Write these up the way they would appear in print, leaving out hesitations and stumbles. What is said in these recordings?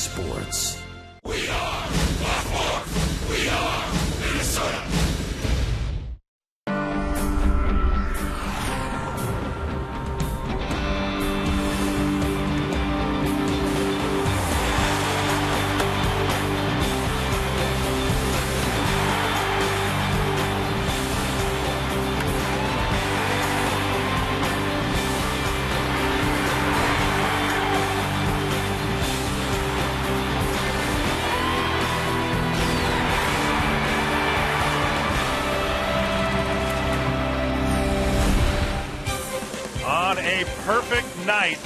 sports. We are Blackmore. We are Minnesota. Perfect night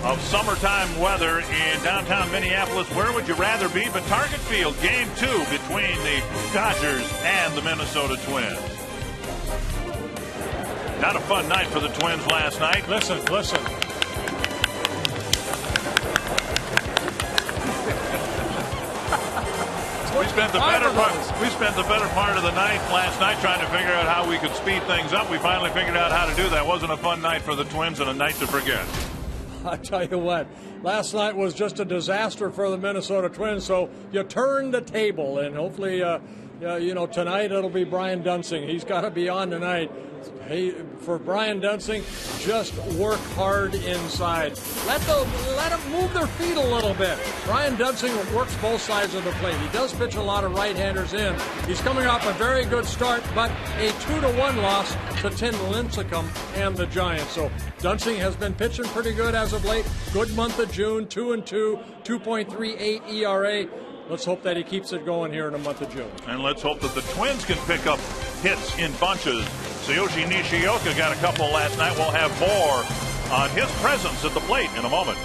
of summertime weather in downtown Minneapolis. Where would you rather be but Target Field, Game 2 between the Dodgers and the Minnesota Twins. Not a fun night for the Twins last night. Listen. We spent the better part of the night last night trying to figure out how we could speed things up. We finally figured out how to do that. Wasn't a fun night for the Twins and a night to forget. I tell you what, last night was just a disaster for the Minnesota Twins. So you turn the table, and hopefully, tonight it'll be Brian Dunsing. He's got to be on tonight. Hey, for Brian Dunsing, just work hard inside. Let them move their feet a little bit. Brian Dunsing works both sides of the plate. He does pitch a lot of right-handers in. He's coming off a very good start, but a 2-1 loss to Tim Lincecum and the Giants. So Dunsing has been pitching pretty good as of late. Good month of June, 2-2, 2.38 ERA. Let's hope that he keeps it going here in the month of June. And let's hope that the Twins can pick up hits in bunches. Tsuyoshi Nishioka got a couple last night. We'll have more on his presence at the plate in a moment.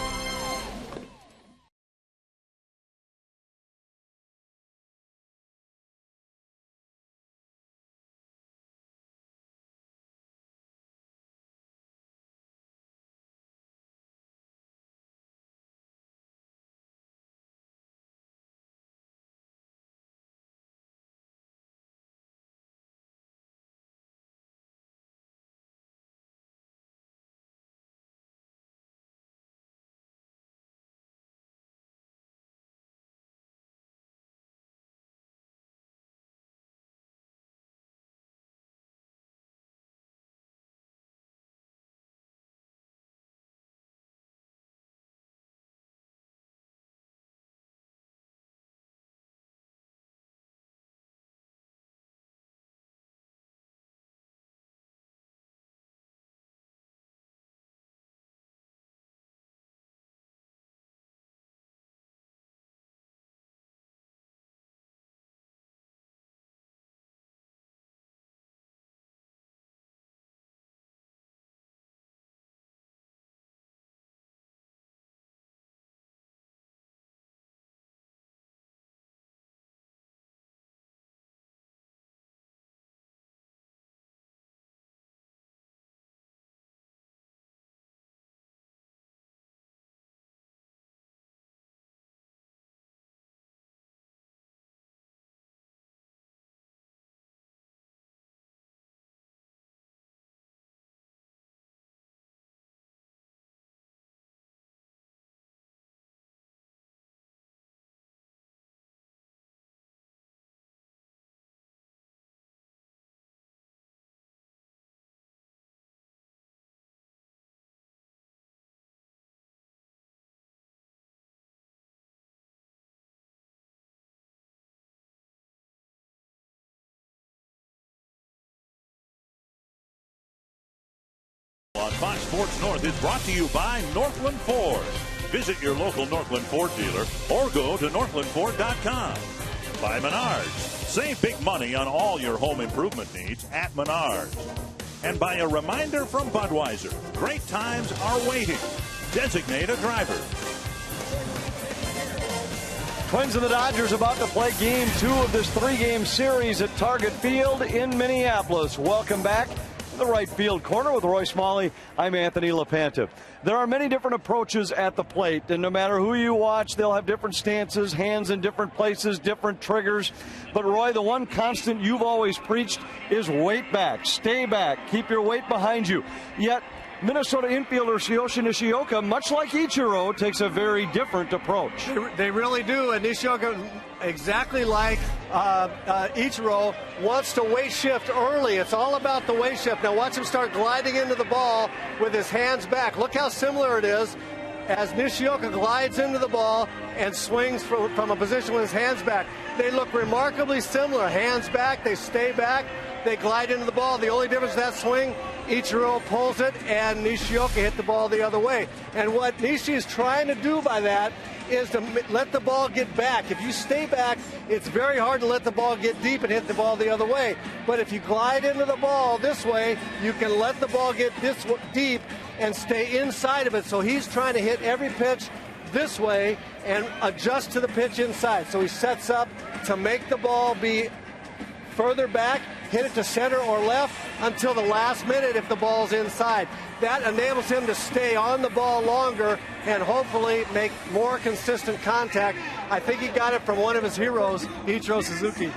On Fox Sports North is brought to you by Northland Ford. Visit your local Northland Ford dealer or go to northlandford.com. By Menards. Save big money on all your home improvement needs at Menards. And by a reminder from Budweiser. Great times are waiting. Designate a driver. Twins and the Dodgers about to play Game 2 of this 3-game series at Target Field in Minneapolis. Welcome back. The right field corner with Roy Smalley. I'm Anthony LaPanta. There are many different approaches at the plate, and no matter who you watch, they'll have different stances, hands in different places, different triggers. But Roy, the one constant you've always preached is weight back, stay back, keep your weight behind you. Yet Minnesota infielder Shiyoshi Nishioka, much like Ichiro, takes a very different approach. They really do, and Nishioka, exactly like Ichiro, wants to weight shift early. It's all about the weight shift. Now watch him start gliding into the ball with his hands back. Look how similar it is as Nishioka glides into the ball and swings from a position with his hands back. They look remarkably similar. Hands back, they stay back, they glide into the ball. The only difference in that swing, Ichiro pulls it and Nishioka hit the ball the other way. And what Nishi is trying to do by that is to let the ball get back. If you stay back, it's very hard to let the ball get deep and hit the ball the other way. But if you glide into the ball this way, you can let the ball get this deep and stay inside of it. So he's trying to hit every pitch this way and adjust to the pitch inside. So he sets up to make the ball be further back, hit it to center or left until the last minute if the ball's inside. That enables him to stay on the ball longer and hopefully make more consistent contact. I think he got it from one of his heroes, Ichiro Suzuki.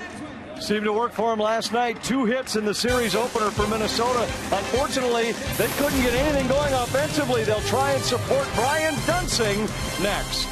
Seemed to work for him last night. 2 hits in the series opener for Minnesota. Unfortunately, they couldn't get anything going offensively. They'll try and support Brian Dunsing next.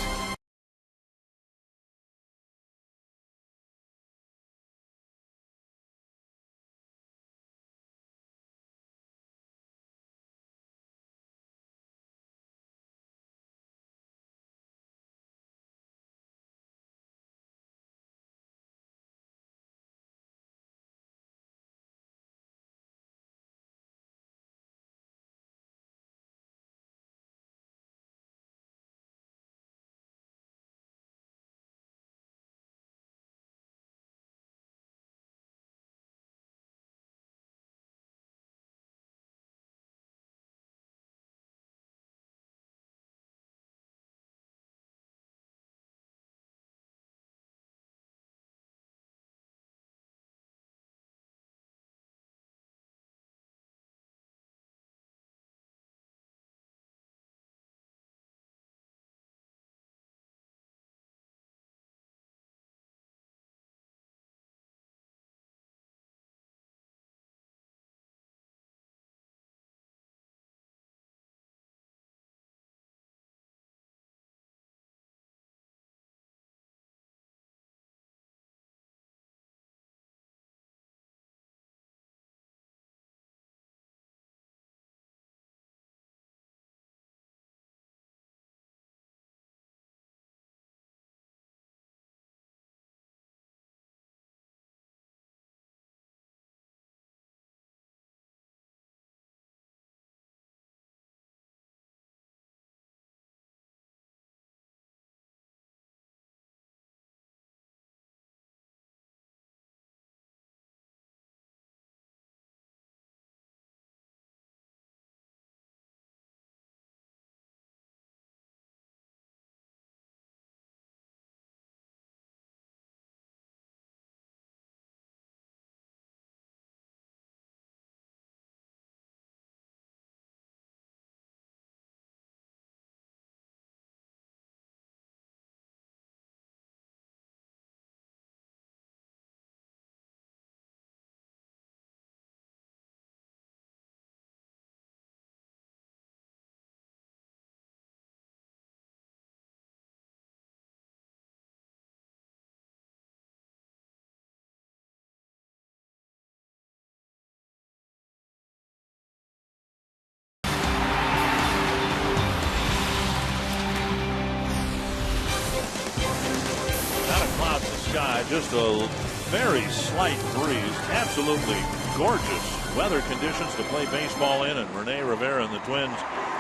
Sky, just a very slight breeze. Absolutely gorgeous weather conditions to play baseball in, and Rene Rivera and the Twins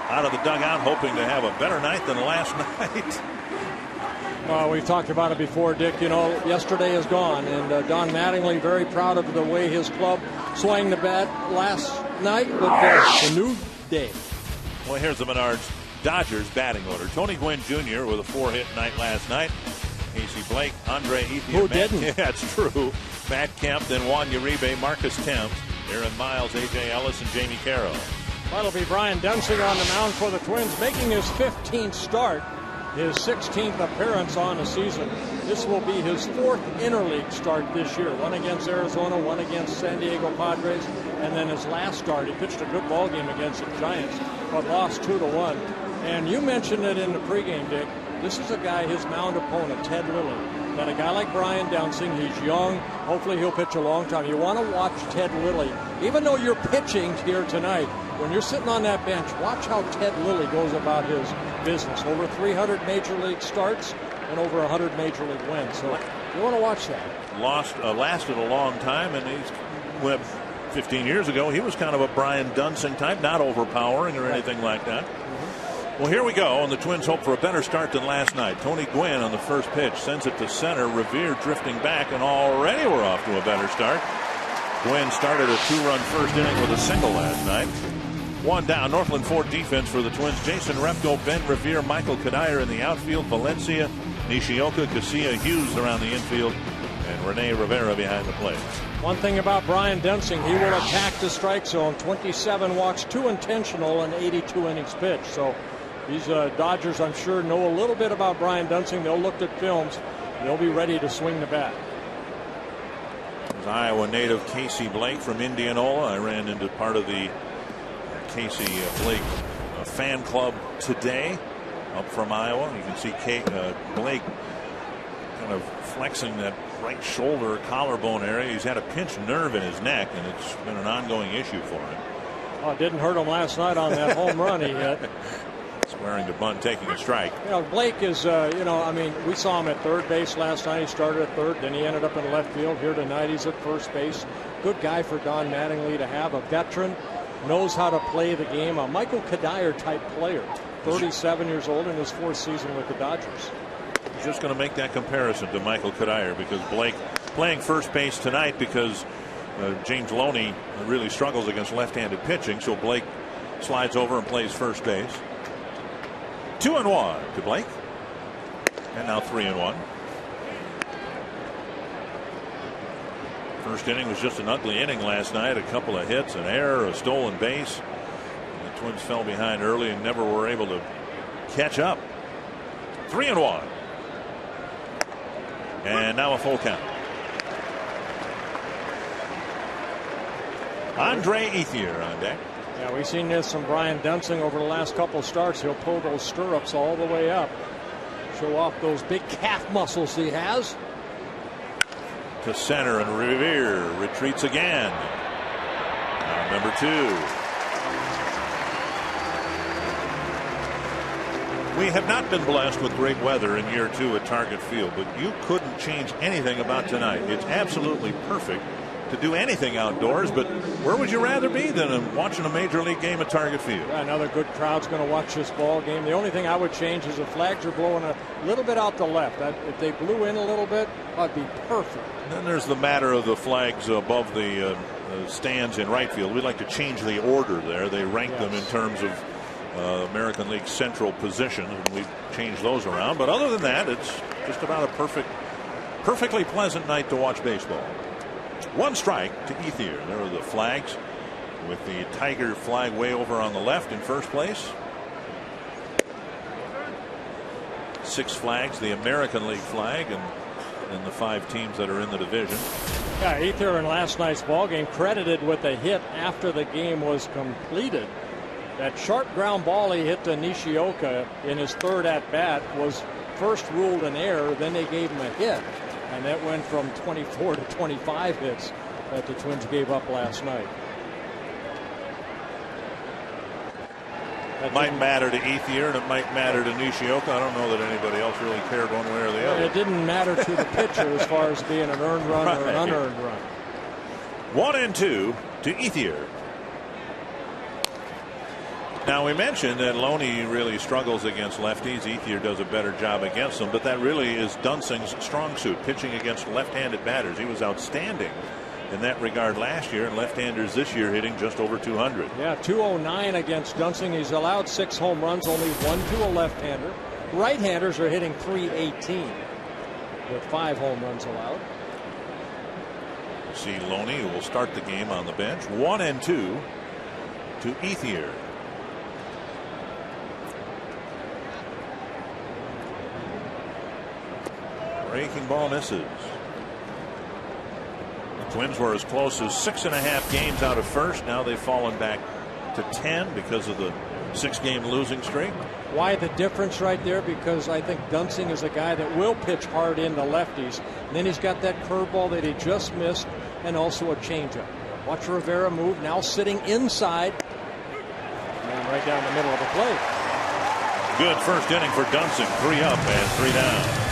out of the dugout hoping to have a better night than last night. Well, we've talked about it before, Dick. You know, yesterday is gone, and Don Mattingly very proud of the way his club swung the bat last night with the new day. Well, here's the Menards Dodgers batting order. Tony Gwynn Jr. with a 4-hit night last night. Casey Blake, Andre Ethier. Who didn't? Yeah, that's true. Matt Kemp, then Juan Uribe, Marcus Kemp, Aaron Miles, A.J. Ellis, and Jamie Carroll. That'll be Brian Dunsing on the mound for the Twins, making his 15th start, his 16th appearance on the season. This will be his 4th interleague start this year. One against Arizona, one against San Diego Padres, and then his last start, he pitched a good ball game against the Giants. but lost 2-1. And you mentioned it in the pregame, Dick. This is a guy, his mound opponent, Ted Lilly. That a guy like Brian Dunsing, he's young. Hopefully he'll pitch a long time. You want to watch Ted Lilly. Even though you're pitching here tonight, when you're sitting on that bench, watch how Ted Lilly goes about his business. Over 300 major league starts and over 100 major league wins. So you want to watch that. Lasted a long time, and he's 15 years ago, he was kind of a Brian Dunsing type, not overpowering or anything like that. Well, here we go, and the Twins hope for a better start than last night. Tony Gwynn on the first pitch sends it to center. Revere drifting back, and already we're off to a better start. Gwynn started a 2-run first inning with a single last night. One down. Northland Ford defense for the Twins. Jason Repko, Ben Revere, Michael Kadire in the outfield. Valencia, Nishioka, Casilla, Hughes around the infield, and Rene Rivera behind the plate. One thing about Brian Dunsing, he will attack the strike zone. 27 walks, 2 intentional, and 82 innings pitched. So these Dodgers, I'm sure, know a little bit about Brian Dunsing. They'll look at films. They'll be ready to swing the bat. There's Iowa native Casey Blake from Indianola. I ran into part of the Casey Blake fan club today up from Iowa. You can see Blake kind of flexing that right shoulder collarbone area. He's had a pinched nerve in his neck, and it's been an ongoing issue for him. Oh, it didn't hurt him last night on that home run he hit. Squaring to bunt, taking a strike. You know, Blake is, I mean, we saw him at third base last night. He started at third, then he ended up in left field. Here tonight, he's at first base. Good guy for Don Mattingly to have. A veteran, knows how to play the game. A Michael Kadire type player. 37 years old in his 4th season with the Dodgers. Just going to make that comparison to Michael Kadire, because Blake playing first base tonight because James Loney really struggles against left-handed pitching, so Blake slides over and plays first base. 2-1 to Blake, and now 3-1. First inning was just an ugly inning last night. A couple of hits, an error, a stolen base. And the Twins fell behind early and never were able to catch up. 3-1. And now a full count. Andre Ethier on deck. Yeah, we've seen this from Brian Dunsing over the last couple of starts. He'll pull those stirrups all the way up. Show off those big calf muscles he has. To center, and Revere retreats again. Now number 2. We have not been blessed with great weather in year 2 at Target Field, but you couldn't change anything about tonight. It's absolutely perfect to do anything outdoors, but where would you rather be than watching a major league game at Target Field? Yeah, another good crowd's going to watch this ball game. The only thing I would change is the flags are blowing a little bit out the left. If they blew in a little bit, that'd be perfect. And then there's the matter of the flags above the stands in right field. We'd like to change the order there. They rank them in terms of American League Central positions, and we've changed those around. But other than that, it's just about a perfectly pleasant night to watch baseball. 1 strike to Ethier. There are the flags, with the Tiger flag way over on the left in first place. 6 flags, the American League flag, and the 5 teams that are in the division. Yeah, Ethier in last night's ball game credited with a hit after the game was completed. That sharp ground ball he hit to Nishioka in his 3rd at bat was first ruled an error, then they gave him a hit. And that went from 24 to 25 hits that the Twins gave up last night. It might matter to Ethier, and it might matter to Nishioka. I don't know that anybody else really cared one way or the other. It didn't matter to the pitcher as far as being an earned run or an unearned run. 1-2 to Ethier. Now, we mentioned that Loney really struggles against lefties. Ethier does a better job against them, but that really is Dunsing's strong suit, pitching against left-handed batters. He was outstanding in that regard last year, and left-handers this year hitting just over 200. Yeah, 209 against Dunsing. He's allowed 6 home runs, only 1 to a left-hander. Right-handers are hitting 318 with 5 home runs allowed. See Loney, who will start the game on the bench. 1-2 to Ethier. Breaking ball misses. The Twins were as close as 6.5 games out of first. Now they've fallen back to 10 because of the 6-game losing streak. Why the difference right there? Because I think Dunsing is a guy that will pitch hard into lefties. And then he's got that curveball that he just missed, and also a changeup. Watch Rivera move, now sitting inside, and right down the middle of the plate. Good first inning for Dunsing. 3 up and 3 down.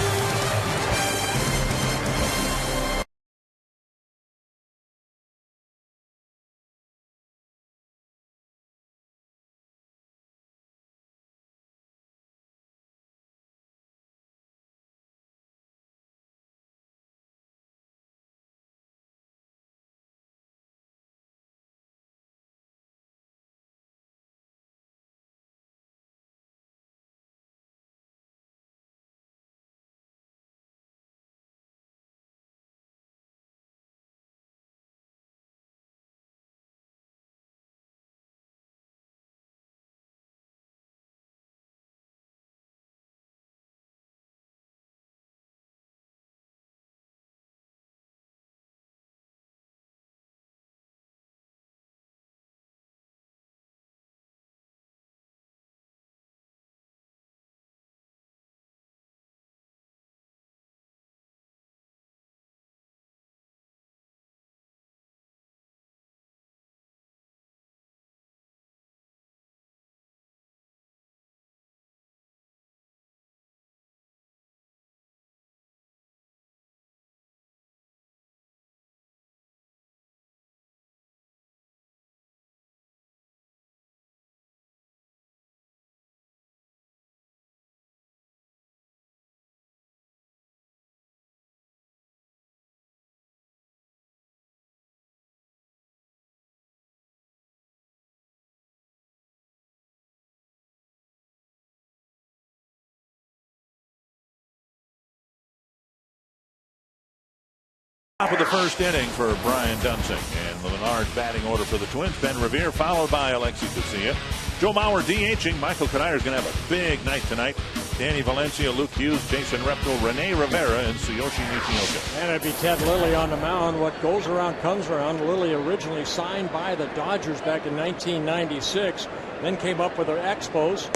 Top of the first inning for Brian Dunsing, and the Menards batting order for the Twins. Ben Revere followed by Alexi Casilla. Joe Mauer DHing. Michael Cuddyer is going to have a big night tonight. Danny Valencia, Luke Hughes, Jason Reptil, Rene Rivera, and Tsuyoshi Nishioka. And it'd be Ted Lilly on the mound. What goes around comes around. Lilly originally signed by the Dodgers back in 1996, then came up with their Expos,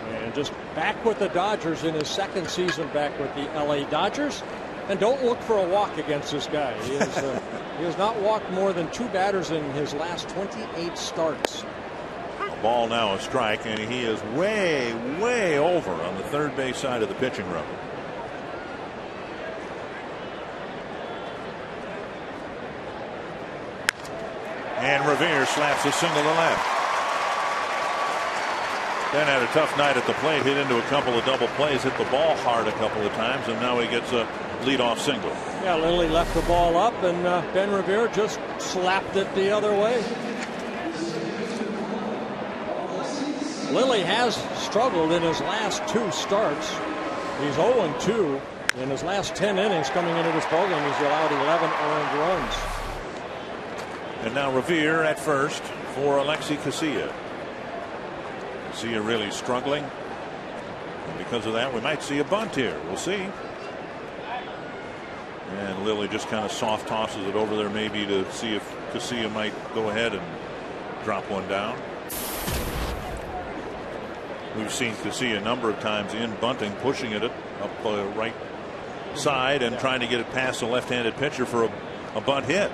and just back with the Dodgers in his second season back with the LA Dodgers. And don't look for a walk against this guy. He has not walked more than 2 batters in his last 28 starts. Ball now a strike, and he is way over on the third base side of the pitching rubber. And Revere slaps a single to left. Then had a tough night at the plate, hit into a couple of double plays, hit the ball hard a couple of times, and now he gets a leadoff single. Yeah, Lilly left the ball up, and Ben Revere just slapped it the other way. Lilly has struggled in his last 2 starts. He's 0-2 in his last 10 innings coming into this ballgame. He's allowed 11 earned runs. And now Revere at first for Alexi Casilla. Casilla really struggling, and because of that we might see a bunt here. We'll see. And Lilly just kind of soft tosses it over there, maybe to see if Casilla might go ahead and drop one down. We've seen Casilla a number of times in bunting, pushing it up the right side and trying to get it past the left-handed pitcher for a bunt hit.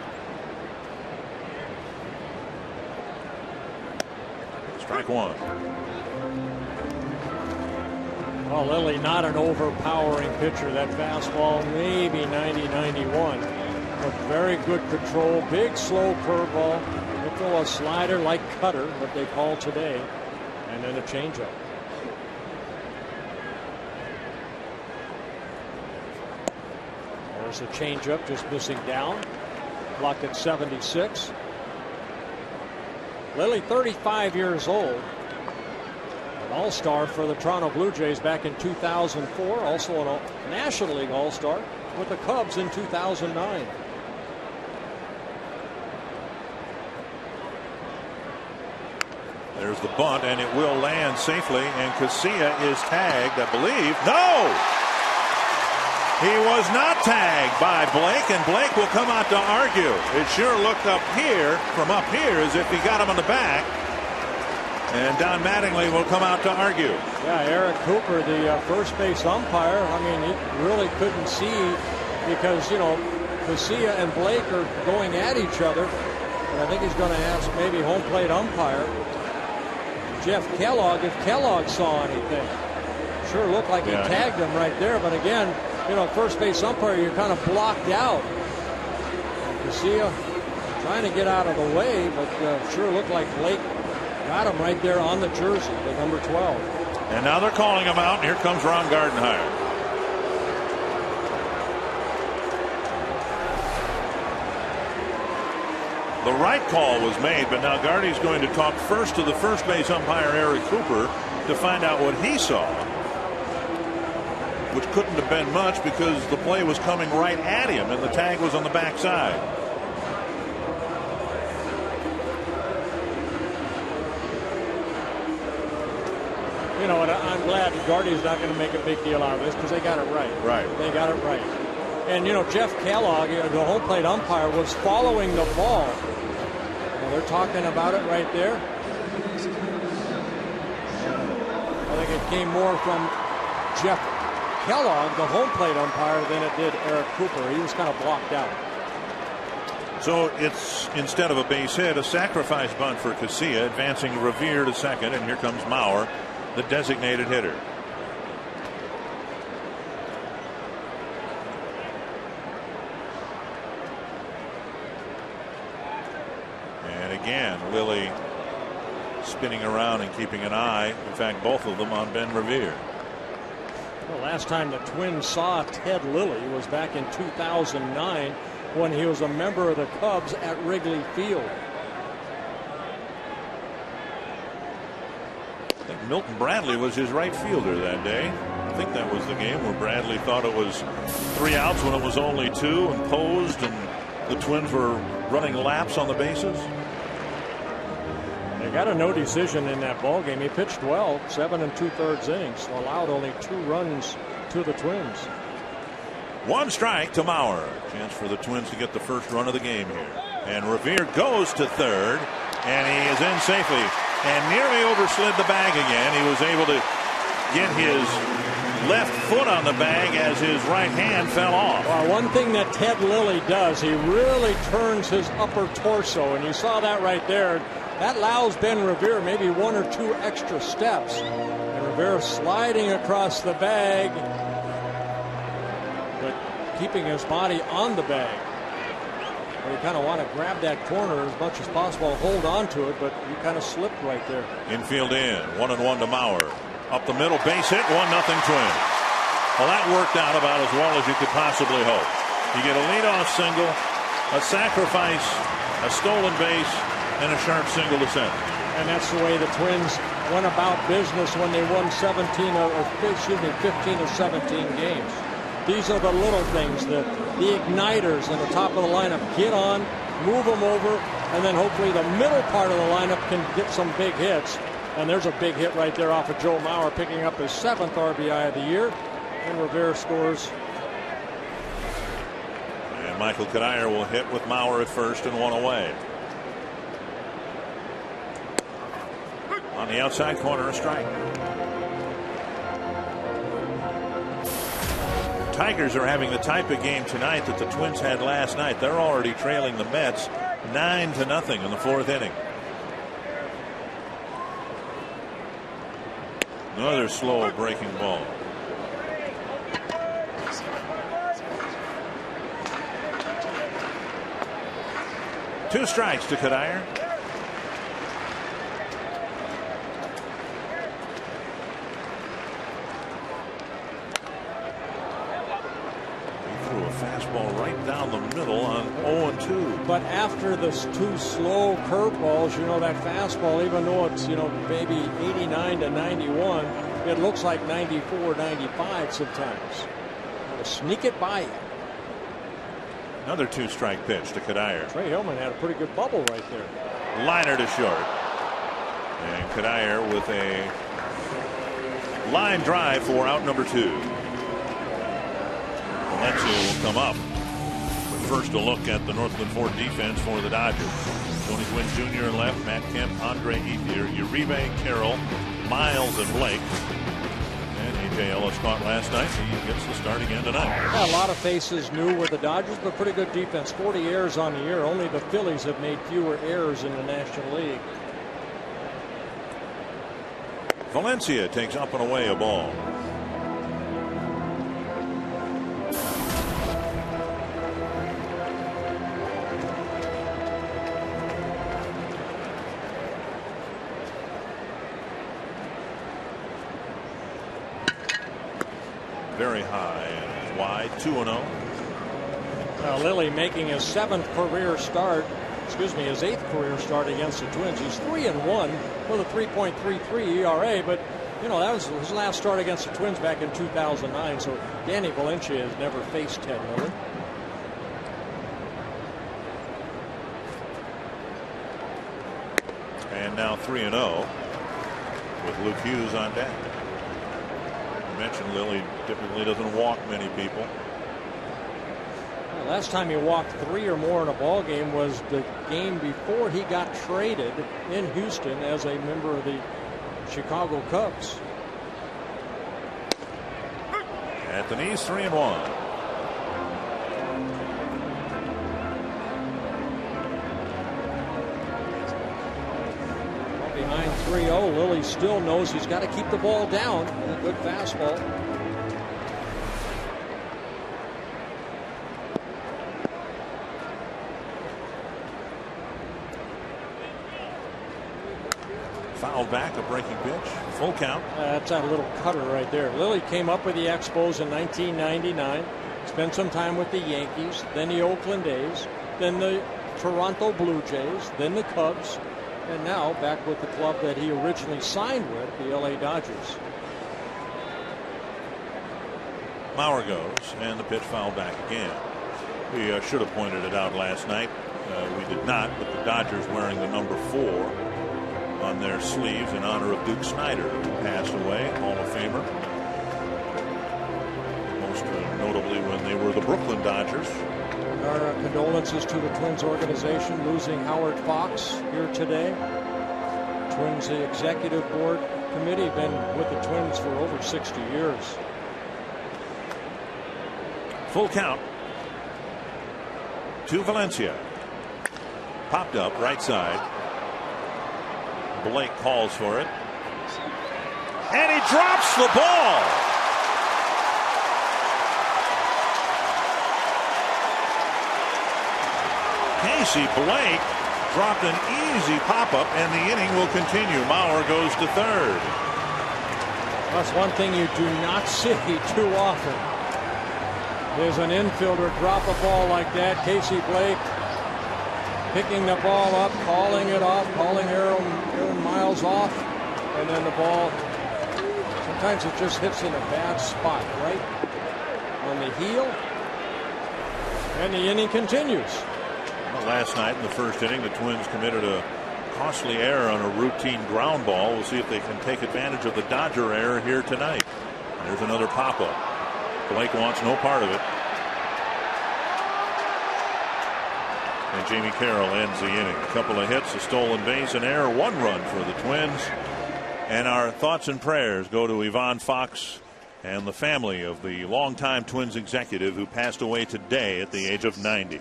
Strike one. Well, Lilly not an overpowering pitcher. That fastball maybe 90-91, but very good control. Big slow curveball. They throw a slider like cutter, what they call today, and then a changeup. There's a changeup just missing down. Clocked at 76. Lilly 35 years old. All-Star for the Toronto Blue Jays back in 2004, also a National League All-Star with the Cubs in 2009. There's the bunt, and it will land safely, and Casilla is tagged, I believe. No! He was not tagged by Blake, and Blake will come out to argue. It sure looked up here, from up here, as if he got him on the back. And Don Mattingly will come out to argue. Yeah, Eric Cooper, the first base umpire, I mean, he really couldn't see because, you know, Casilla and Blake are going at each other. And I think he's going to ask maybe home plate umpire Jeff Kellogg if Kellogg saw anything. Sure looked like he tagged him right there, but again, you know, first base umpire, you're kind of blocked out. Casilla trying to get out of the way, but sure looked like Blake got him right there on the jersey, the number 12. And now they're calling him out, and here comes Ron Gardenhire. The right call was made, but now Gardy's going to talk first to the first base umpire, Eric Cooper, to find out what he saw, which couldn't have been much because the play was coming right at him and the tag was on the backside. You know, and I'm glad Gardy's not going to make a big deal out of this because they got it right. Right. They got it right. And, you know, Jeff Kellogg, the home plate umpire, was following the ball. Well, they're talking about it right there. I think it came more from Jeff Kellogg, the home plate umpire, than it did Eric Cooper. He was kind of blocked out. So it's, instead of a base hit, a sacrifice bunt for Casilla, advancing Revere to second, and here comes Mauer, the designated hitter. Again, Lilly spinning around and keeping an eye, in fact both of them on Ben Revere. The last time the Twins saw Ted Lilly was back in 2009 when he was a member of the Cubs at Wrigley Field. I think Milton Bradley was his right fielder that day. I think that was the game where Bradley thought it was 3 outs when it was only 2 and posed, and the Twins were running laps on the bases. They got a no decision in that ball game. He pitched well, 7 2/3 innings, allowed only 2 runs to the Twins. 1 strike to Mauer. Chance for the Twins to get the first run of the game here. And Revere goes to third, and he is in safely and nearly overslid the bag again. He was able to get his left foot on the bag as his right hand fell off. Well, one thing that Ted Lilly does, he really turns his upper torso, and you saw that right there. That allows Ben Revere maybe 1 or 2 extra steps. And Revere sliding across the bag, but keeping his body on the bag. Well, you kind of want to grab that corner as much as possible, hold on to it, but you kind of slipped right there. Infield in, 1-1 to Mauer. Up the middle, base hit, 1-0 Twins. Well, that worked out about as well as you could possibly hope. You get a leadoff single, a sacrifice, a stolen base, and a sharp single to center. And that's the way the Twins went about business when they won 15 of 17 games. These are the little things, the igniters in the top of the lineup. Get on, move them over, and then hopefully the middle part of the lineup can get some big hits. And there's a big hit right there off of Joe Mauer, picking up his 7th RBI of the year. And Revere scores. And Michael Kadire will hit with Mauer at first and 1 away. On the outside corner, a strike. Tigers are having the type of game tonight that the Twins had last night. They're already trailing the Mets 9-0 in the 4th inning. Another slow breaking ball. Two strikes to Kadire. Fastball right down the middle on 0-2. But after the 2 slow curveballs, you know, that fastball, even though it's, you know, maybe 89 to 91, it looks like 94, 95 sometimes. Gotta sneak it by you. Another 2-strike pitch to Kadire. Trey Hillman had a pretty good bubble right there. Liner to short. And Kadire with a line drive for out number 2. Valencia will come up. But first, a look at the Northland Ford defense for the Dodgers. Tony Gwynn Jr. in left, Matt Kemp, Andre Ethier, Uribe, Carroll, Miles, and Blake. And A.J. Ellis caught last night. He gets the start again tonight. Yeah, a lot of faces new with the Dodgers, but pretty good defense. 40 errors on the year. Only the Phillies have made fewer errors in the National League. Valencia takes up and away a ball. Very high and wide, 2-0. Now Lilly making his 7th career start, his 8th career start against the Twins. He's 3-1 with a 3.33 ERA, but you know that was his last start against the Twins back in 2009. So Danny Valencia has never faced Ted Lilly. And now 3-0 with Luke Hughes on deck. Mentioned Lilly typically doesn't walk many people. Well, last time he walked 3 or more in a ball game was the game before he got traded in Houston as a member of the Chicago Cubs. At the knees, 3-1. Behind 3-0, Lilly still knows he's got to keep the ball down. A good fastball. Fouled back, a breaking pitch. Full count. That's that little cutter right there. Lilly came up with the Expos in 1999. Spent some time with the Yankees, then the Oakland A's, then the Toronto Blue Jays, then the Cubs. And now back with the club that he originally signed with, the LA Dodgers. Mauer goes, and the pitch fouled back again. We should have pointed it out last night. We did not, but the Dodgers wearing the number 4 on their sleeves in honor of Duke Snider, who passed away, Hall of Famer. Most notably when they were the Brooklyn Dodgers. Our condolences to the Twins organization losing Howard Fox here today. Twins executive board committee been with the Twins for over 60 years. Full count to Valencia. Popped up right side. Blake calls for it. And he drops the ball. Casey Blake dropped an easy pop-up, and the inning will continue. Mauer goes to third. That's one thing you do not see too often. There's an infielder drop a ball like that. Casey Blake picking the ball up, calling it off, calling Aaron Miles off, and then the ball, sometimes it just hits in a bad spot, right on the heel, and the inning continues. Well, last night in the first inning, the Twins committed a costly error on a routine ground ball. We'll see if they can take advantage of the Dodger error here tonight. There's another pop-up. Blake wants no part of it. And Jamie Carroll ends the inning. A couple of hits, a stolen base, an error, 1 run for the Twins. And our thoughts and prayers go to Yvonne Fox and the family of the longtime Twins executive who passed away today at the age of 90.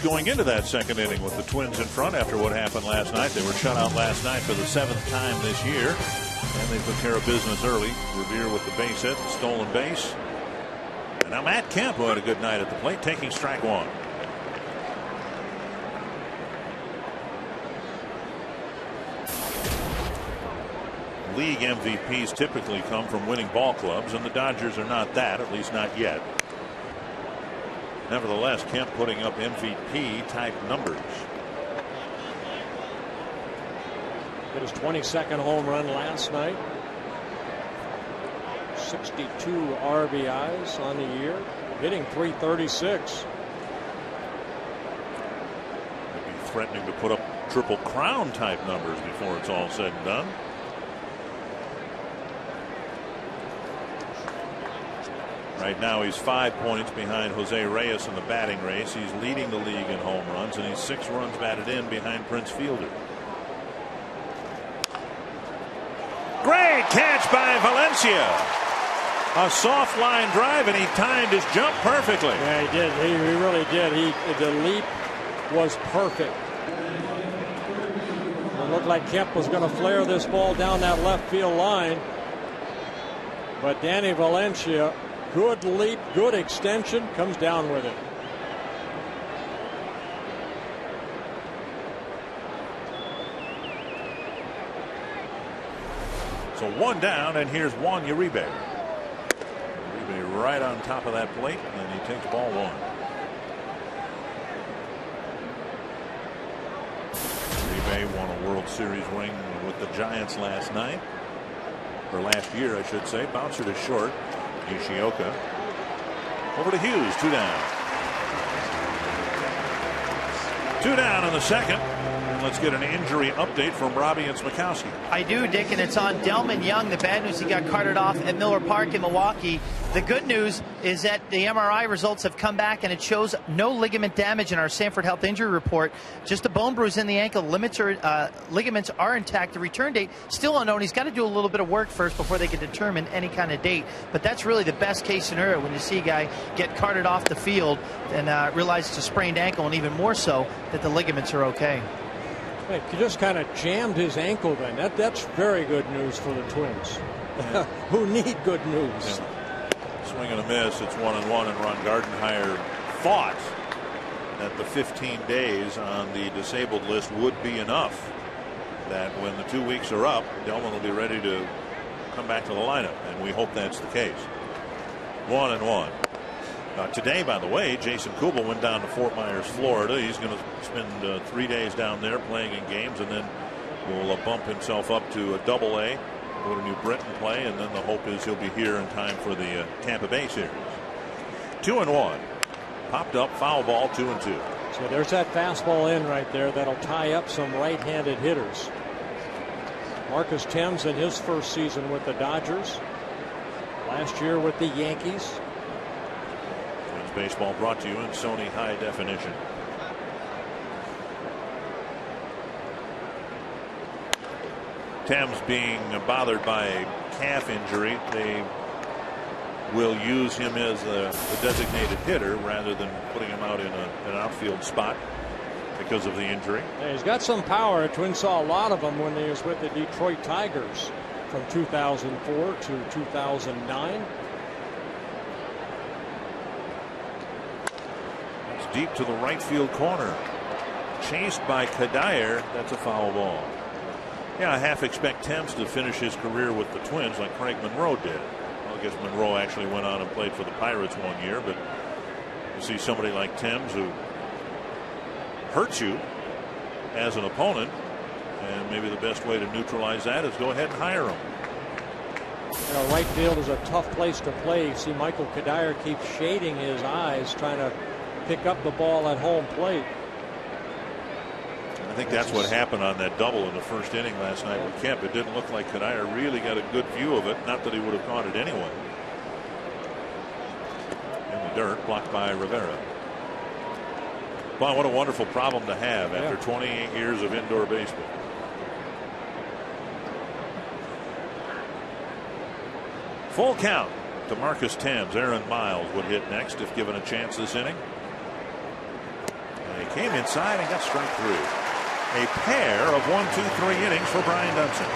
going into that second inning with the Twins in front after what happened last night. They were shut out last night for the 7th time this year, and they took care of business early. Revere with the base hit, the stolen base. And now Matt Kemp, who had a good night at the plate, taking strike one. League MVPs typically come from winning ball clubs, and the Dodgers are not that, at least not yet. Nevertheless, Kemp putting up MVP type numbers. Hit his 22nd home run last night. 62 RBIs on the year, hitting .336. Maybe threatening to put up Triple Crown type numbers before it's all said and done. Right now he's 5 points behind Jose Reyes in the batting race. He's leading the league in home runs, and he's 6 runs batted in behind Prince Fielder. Great catch by Valencia. A soft line drive, and he timed his jump perfectly. Yeah, he did. He really did. The leap was perfect. It looked like Kemp was going to flare this ball down that left field line, but Danny Valencia, good leap, good extension, comes down with it. So 1 down, and here's Juan Uribe. Uribe right on top of that plate, and he takes ball 1. Uribe won a World Series ring with the Giants last night, or last year I should say. Bouncer to short. Nishioka over to Hughes. 2 down. 2 down in the second. And let's get an injury update from Robbie and Smokowski. I do, Dick, and it's on Delman Young. The bad news, he got carted off at Miller Park in Milwaukee. The good news is that the MRI results have come back, and it shows no ligament damage in our Sanford Health injury report. Just a bone bruise in the ankle. Ligaments are intact. The return date still unknown. He's got to do a little bit of work first before they can determine any kind of date. But that's really the best case scenario when you see a guy get carted off the field and realize it's a sprained ankle, and even more so that the ligaments are okay. Hey, he just kind of jammed his ankle then. That's very good news for the Twins, yeah. Who need good news. Yeah. Swing and a miss. It's 1-1, and Ron Gardenhire thought that the 15 days on the disabled list would be enough. That when the 2 weeks are up, Delman will be ready to come back to the lineup, and we hope that's the case. 1-1. Today, by the way, Jason Kubel went down to Fort Myers, Florida. He's going to spend 3 days down there playing in games, and then will bump himself up to a Double-A, go to New Britain play, and then the hope is he'll be here in time for the Tampa Bay series. 2-1. Popped up, foul ball, 2-2. So there's that fastball in right there that'll tie up some right-handed hitters. Marcus Thames in his first season with the Dodgers. Last year with the Yankees. Baseball brought to you in Sony High Definition. Thames being bothered by a calf injury. They will use him as the designated hitter rather than putting him out in an outfield spot because of the injury. Yeah, he's got some power. Twins saw a lot of him when he was with the Detroit Tigers from 2004 to 2009. Deep to the right field corner, chased by Kadire. That's a foul ball. Yeah, I half expect Thames to finish his career with the Twins like Craig Monroe did. Well, I guess Monroe actually went on and played for the Pirates 1 year, but you see somebody like Thames who hurts you as an opponent, and maybe the best way to neutralize that is go ahead and hire him. You know, right field is a tough place to play. You see Michael Kadire keeps shading his eyes, trying to pick up the ball at home plate. I think that's what happened on that double in the first inning last night with Kemp. It didn't look like Kadire really got a good view of it. Not that he would have caught it anyway. In the dirt, blocked by Rivera. Well, what a wonderful problem to have after 28 years of indoor baseball. Full count to Marcus Thames. Aaron Miles would hit next if given a chance this inning. Came inside and got strike 3. A pair of 1, 2, 3 innings for Brian Dunsing.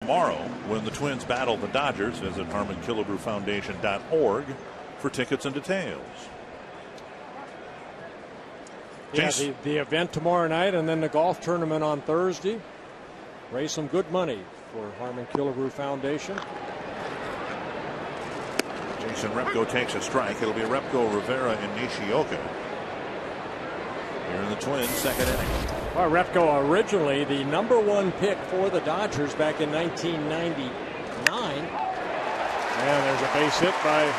Tomorrow, when the Twins battle the Dodgers, visit HarmonKillebrew for tickets and details. Yeah, the event tomorrow night and then the golf tournament on Thursday. Raise some good money for Harmon Killebrew Foundation. Jason Repko takes a strike. It'll be Repko, Rivera, and Nishioka. Here in the Twins' second inning. Well, Repko originally the #1 pick for the Dodgers back in 1999. And there's a base hit by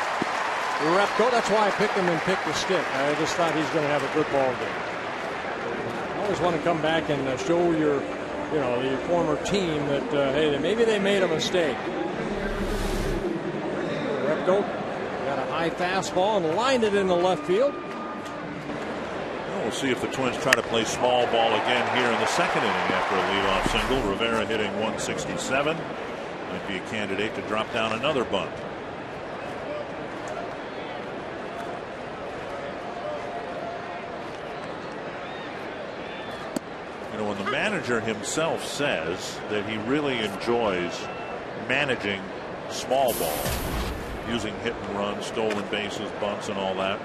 Repko. That's why I picked him and picked the stick. I just thought he's going to have a good ball game. You always want to come back and show your, the former team that, hey, maybe they made a mistake. Repko got a high fastball and lined it into left field. We'll see if the Twins try to play small ball again here in the second inning after a leadoff single. Rivera hitting 167. Might be a candidate to drop down another bunt. When the manager himself says that he really enjoys managing small ball, using hit and run, stolen bases, bunts, and all that.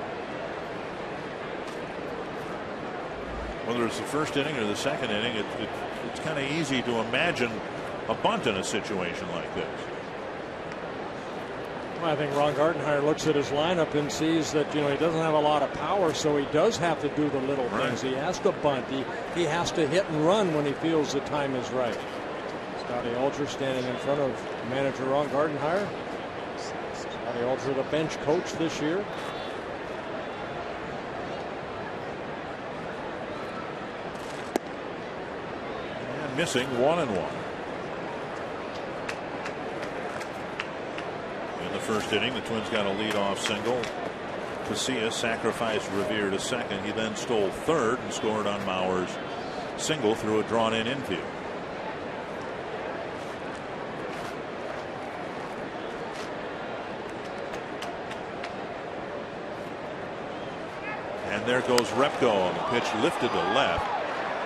Whether it's the first inning or the second inning, it's kind of easy to imagine a bunt in a situation like this. Well, I think Ron Gardenhire looks at his lineup and sees that he doesn't have a lot of power, so he does have to do the little things. He has to bunt. He has to hit and run when he feels the time is right. Scotty Alger standing in front of manager Ron Gardenhire. Scotty Alger, the bench coach this year. Missing 1-1. In the first inning, the Twins got a leadoff single. Casillas sacrificed Revere to second. He then stole third and scored on Mauer's single through a drawn-in infield. And there goes Repko on the pitch, lifted to left.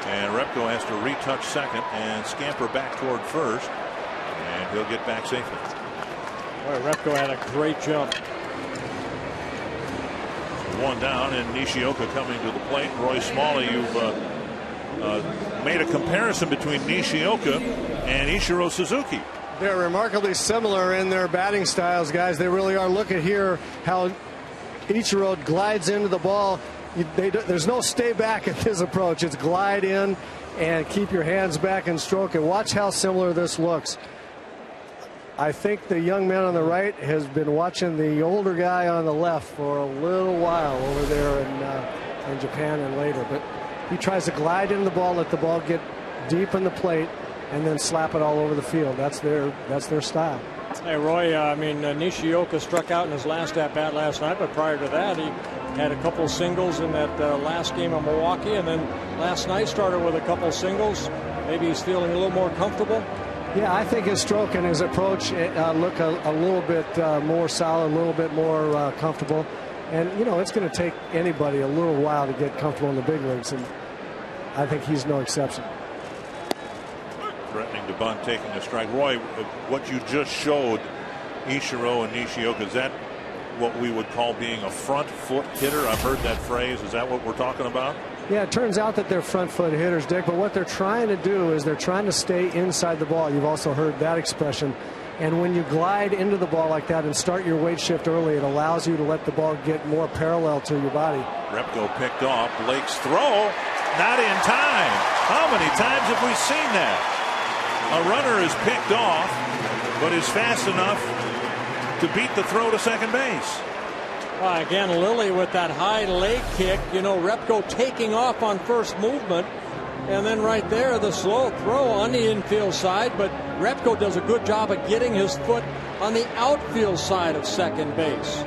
And Repko has to retouch second and scamper back toward first. And he'll get back safely. Boy, Repko had a great jump. One down, and Nishioka coming to the plate. Roy Smalley, you've made a comparison between Nishioka and Ichiro Suzuki. They're remarkably similar in their batting styles, guys. They really are. Look at here how Ichiro glides into the ball. There's no stay back in his approach. It's glide in and keep your hands back and stroke it. Watch how similar this looks. I think the young man on the right has been watching the older guy on the left for a little while over there in Japan and later. But he tries to glide into the ball, let the ball get deep in the plate, and then slap it all over the field. That's their style. Hey, Roy, I mean, Nishioka struck out in his last at-bat last night, but prior to that, he had a couple singles in that last game of Milwaukee, and then last night started with a couple singles. Maybe he's feeling a little more comfortable. Yeah, I think his stroke and his approach look a little bit more solid, a little bit more comfortable. And, you know, it's going to take anybody a little while to get comfortable in the big leagues, and I think he's no exception. Threatening to bunt, taking a strike. Roy, what you just showed Ichiro and Nishioka, is that what we would call being a front foot hitter? I've heard that phrase. Is that what we're talking about? Yeah, it turns out that they're front foot hitters, Dick, but what they're trying to do is they're trying to stay inside the ball. You've also heard that expression. And when you glide into the ball like that and start your weight shift early, it allows you to let the ball get more parallel to your body. Repko picked off. Blake's throw, not in time. How many times have we seen that? A runner is picked off, but is fast enough to beat the throw to second base. Again, Lilly with that high leg kick. You know, Repko taking off on first movement. And then right there, the slow throw on the infield side. But Repko does a good job of getting his foot on the outfield side of second base.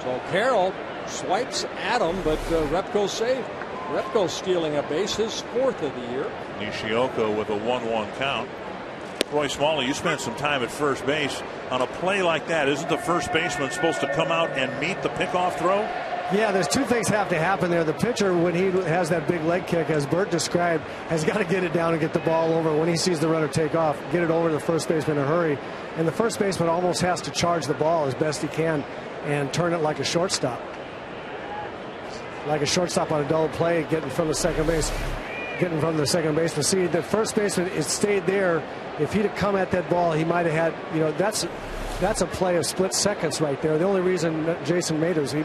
So Carroll swipes at him, but Repko's safe. Repko stealing a base, his fourth of the year. Nishioka with a 1-1 count. Roy Smalley, you spent some time at first base. On a play like that, isn't the first baseman supposed to come out and meet the pickoff throw? Yeah, there's two things have to happen there. The pitcher, when he has that big leg kick, as Bert described, has got to get it down and get the ball over. When he sees the runner take off, get it over to the first baseman in a hurry. And the first baseman almost has to charge the ball as best he can and turn it like a shortstop. Like a shortstop on a double play, getting from the second base. Getting from the second baseman. See, the first baseman is stayed there. If he'd have come at that ball, he might have had, you know, that's a play of split seconds right there. The only reason Jason made it was he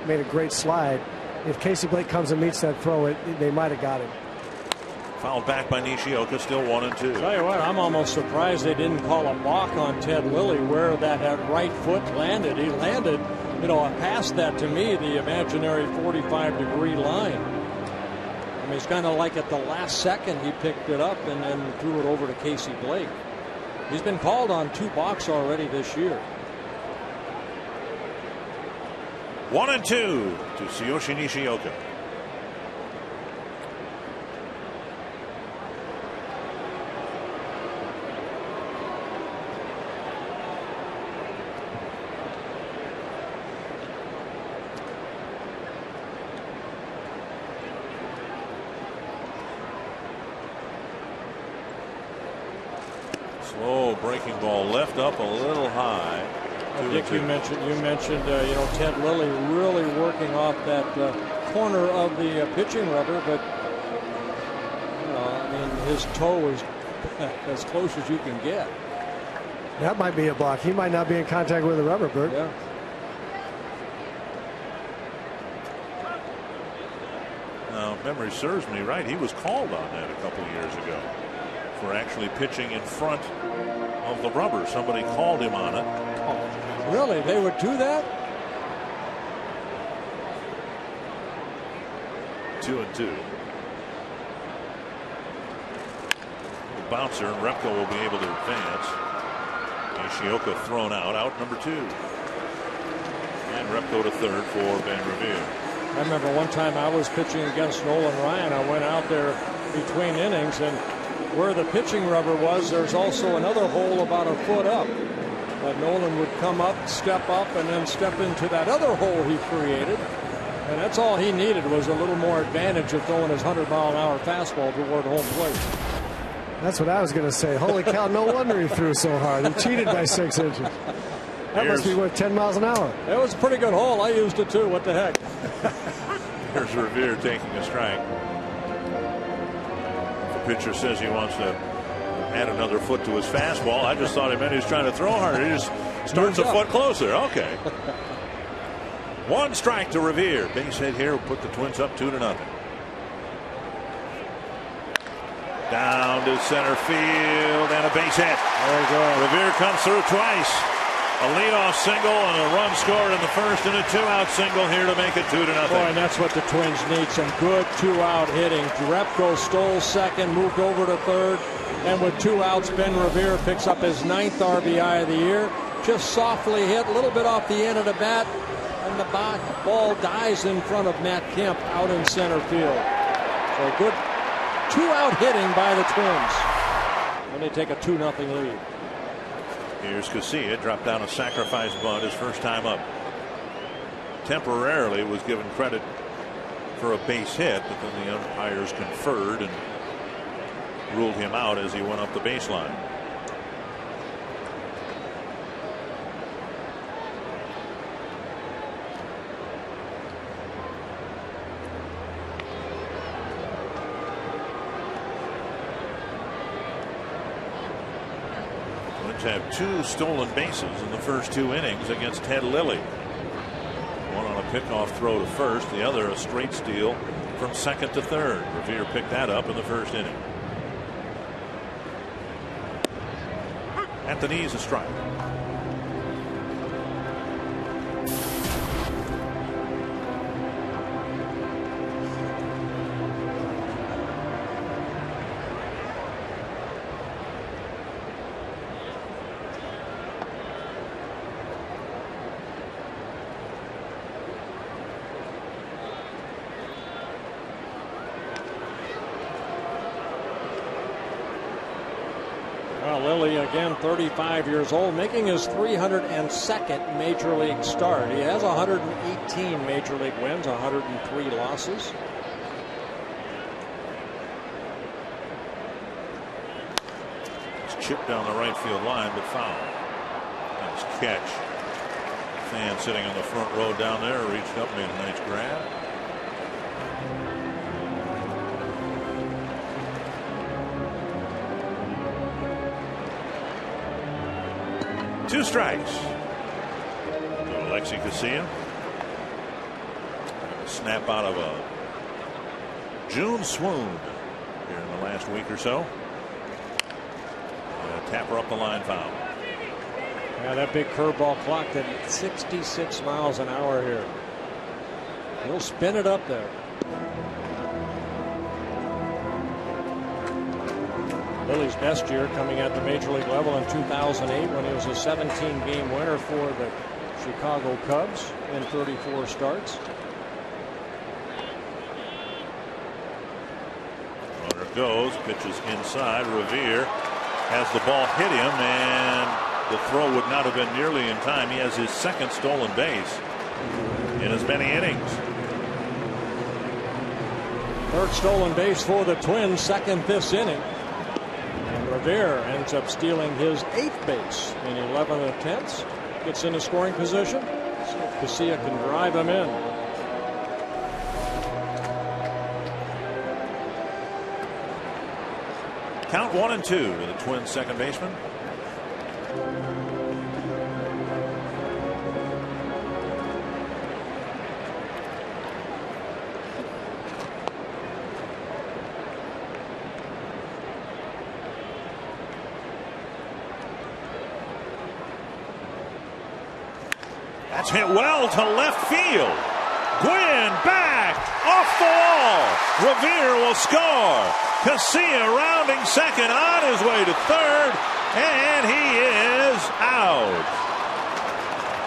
made a great slide. If Casey Blake comes and meets that throw, they might have got him. Fouled back by Nishioka, still 1-2. Tell you what, I'm almost surprised they didn't call a balk on Ted Lilly where that right foot landed. He landed, you know, past that, to me, the imaginary 45-degree line. I mean, it's kind of like at the last second he picked it up and then threw it over to Casey Blake. He's been called on 2 balks already this year. 1-2 to Tsuyoshi Nishioka. Slow breaking ball left up a little high. Dick, you mentioned you know, Ted Lilly really working off that corner of the pitching rubber, but you know, I mean, his toe is as close as you can get. That might be a balk. He might not be in contact with the rubber, Bert. Yeah. Now, if memory serves me right, he was called on that a couple of years ago for actually pitching in front of the rubber. Somebody called him on it. Oh, really? They would do that? 2-2. The bouncer, and Repko will be able to advance. Nishioka thrown out number 2. And Repko to third for Van Revere. I remember one time I was pitching against Nolan Ryan. I went out there between innings, and where the pitching rubber was, there's also another hole about a foot up. But Nolan would come up, step up, and then step into that other hole he created. And that's all he needed was a little more advantage of throwing his 100-mile-an-hour fastball toward home plate. That's what I was going to say. Holy cow, no wonder he threw so hard. He cheated by 6 inches. That must be worth 10 miles an hour. That was a pretty good hole. I used it too. What the heck? Here's Revere taking a strike. The pitcher says he wants to add another foot to his fastball. I just thought he meant he was trying to throw harder. He just starts a foot closer. Okay. 1 strike to Revere. Base hit here will put the Twins up 2-0. Down to center field and a base hit. There you go. Revere comes through twice. A leadoff single and a run scored in the first and a 2-out single here to make it 2-0. Boy, and that's what the Twins need, some good 2-out hitting. Repko stole second, moved over to third, and with 2 outs, Ben Revere picks up his 9th RBI of the year. Just softly hit, a little bit off the end of the bat, and the ball dies in front of Matt Kemp out in center field. So good 2-out hitting by the Twins. And they take a 2-0 lead. Here's Casilla, dropped down a sacrifice bunt his first time up. Temporarily was given credit for a base hit, but then the umpires conferred and ruled him out as he went up the baseline. Have 2 stolen bases in the first 2 innings against Ted Lilly. One on a pickoff throw to first, the other a straight steal from second to third. Revere picked that up in the first inning. At the knees, a strike. Lilly, again, 35 years old, making his 302nd Major League start. He has 118 Major League wins, 103 losses. It's chipped down the right field line, but foul. Nice catch. Fan sitting on the front row down there reached up, made a nice grab. Two strikes to Alexi Casilla. Snap out of a June swoon here in the last week or so. Tapper up the line, foul. Yeah, that big curveball clocked at 66 miles an hour here. He'll spin it up there. Lilly's best year coming at the major league level in 2008 when he was a 17-game winner for the Chicago Cubs in 34 starts. Runner goes, pitches inside. Revere has the ball hit him, and the throw would not have been nearly in time. He has his 2nd stolen base in as many innings. 3rd stolen base for the Twins, 2nd this inning. Revere ends up stealing his 8th base in 11 attempts. Gets into scoring position. See if Casilla can drive him in. Count 1-2 to the Twins' second baseman. That's hit well to left field. Gwynn back off the wall. Revere will score. Casilla rounding second, on his way to third, and he is out.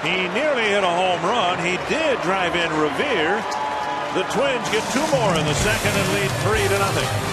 He nearly hit a home run. He did drive in Revere. The Twins get 2 more in the second and lead 3-0.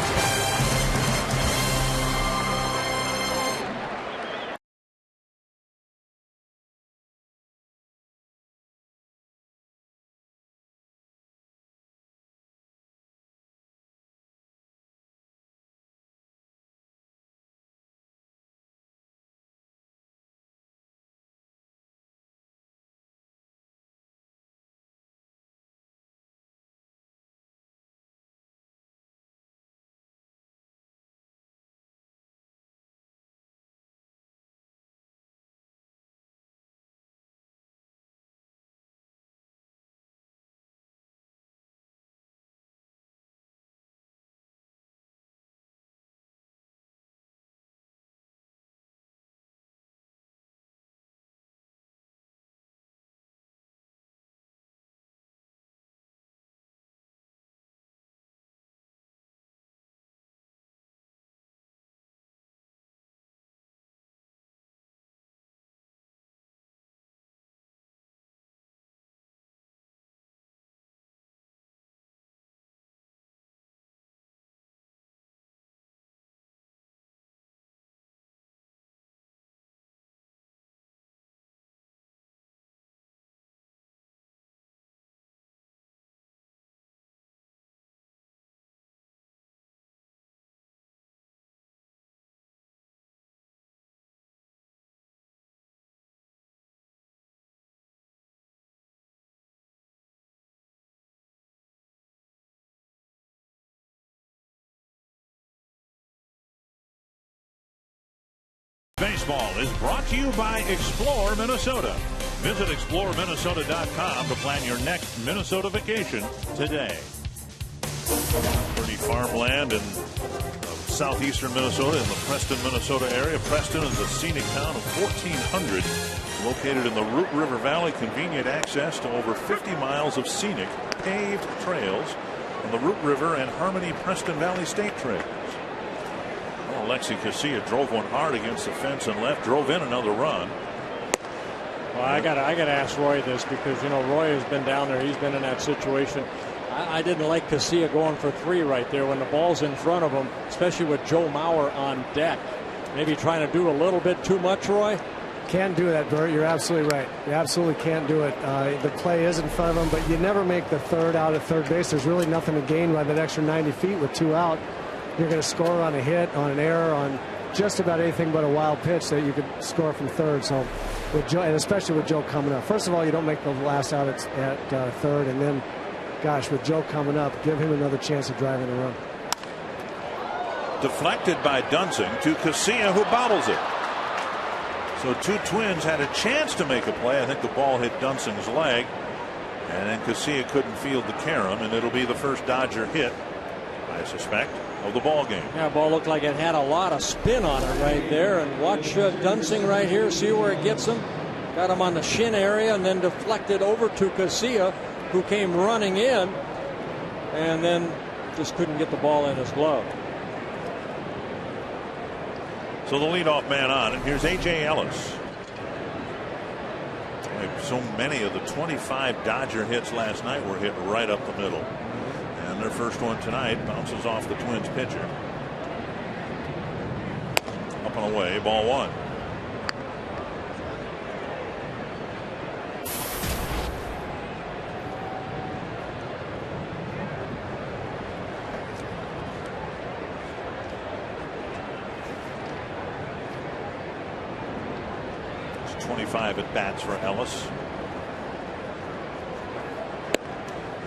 Baseball is brought to you by Explore Minnesota. Visit exploreminnesota.com to plan your next Minnesota vacation today. Pretty farmland in southeastern Minnesota, in the Preston, Minnesota area. Preston is a scenic town of 1,400, located in the Root River Valley. Convenient access to over 50 miles of scenic paved trails on the Root River and Harmony Preston Valley State Trails. Well, Alexi Casilla drove one hard against the fence and left, drove in another run. Well, I gotta ask Roy this, because Roy has been down there. He's been in that situation. I didn't like Casilla going for 3 right there when the ball's in front of him, especially with Joe Mauer on deck. Maybe trying to do a little bit too much, Roy. Can't do that, Bert. You're absolutely right. You absolutely can't do it. The play is in front of him, but you never make the third out at third base. There's really nothing to gain by that extra 90 feet with 2 out. You're going to score on a hit, on an error, on just about anything but a wild pitch that you could score from third. So, with Joe, and especially with Joe coming up. First of all, you don't make the last out at third, and then, gosh, with Joe coming up, give him another chance of driving a run. Deflected by Dunsing to Casilla, who bobbles it. So 2 Twins had a chance to make a play. I think the ball hit Dunsing's leg, and then Casilla couldn't field the carom, and it'll be the first Dodger hit, I suspect, of the ball game. Yeah, ball looked like it had a lot of spin on it right there. And watch Dunsing right here. See where it gets him. Got him on the shin area and then deflected over to Casilla, who came running in and then just couldn't get the ball in his glove. So the leadoff man on, and here's A.J. Ellis. So many of the 25 Dodger hits last night were hit right up the middle. And their first one tonight bounces off the Twins pitcher. Up and away, ball 1. It's 25 at bats for Ellis.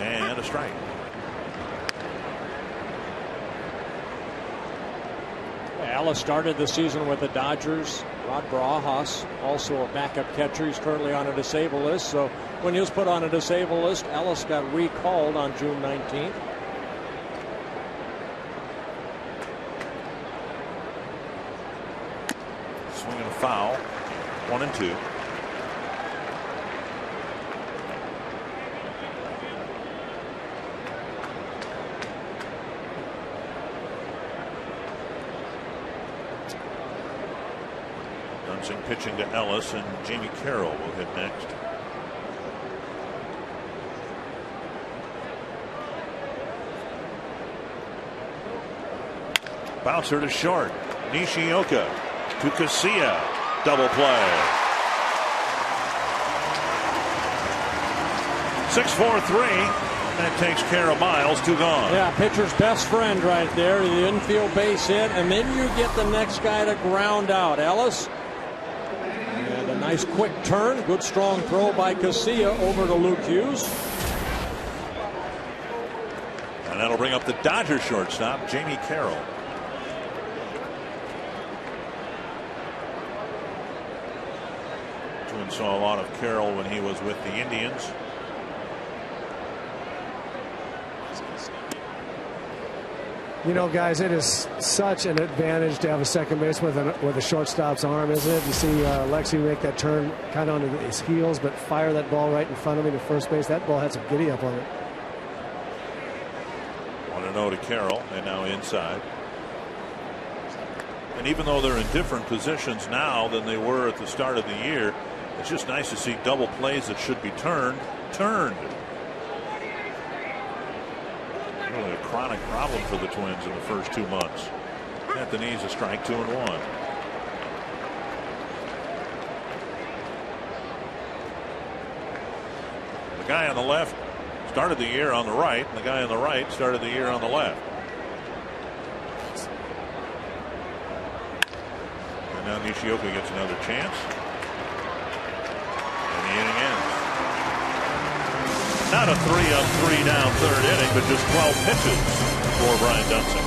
And a strike. Ellis started the season with the Dodgers. Rod Barajas, also a backup catcher. He's currently on a disabled list. So when he was put on a disabled list, Ellis got recalled on June 19th. Swinging a foul. 1-2. Pitching to Ellis, and Jamie Carroll will hit next. Bouncer to short. Nishioka to Casilla. Double play. 6-4-3. That takes care of Miles. 2 gone. Yeah, pitcher's best friend right there. The infield base hit, and then you get the next guy to ground out. Ellis. And a nice quick turn. Good strong throw by Casilla over to Luke Hughes. And that'll bring up the Dodger shortstop, Jamie Carroll. Twins saw a lot of Carroll when he was with the Indians. You know, guys, it is such an advantage to have a second baseman with a shortstop's arm, isn't it? You see Lexi make that turn kind of onto his heels, but fire that ball right in front of me to first base. That ball had some giddy up on it. 1-0 to Carroll, and now inside. And even though they're in different positions now than they were at the start of the year, it's just nice to see double plays that should be turned. Really a chronic problem for the Twins in the first 2 months. At the knees, a strike, 2-1. The guy on the left started the year on the right, and the guy on the right started the year on the left. And now Nishioka gets another chance. And the inning ends. Not a 3-up, 3-down third inning, but just 12 pitches for Brian Dunsing.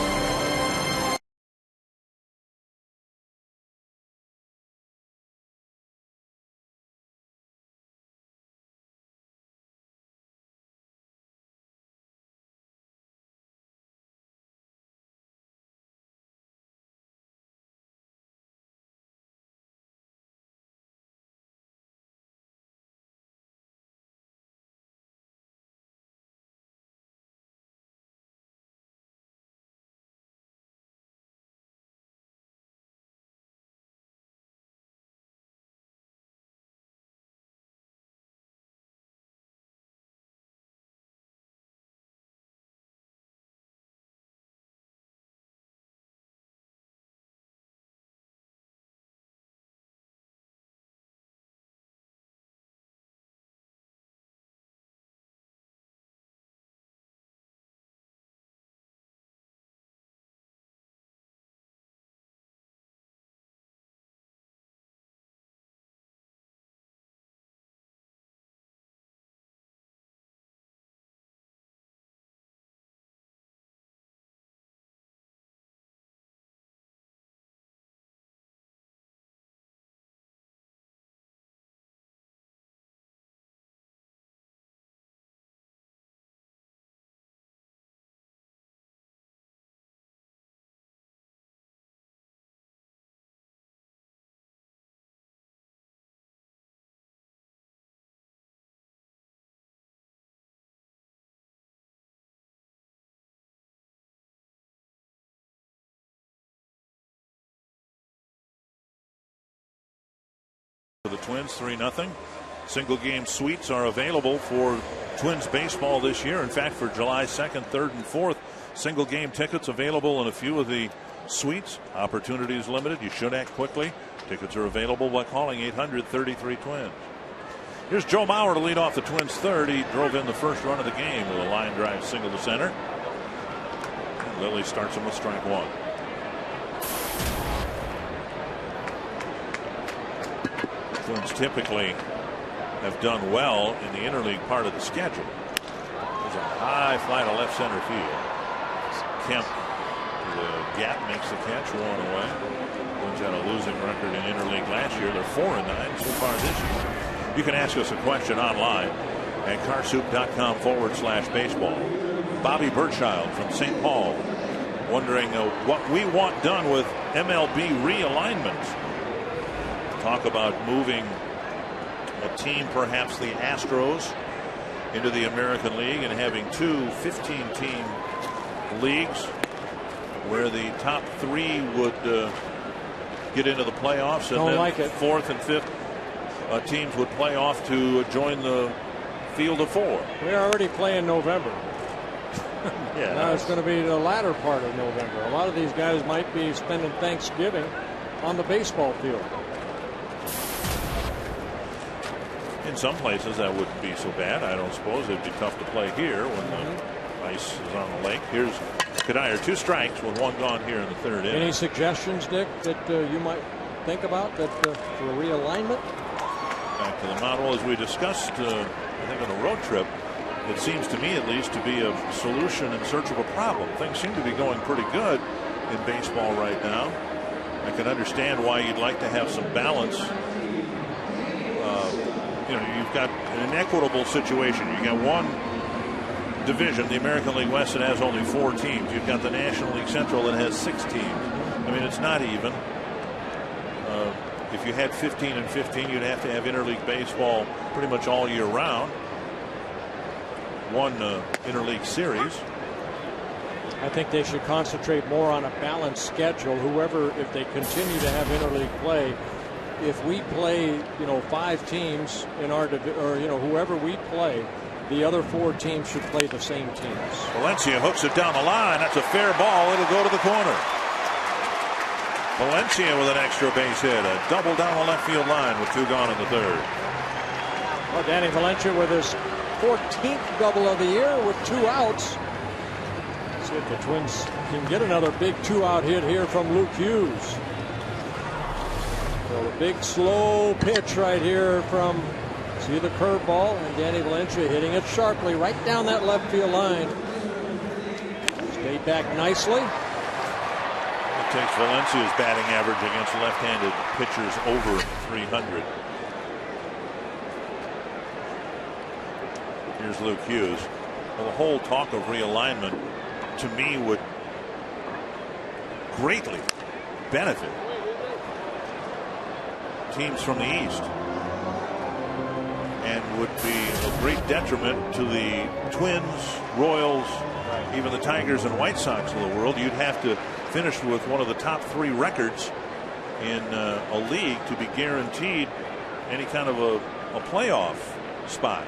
Twins 3-0. Single game suites are available for Twins baseball this year. In fact, for July 2nd, 3rd, and 4th, single game tickets available in a few of the suites. Opportunity is limited. You should act quickly. Tickets are available by calling 800-33-TWINS. Here's Joe Mauer to lead off the Twins third. He drove in the first run of the game with a line drive single to center. And Lilly starts him with strike one. Twins typically have done well in the interleague part of the schedule. There's a high fly to left center field. Kemp, the gap, makes the catch, one away. Twins had a losing record in interleague last year. They're 4-9 so far this year. You can ask us a question online at carsoup.com/baseball. Bobby Birchild from St. Paul wondering what we want done with MLB realignment. Talk about moving a team, perhaps the Astros, into the American League and having two 15-team leagues where the top three would get into the playoffs, and then fourth and fifth teams would play off to join the field of four. We're already playing November. Yeah, now it's going to be the latter part of November. A lot of these guys might be spending Thanksgiving on the baseball field. In some places that wouldn't be so bad. I don't suppose it'd be tough to play here when the ice is on the lake. Here's Kadire, 2 strikes with 1 gone here in the third inning. Any suggestions, Dick, that you might think about that for realignment? Back to the model as we discussed, I think on a road trip. It seems to me, at least, to be a solution in search of a problem. Things seem to be going pretty good in baseball right now. I can understand why you'd like to have some balance. You've got an inequitable situation. You got one division, the American League West, that has only 4 teams. You've got the National League Central that has 6 teams. I mean, it's not even. If you had 15 and 15, you'd have to have interleague baseball pretty much all year round. One interleague series. I think they should concentrate more on a balanced schedule. Whoever, if they continue to have interleague play, if we play, 5 teams in our whoever we play, the other 4 teams should play the same teams. Valencia hooks it down the line. That's a fair ball. It'll go to the corner. Valencia with an extra base hit. A double down the left field line with 2 gone in the third. Well, Danny Valencia with his 14th double of the year with 2 outs. Let's see if the Twins can get another big 2-out hit here from Luke Hughes. So a big slow pitch right here from, see the curveball, and Danny Valencia hitting it sharply right down that left field line. Stayed back nicely. It takes Valencia's batting average against left-handed pitchers over 300. Here's Luke Hughes. Well, the whole talk of realignment, to me, would greatly benefit teams from the East and would be a great detriment to the Twins, Royals, even the Tigers and White Sox of the world. You'd have to finish with one of the top 3 records in a league to be guaranteed any kind of a playoff spot.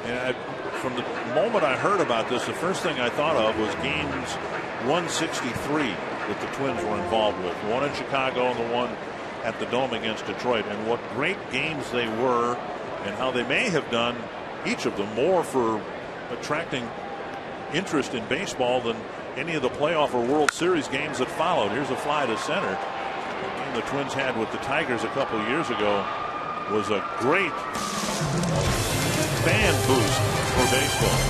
And from the moment I heard about this, the first thing I thought of was games 163 that the Twins were involved with. One in Chicago and the one at the Dome against Detroit. And what great games they were, and how they may have done, each of them, more for attracting interest in baseball than any of the playoff or World Series games that followed. Here's a fly to center. The game the Twins had with the Tigers a couple of years ago was a great fan boost for baseball.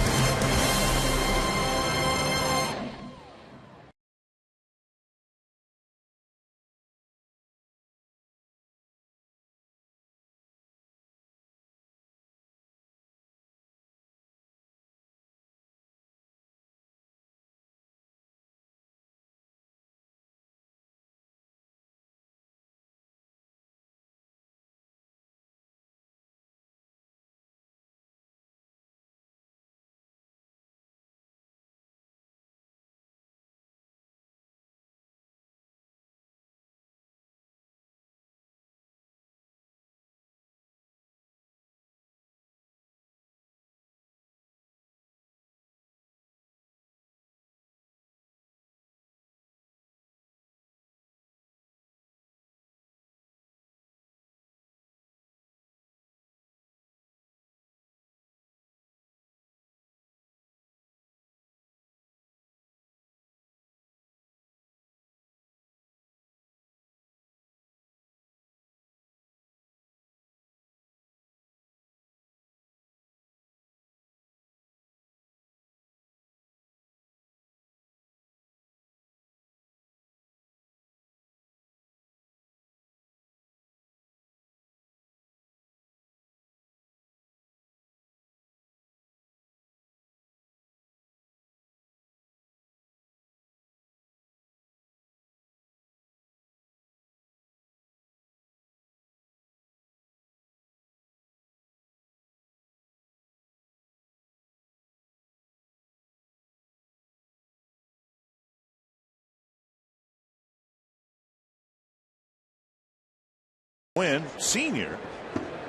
Gwynn Sr.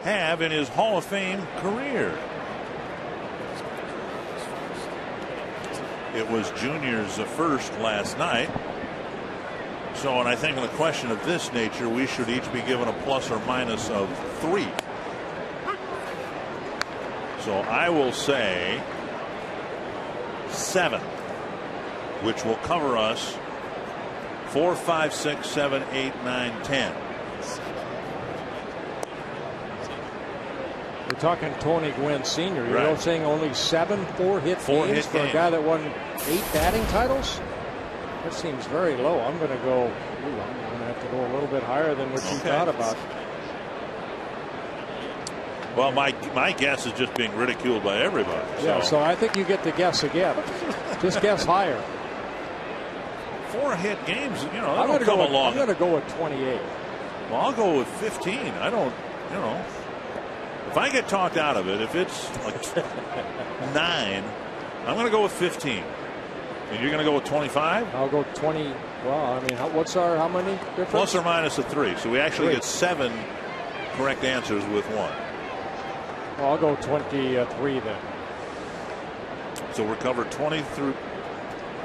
have in his Hall of Fame career. It was Junior's first last night. So, and I think in a question of this nature, we should each be given a plus or minus of 3. So I will say 7, which will cover us 4, 5, 6, 7, 8, 9, 10. We're talking Tony Gwynn Sr. You're Right. saying only 7 4-hit games for a guy that won 8 batting titles? That seems very low. I'm going to go. I'm going to have to go a little bit higher than what you thought about. Well, my guess is just being ridiculed by everybody. Yeah, so I think you get to guess again. Just guess higher. 4-hit games, you know, I'm don't come along. I'm going to go with 28. Well, I'll go with 15. I don't, you know, if I get talked out of it, if it's like 9, I'm going to go with 15. And you're going to go with 25? I'll go 20. Well, I mean, how many difference? Plus or minus a 3. So we actually get 7 correct answers with 1. Well, I'll go 23 then. So we're covered 20 through.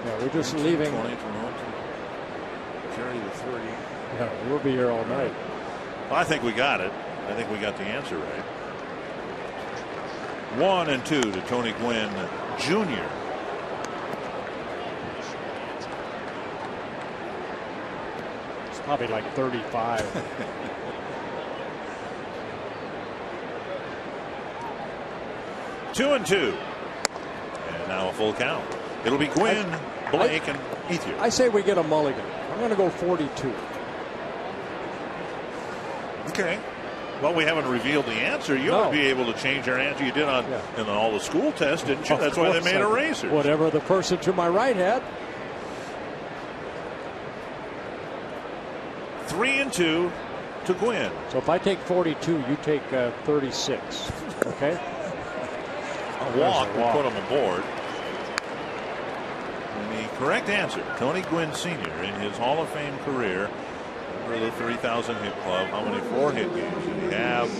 Yeah, we're just leaving. 20 from 1 to carry the 30. Yeah, we'll be here all night. Well, I think we got it. I think we got the answer right. 1 and 2 to Tony Gwynn Jr. It's probably like 35. 2 and 2. And now a full count. It'll be Gwynn, Blake, and Ethier. I say we get a mulligan. I'm going to go 42. Okay. Well, we haven't revealed the answer. You ought to be able to change your answer. You did in all the school tests, didn't you? That's why they made erasers. Whatever the person to my right had. 3 and 2 to Gwynn. So if I take 42, you take 36. Okay. A walk will put him aboard. And the correct answer, Tony Gwynn Sr. in his Hall of Fame career, for the 3,000 hit club. How many 4-hit games did he have?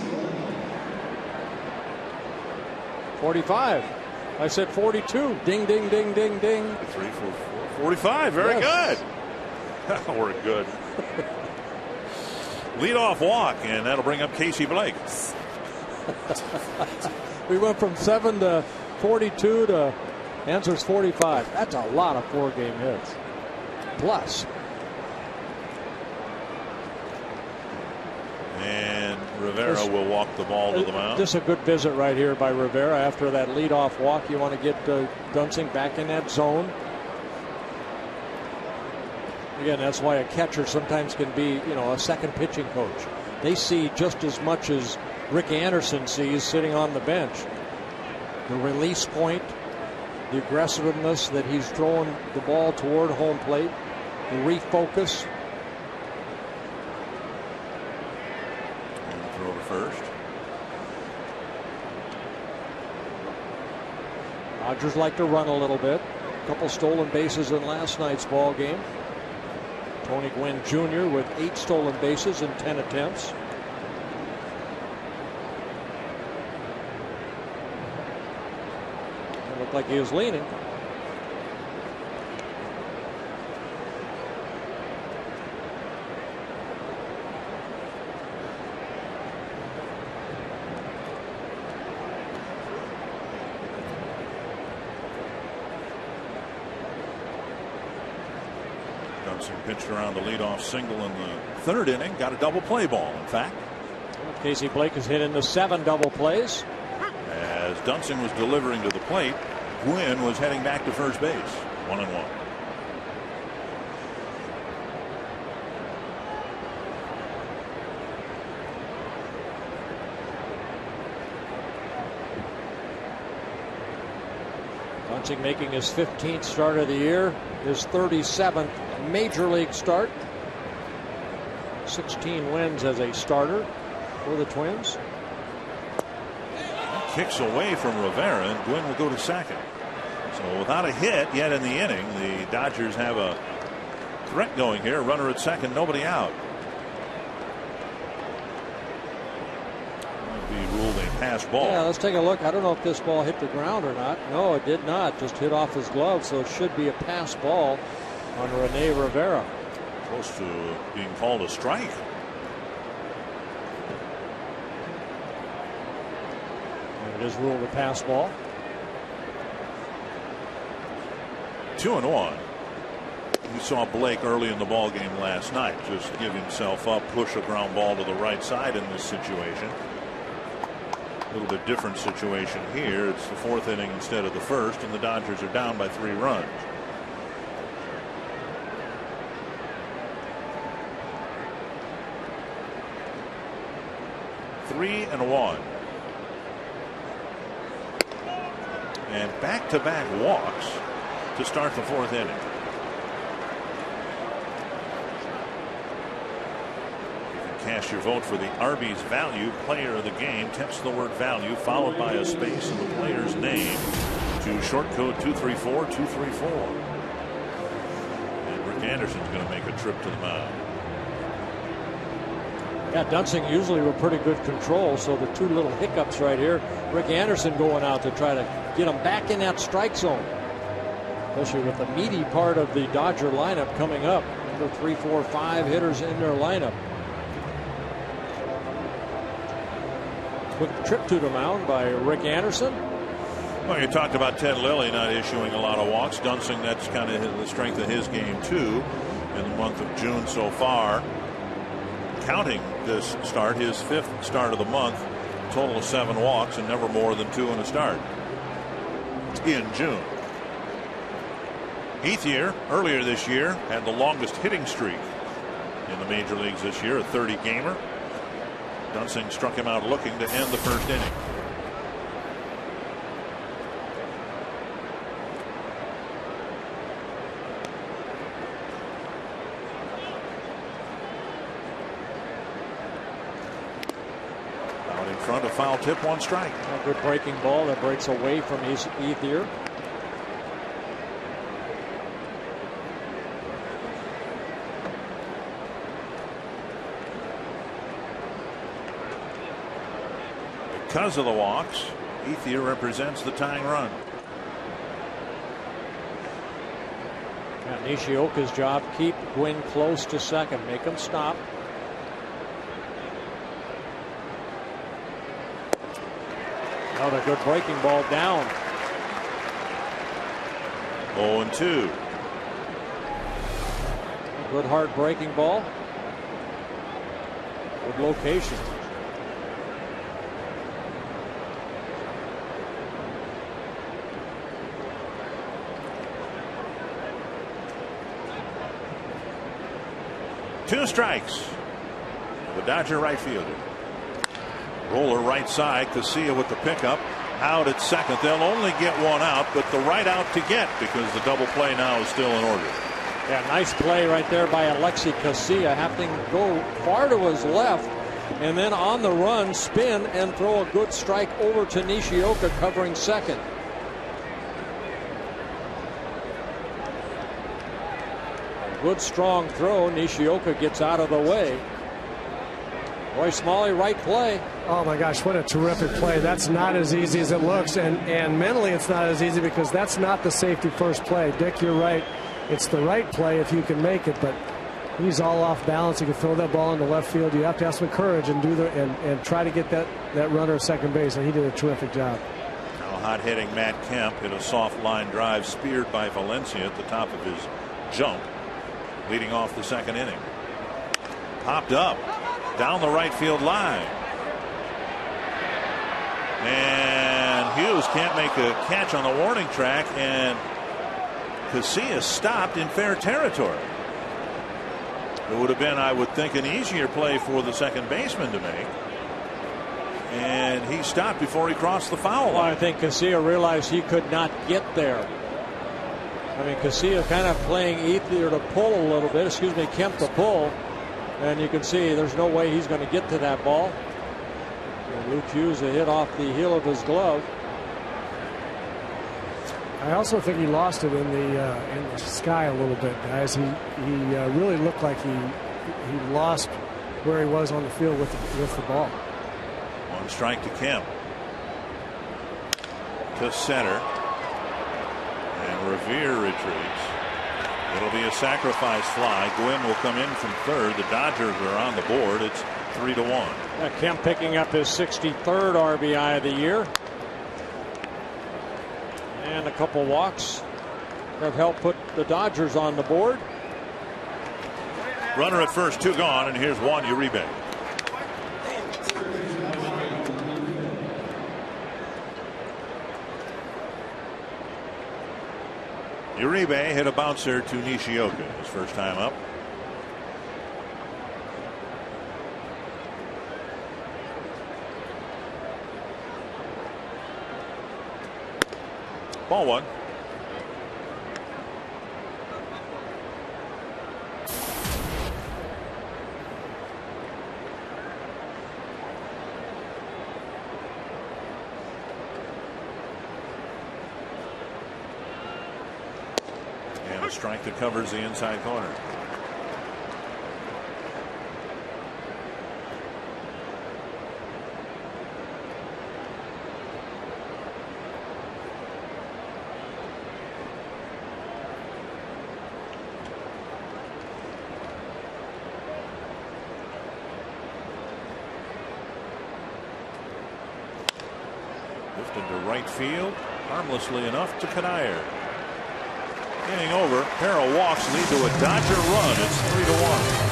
45. I said 42. Ding, ding, ding, ding, ding. 3, 4, 4, 45. Very good. We're good. Leadoff walk, and that'll bring up Casey Blake. We went from 7 to 42 to answers 45. That's a lot of 4-game hits. Plus. And Rivera will walk the ball to the mound. Just a good visit right here by Rivera. After that leadoff walk, you want to get Dunsing back in that zone. Again, that's why a catcher sometimes can be, a second pitching coach. They see just as much as Rick Anderson sees sitting on the bench. The release point, the aggressiveness that he's throwing the ball toward home plate, the refocus. And throw to first. Dodgers like to run a little bit. A couple stolen bases in last night's ball game. Tony Gwynn Jr. with 8 stolen bases in 10 attempts. It looked like he was leaning. Pitched around the leadoff single in the 3rd inning. Got a double play ball, in fact. Casey Blake has hit into 7 double plays. As Dunsing was delivering to the plate, Gwynn was heading back to first base. 1-1. Dunsing making his 15th start of the year, his 37th major league start. 16 wins as a starter for the Twins. Kicks away from Rivera, and Gwynn will go to second. So without a hit yet in the inning, the Dodgers have a threat going here. Runner at second, nobody out. be ruled a pass ball. Yeah, let's take a look. I don't know if this ball hit the ground or not. No, it did not. Just hit off his glove, so it should be a pass ball on Rene Rivera. Close to being called a strike. And it is ruled a pass ball. 2-1. We saw Blake early in the ball game last night just give himself up, push a ground ball to the right side in this situation. A little bit different situation here. It's the 4th inning instead of the 1st, and the Dodgers are down by 3 runs. Three and 1. And back-to-back walks to start the 4th inning. Cast your vote for the Arby's Value Player of the Game. Text the word value followed by a space in the player's name to short code 234-234. And Rick Anderson's going to make a trip to the mound. Yeah, Dunsing usually with pretty good control, so the 2 little hiccups right here. Rick Anderson going out to try to get him back in that strike zone, especially with the meaty part of the Dodger lineup coming up. Number 3, 4, 5 hitters in their lineup. Quick trip to the mound by Rick Anderson. Well, you talked about Ted Lilly not issuing a lot of walks. Dunsing, that's kind of the strength of his game too in the month of June so far. Counting this start, his 5th start of the month, total of 7 walks and never more than 2 in a start in June. Ethier earlier this year had the longest hitting streak in the major leagues this year, a 30-gamer. Dunsing struck him out looking to end the 1st inning. Out in front, a foul tip, 1 strike. A good breaking ball that breaks away from Ethier. Because of the walks, Ethier represents the tying run. Nishioka's job, keep Gwynn close to second, make him stop. Another good breaking ball down. 0-2. Good hard breaking ball. Good location. Two strikes. The Dodger right fielder. Roller right side. Casilla with the pickup. Out at second. They'll only get 1 out, but the right out to get because the double play now is still in order. Yeah, nice play right there by Alexi Casilla, having to go far to his left and then on the run spin and throw a good strike over to Nishioka covering second. Good strong throw. Nishioka gets out of the way. Roy Smalley, right play. Oh my gosh, what a terrific play. That's not as easy as it looks, and mentally it's not as easy because that's not the safety first play. Dick, you're right. It's the right play if you can make it, but he's all off balance. He can throw that ball into left field. You have to have some courage and do and try to get that runner at second base, and he did a terrific job. Now hot hitting Matt Kemp hit a soft line drive speared by Valencia at the top of his jump, leading off the 2nd inning. Popped up down the right field line, and Hughes can't make a catch on the warning track, and Casilla stopped in fair territory. It would have been, I would think, an easier play for the second baseman to make, and he stopped before he crossed the foul line. Well, I think Casilla realized he could not get there. I mean, Casilla kind of playing Ethier to pull a little bit, Kemp to pull, and you can see there's no way he's going to get to that ball. And Luke Hughes a hit off the heel of his glove. I also think he lost it in the sky a little bit, guys. He really looked like he lost where he was on the field with the ball. On strike to Kemp. To center. And Revere retreats. It'll be a sacrifice fly. Gwynn will come in from third. The Dodgers are on the board. It's 3-1. Kemp picking up his 63rd RBI of the year. And a couple walks have helped put the Dodgers on the board. Runner at first, 2 gone, and here's Juan Uribe. Uribe hit a bouncer to Nishioka his first time up. Ball 1. And a strike that covers the inside corner. Lifted to right field, harmlessly enough to Kanayer. Inning over, Harrell walks, lead to a Dodger run. It's 3-1.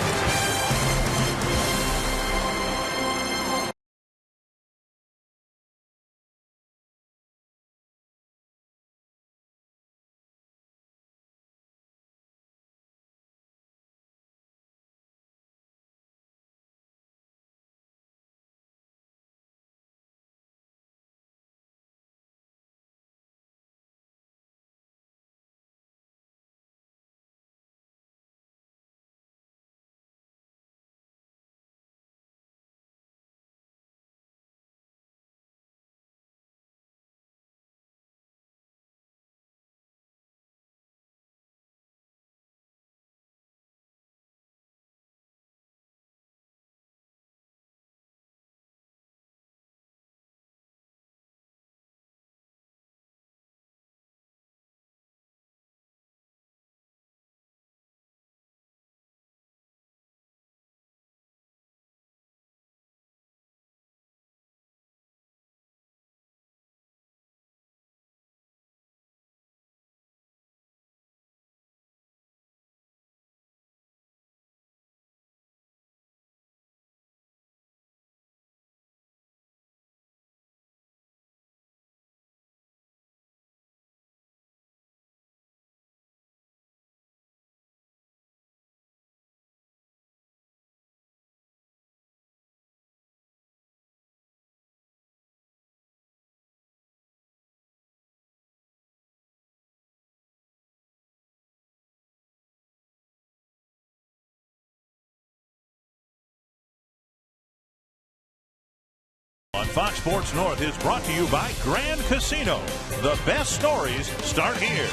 On Fox Sports North is brought to you by Grand Casino. The best stories start here.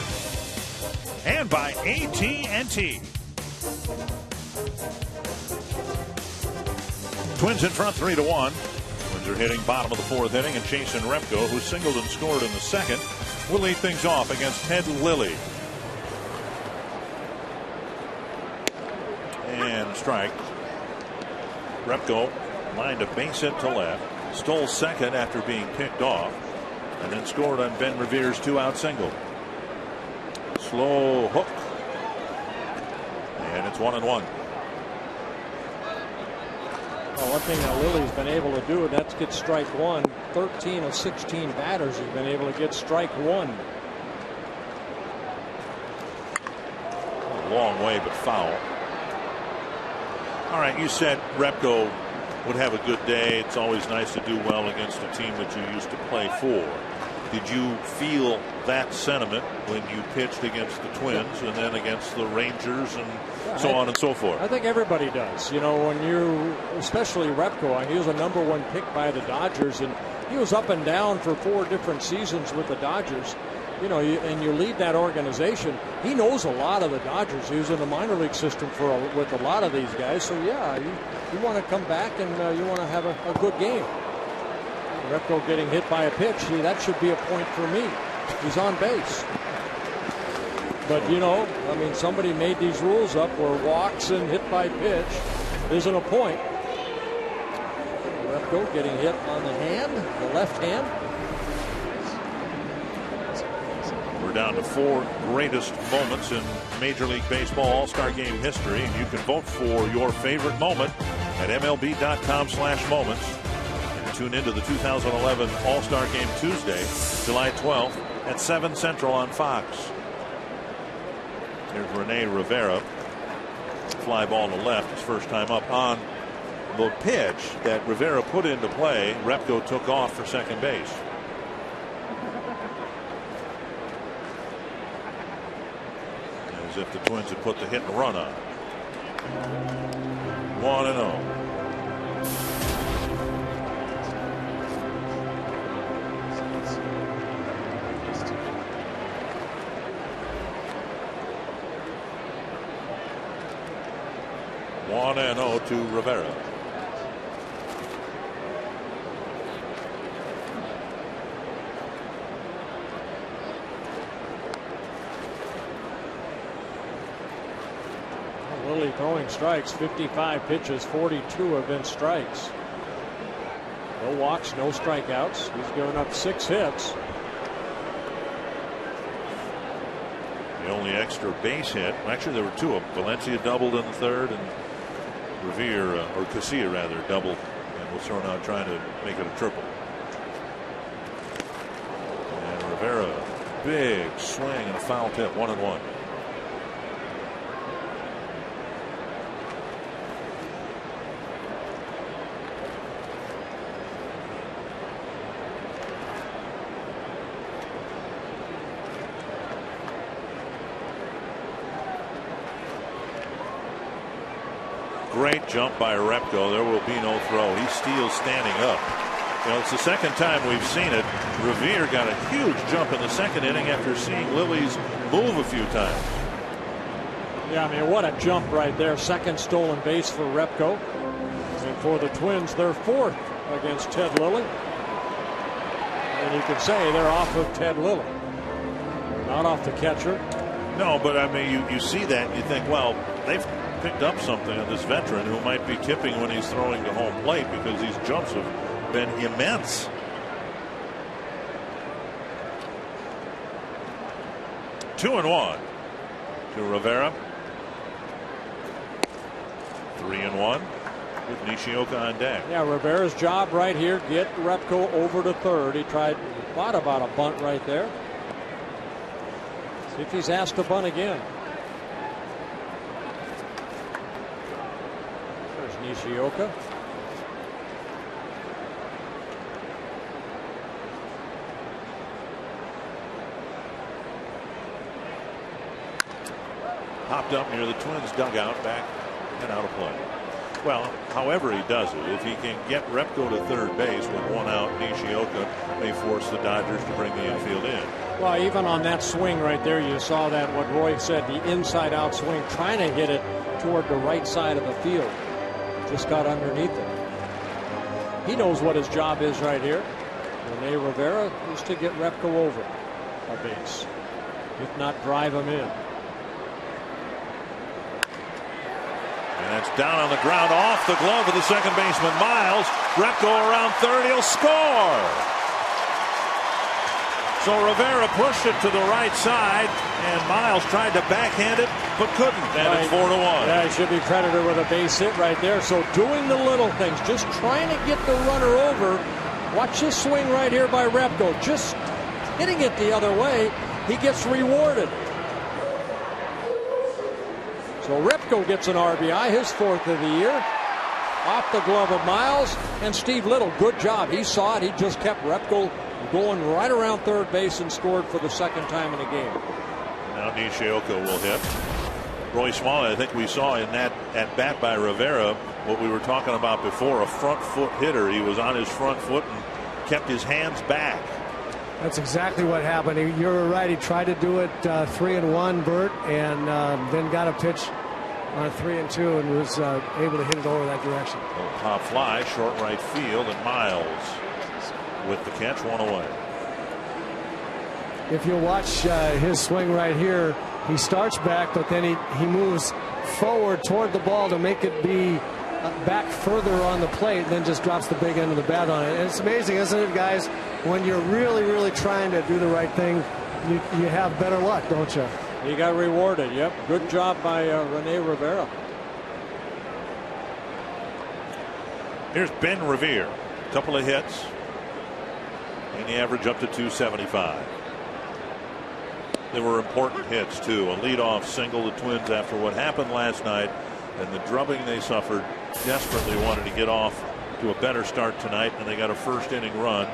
And by AT&T. Twins in front 3-1. Twins are hitting bottom of the 4th inning, and Chasen Repko, who singled and scored in the 2nd, will lead things off against Ted Lilly. And strike. Repko lined a base hit to left. Stole 2nd after being picked off, and then scored on Ben Revere's 2-out single. Slow hook, and it's 1-1. Well, one thing that Lilly's been able to do, that's get strike 1. 13 of 16 batters have been able to get strike 1. A long way, but foul. All right, you said Repko would have a good day. It's always nice to do well against a team that you used to play for. Did you feel that sentiment when you pitched against the Twins and then against the Rangers and so on and so forth? I think everybody does. You know, when you, especially Repko, he was a #1 pick by the Dodgers, and he was up and down for 4 different seasons with the Dodgers. You know, and you lead that organization. He knows a lot of the Dodgers. He was in the minor league system with a lot of these guys. So yeah, you want to come back and you want to have a good game. Repko getting hit by a pitch. See, that should be a point for me. He's on base. But, you know, I mean, somebody made these rules up where walks and hit by pitch isn't a point. Repko getting hit on the hand, the left hand. We're down to 4 greatest moments in Major League Baseball All-Star Game history. And you can vote for your favorite moment at MLB.com/moments. And tune into the 2011 All-Star Game Tuesday, July 12th at 7 Central on Fox. There's Rene Rivera. Fly ball to left, his first time up on the pitch that Rivera put into play. Repko took off for second base. As if the Twins had put the hit and run on. 1-0. To Rivera. Lilly throwing strikes, 55 pitches, 42 have been strikes. No walks, no strikeouts. He's given up 6 hits. The only extra base hit, actually there were 2 of them. Valencia doubled in the third, and Revere, or Casilla rather, doubled and was thrown out trying to make it a triple. And Rivera, big swing and a foul tip, 1-1. Great jump by Repko. There will be no throw. He steals standing up. You know, it's the second time we've seen it. Revere got a huge jump in the second inning after seeing Lilly's move a few times. Yeah, I mean, what a jump right there. Second stolen base for Repko. And for the Twins, their 4th against Ted Lilly. And you can say they're off of Ted Lilly, not off the catcher. No, but I mean, you see that and you think, well, they've picked up something on this veteran who might be tipping when he's throwing to home plate, because these jumps have been immense. Two and one to Rivera. 3-1 with Nishioka on deck. Yeah, Rivera's job right here, get Repko over to third. He thought about a bunt right there. See if he's asked to bunt again. There's Nishioka. Popped up near the Twins dugout, back and out of play. Well, however he does it, if he can get Repko to third base with one out, Nishioka may force the Dodgers to bring the infield in. Well, even on that swing right there, you saw that, what Roy said, the inside-out swing, trying to hit it toward the right side of the field. Just got underneath it. He knows what his job is right here. Rene Rivera is to get Repko over a base, if not drive him in. And that's down on the ground, off the glove of the second baseman, Miles. Repko around third, he'll score. So Rivera pushed it to the right side, and Miles tried to backhand it, but couldn't. And it's 4-1. Yeah, he should be credited with a base hit right there. So doing the little things, just trying to get the runner over. Watch this swing right here by Repko. Just hitting it the other way, he gets rewarded. So Repko gets an RBI, his 4th of the year, off the glove of Miles. And Steve Little, good job. He saw it. He just kept Repko going right around third base and scored for the second time in a game. Now Nishioka will hit. Roy Smalley, I think we saw in that at bat by Rivera what we were talking about before, a front foot hitter. He was on his front foot and kept his hands back. That's exactly what happened. You're right. He tried to do it 3-1, Bert, and then got a pitch on 3-2 and was able to hit it over that direction. Pop fly, short right field, and Miles with the catch, 1 away. If you watch his swing right here, he starts back, but then he moves forward toward the ball to make it be back further on the plate, and then just drops the big end of the bat on it. And it's amazing, isn't it, guys? When you're really trying to do the right thing, you have better luck, don't you? He got rewarded. Yep. Good job by Rene Rivera. Here's Ben Revere. Couple of hits. And the average up to 275. They were important hits, too. A leadoff single, the Twins, after what happened last night and the drubbing they suffered, desperately wanted to get off to a better start tonight, and they got a first inning run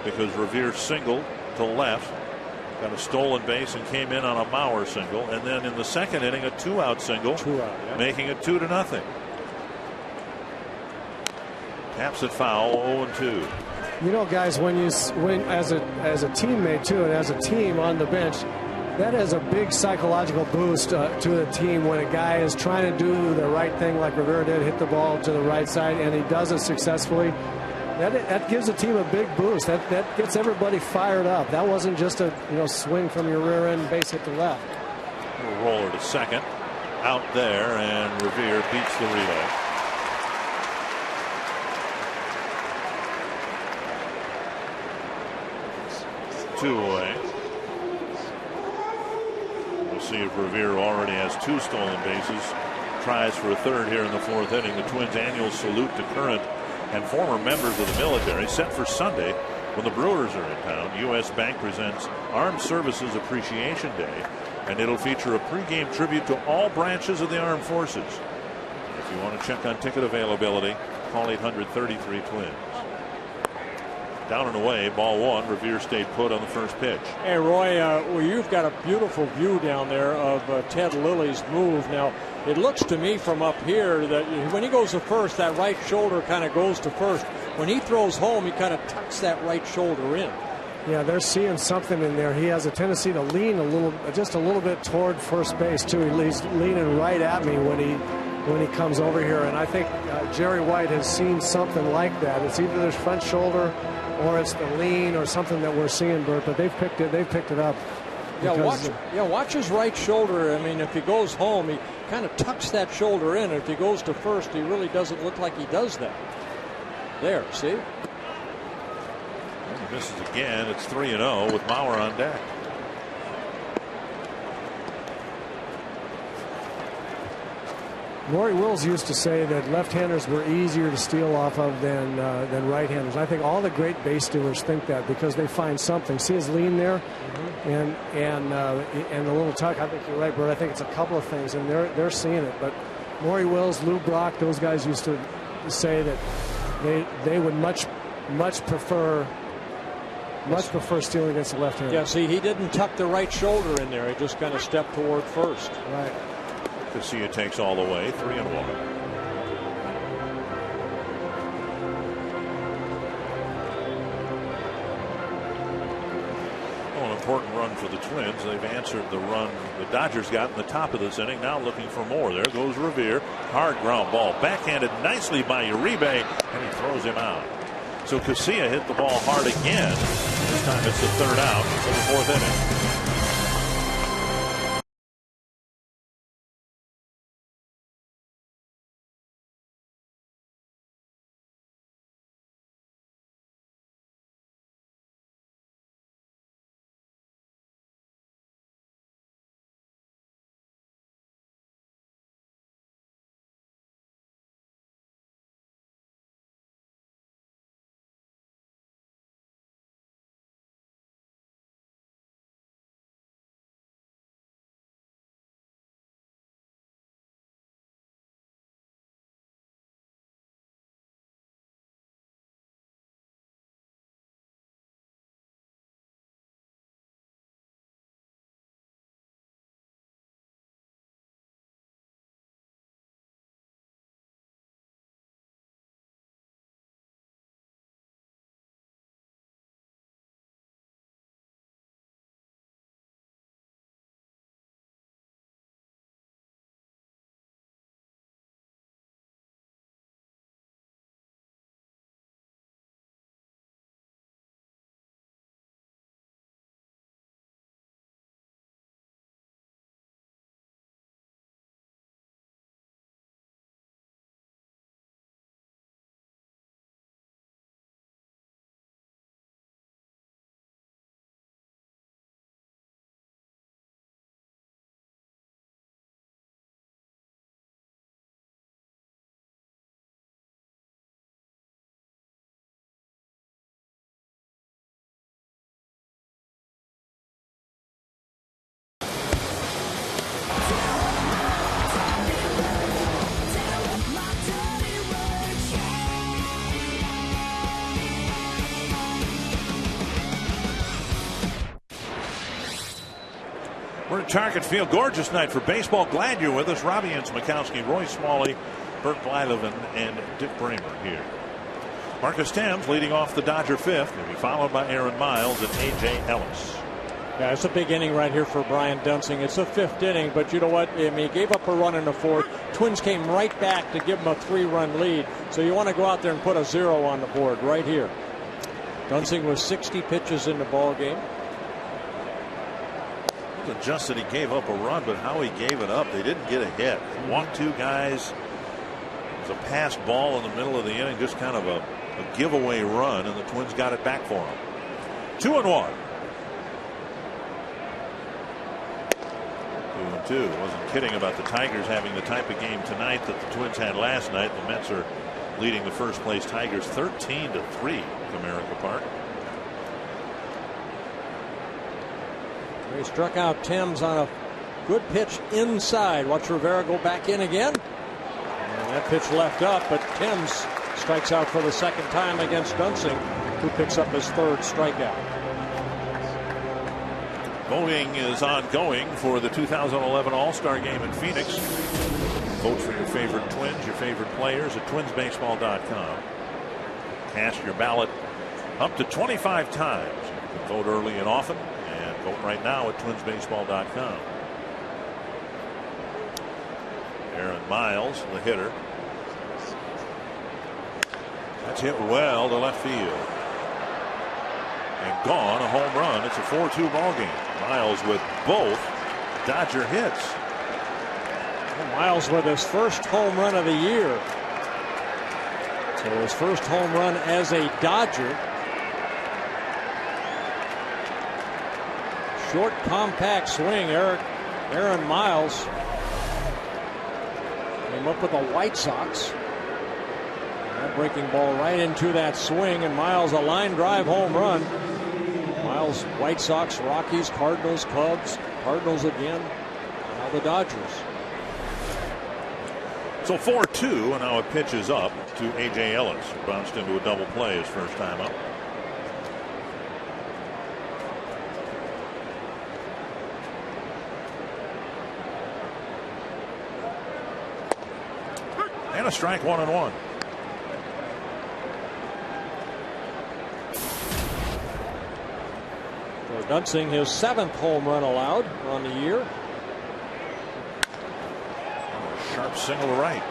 because Revere singled to left, got a stolen base and came in on a Mauer single, and then in the second inning a 2-out single, making it 2-0. Taps it foul, 0-2. You know, guys, when as a teammate too, and as a team on the bench, that is a big psychological boost to the team when a guy is trying to do the right thing, like Rivera did, hit the ball to the right side, and he does it successfully. That gives the team a big boost. That gets everybody fired up. That wasn't just a swing from your rear end base hit to left. A roller to second, out there, and Revere beats the relay. Two away. We'll see if Revere already has 2 stolen bases. Tries for a third here in the 4th inning. The Twins' annual salute to current and former members of the military set for Sunday when the Brewers are in town. U.S. Bank presents Armed Services Appreciation Day, and it'll feature a pregame tribute to all branches of the armed forces. If you want to check on ticket availability, call 800-33-TWINS. Down and away, ball 1. Revere stayed put on the first pitch. Hey, Roy, well, you've got a beautiful view down there of Ted Lilly's move. Now, it looks to me from up here that when he goes to first, that right shoulder kind of goes to first. When he throws home, he kind of tucks that right shoulder in. Yeah, they're seeing something in there. He has a tendency to lean just a little bit toward first base too. He's leaning right at me when he comes over here, and I think Jerry White has seen something like that. It's either his front shoulder or it's the lean or something that we're seeing, Bert, but they've picked it up. Watch his right shoulder. I mean, if he goes home, he kind of tucks that shoulder in. If he goes to first, he really doesn't look like he does that. There, see? And he misses again. It's 3-0 with Mauer on deck. Rory Wills used to say that left-handers were easier to steal off of than right-handers. I think all the great base stealers think that because they find something. See his lean there, and the little tuck. I think you're right, Bert. I think it's a couple of things, and they're seeing it. But Rory Wills, Lou Brock, those guys used to say that they would much prefer stealing against the left-hander. Yeah, see, he didn't tuck the right shoulder in there. He just kind of stepped toward first. Right. Casilla takes all the way, 3-1. An important run for the Twins. They've answered the run the Dodgers got in the top of this inning. Now looking for more. There goes Revere. Hard ground ball. Backhanded nicely by Uribe, and he throws him out. So Casilla hit the ball hard again. This time it's the 3rd out for the 4th inning. We're at Target Field. Gorgeous night for baseball. Glad you're with us. Robbie Makowski, Roy Smalley, Bert BLYLEVEN, and Dick BREMER here. Marcus Thames leading off the Dodger fifth. He'll be followed by Aaron Miles and A.J. Ellis. Yeah, it's a big inning right here for Brian Dunsing. It's the fifth inning, but you know what? I mean, he gave up a run in the fourth. Twins came right back to give him a 3-run lead. So you want to go out there and put a 0 on the board right here. Dunsing was 60 pitches in the ball game. It's just that he gave up a run, but how he gave it up, they didn't get a hit. Walked 2 guys. It was a pass ball in the middle of the inning, just kind of a giveaway run, and the Twins got it back for him. 2-1. 2-2. Wasn't kidding about the Tigers having the type of game tonight that the Twins had last night. The Mets are leading the first place Tigers 13-3 at Comerica Park. He struck out Thames on a good pitch inside. Watch Rivera go back in again. And that pitch left up, but Thames strikes out for the second time against Dunsing, who picks up his 3rd strikeout. Voting is ongoing for the 2011 All-Star Game in Phoenix. Vote for your favorite Twins, your favorite players at twinsbaseball.com. Cast your ballot up to 25 times. You can vote early and often. Vote right now at twinsbaseball.com. Aaron Miles, the hitter. That's hit well to left field. And gone, a home run. It's a 4-2 ball game. Miles with both Dodger hits. Miles with his first home run of the year. So his first home run as a Dodger. Short, compact swing. Aaron Miles came up with the White Sox. That breaking ball right into that swing, and Miles a line drive home run. Miles, White Sox, Rockies, Cardinals, Cubs, Cardinals again. Now the Dodgers. So 4-2, and now it pitches up to A.J. Ellis, who bounced into a double play his first time up. And a strike, 1-1. For Dunsing, his 7th home run allowed on the year. Sharp single to right.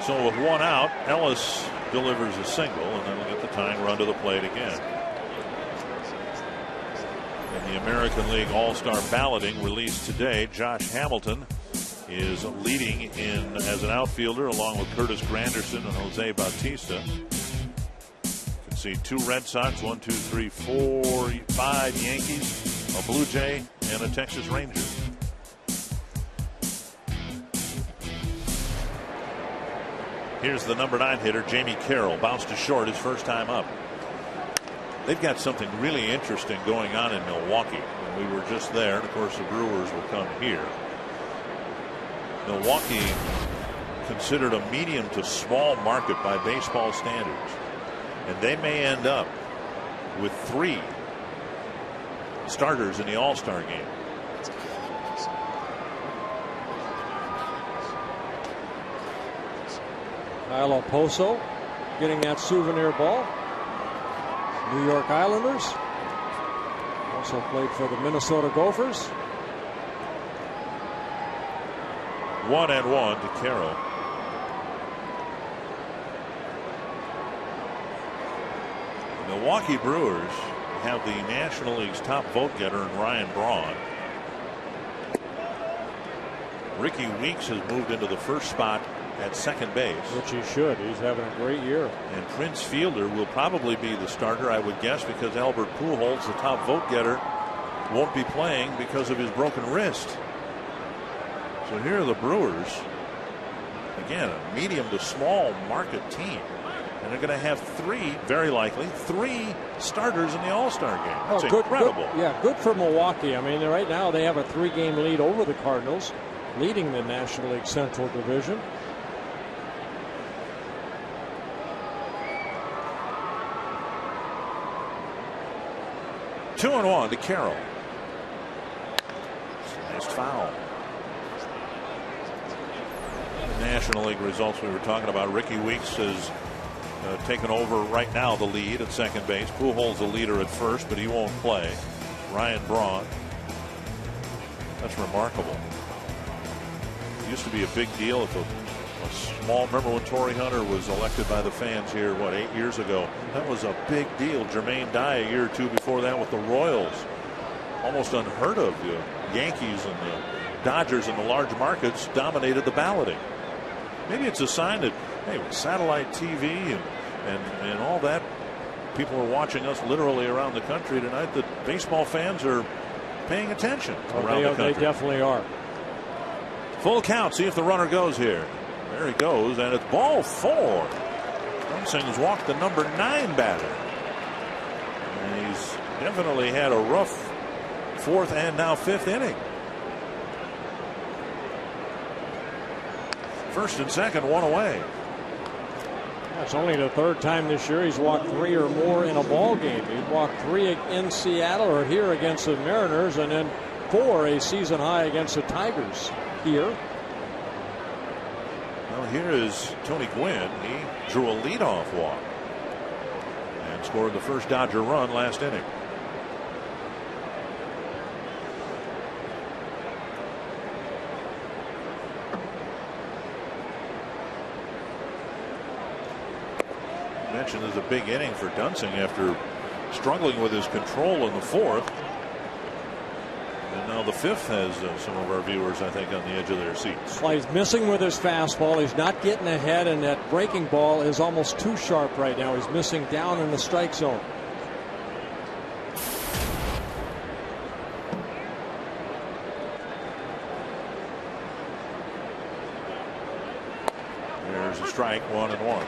So with 1 out, Ellis delivers a single, and then we'll get the tying run to the plate again. In the American League All-Star balloting released today, Josh Hamilton is leading in as an outfielder along with Curtis Granderson and Jose Bautista. You can see 2 Red Sox, 1, 2, 3, 4, 5 Yankees, a Blue Jay, and a Texas Ranger. Here's the number 9 hitter, Jamie Carroll, bounced to short his first time up. They've got something really interesting going on in Milwaukee. And we were just there, and of course the Brewers will come here. Milwaukee considered a medium to small market by baseball standards, and they may end up with 3 starters in the All-Star game. Kyle Oposo getting that souvenir ball. New York Islanders. Also played for the Minnesota Gophers. 1-1 to Carroll. The Milwaukee Brewers have the National League's top vote getter in Ryan Braun. Ricky Weeks has moved into the first spot at second base. Which he should. He's having a great year. And Prince Fielder will probably be the starter, I would guess, because Albert Pujols, the top vote getter, won't be playing because of his broken wrist. So here are the Brewers. Again, a medium to small market team. And they're going to have 3, very likely, 3 starters in the All-Star game. That's incredible. Good for Milwaukee. I mean, right now they have a 3-game lead over the Cardinals, leading the National League Central Division. Two 2-1 to Carroll. latest foul. The National League results we were talking about. Ricky Weeks has taken over right now the lead at second base. Pujols the leader at first, but he won't play. Ryan Braun. That's remarkable. It used to be a big deal if a small, remember when Torrey Hunter was elected by the fans here, what, 8 years ago? That was a big deal. Jermaine Dye a year or two before that with the Royals. Almost unheard of. The Yankees and the Dodgers in the large markets dominated the balloting. Maybe it's a sign that, hey, with satellite TV and all that, people are watching us literally around the country tonight, that baseball fans are paying attention around the country. They definitely are. Full count. See if the runner goes here. There he goes, and it's ball 4. Dunsing's walked the number 9 batter. And he's definitely had a rough 4th and now 5th inning. First and second, one away. That's only the 3rd time this year he's walked 3 or more in a ball game. He walked 3 in Seattle or here against the Mariners, and then 4 a season high against the Tigers here. Well, here is Tony Gwynn. He drew a leadoff walk and scored the first Dodger run last inning. I mentioned there's a big inning for Dunsing after struggling with his control in the 4th. And now the 5th has some of our viewers, I think, on the edge of their seats. Well, he's missing with his fastball. He's not getting ahead, and that breaking ball is almost too sharp right now. He's missing down in the strike zone. There's a strike, 1-1.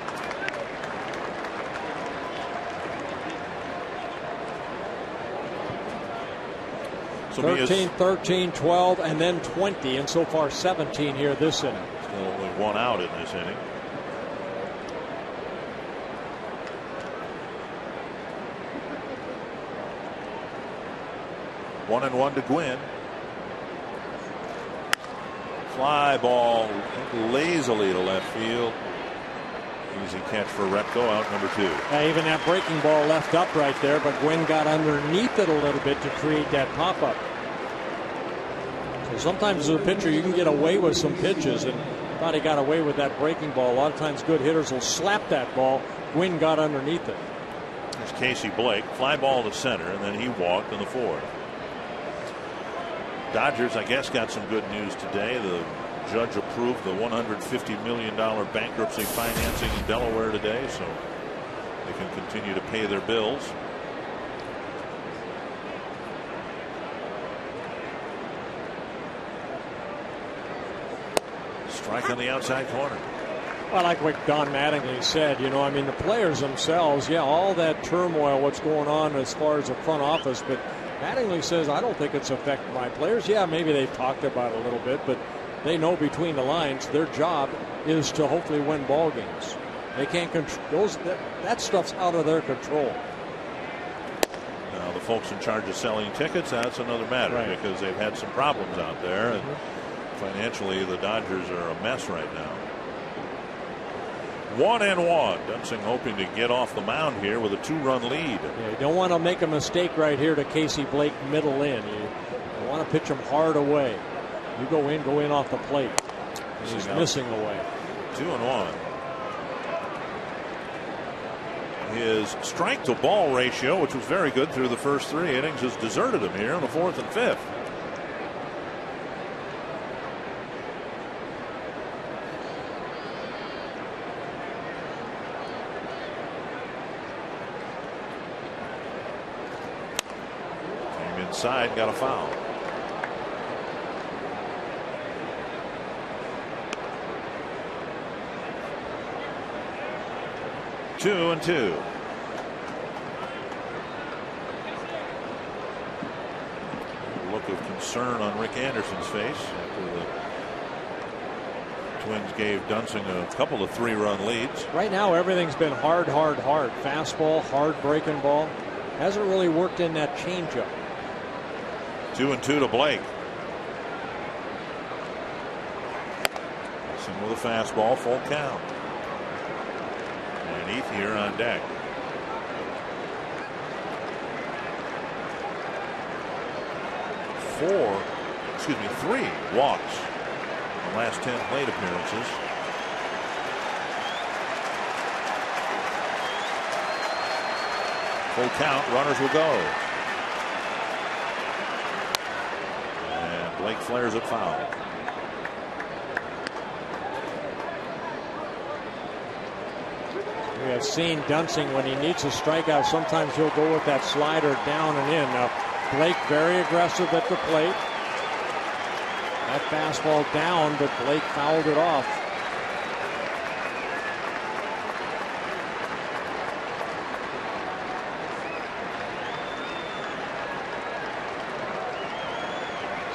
So 13, 13, 12, and then 20, and so far 17 here this inning. Still only 1 out in this inning. One and one to Gwynn. Fly ball lazily to left field. Easy catch for Repko, out number 2. Even that breaking ball left up right there, but Gwynn got underneath it a little bit to create that pop-up. So sometimes as a pitcher you can get away with some pitches, and thought he got away with that breaking ball. A lot of times good hitters will slap that ball. Gwynn got underneath it. There's Casey Blake. Fly ball to center, and then he walked in the 4th. Dodgers, I guess, got some good news today. The judge approved the $150 million bankruptcy financing in Delaware today, so they can continue to pay their bills. Strike on the outside corner. Well, like what Don Mattingly said, you know, I mean, the players themselves, yeah, all that turmoil, what's going on as far as the front office, but Mattingly says, I don't think it's affected my players. Yeah, maybe they've talked about it a little bit, but they know between the lines their job is to hopefully win ball games. They can't control that stuff's out of their control. Now the folks in charge of selling tickets, that's another matter, right, because they've had some problems out there, and financially the Dodgers are a mess right now. 1-1. Dunsing hoping to get off the mound here with a 2-run lead. Yeah, you don't want to make a mistake right here to Casey Blake middle in. You want to pitch him hard away. You go in off the plate. He's missing away. 2-1. His strike to ball ratio, which was very good through the first 3 innings, has deserted him here in the 4th and 5th. Came inside, got a foul. Two and two. A look of concern on Rick Anderson's face after the Twins gave Dunsing a couple of 3-run leads. Right now everything's been hard. Fastball, hard breaking ball. Hasn't really worked in that changeup. 2-2 to Blake. Dunsing with a fastball, full count. And Ethier on deck. Three walks in the last 10 plate appearances. Full count, runners will go. And Blake flares it foul. We have seen Dunsing when he needs a strikeout. Sometimes he'll go with that slider down and in. Now, Blake very aggressive at the plate. That fastball down, but Blake fouled it off.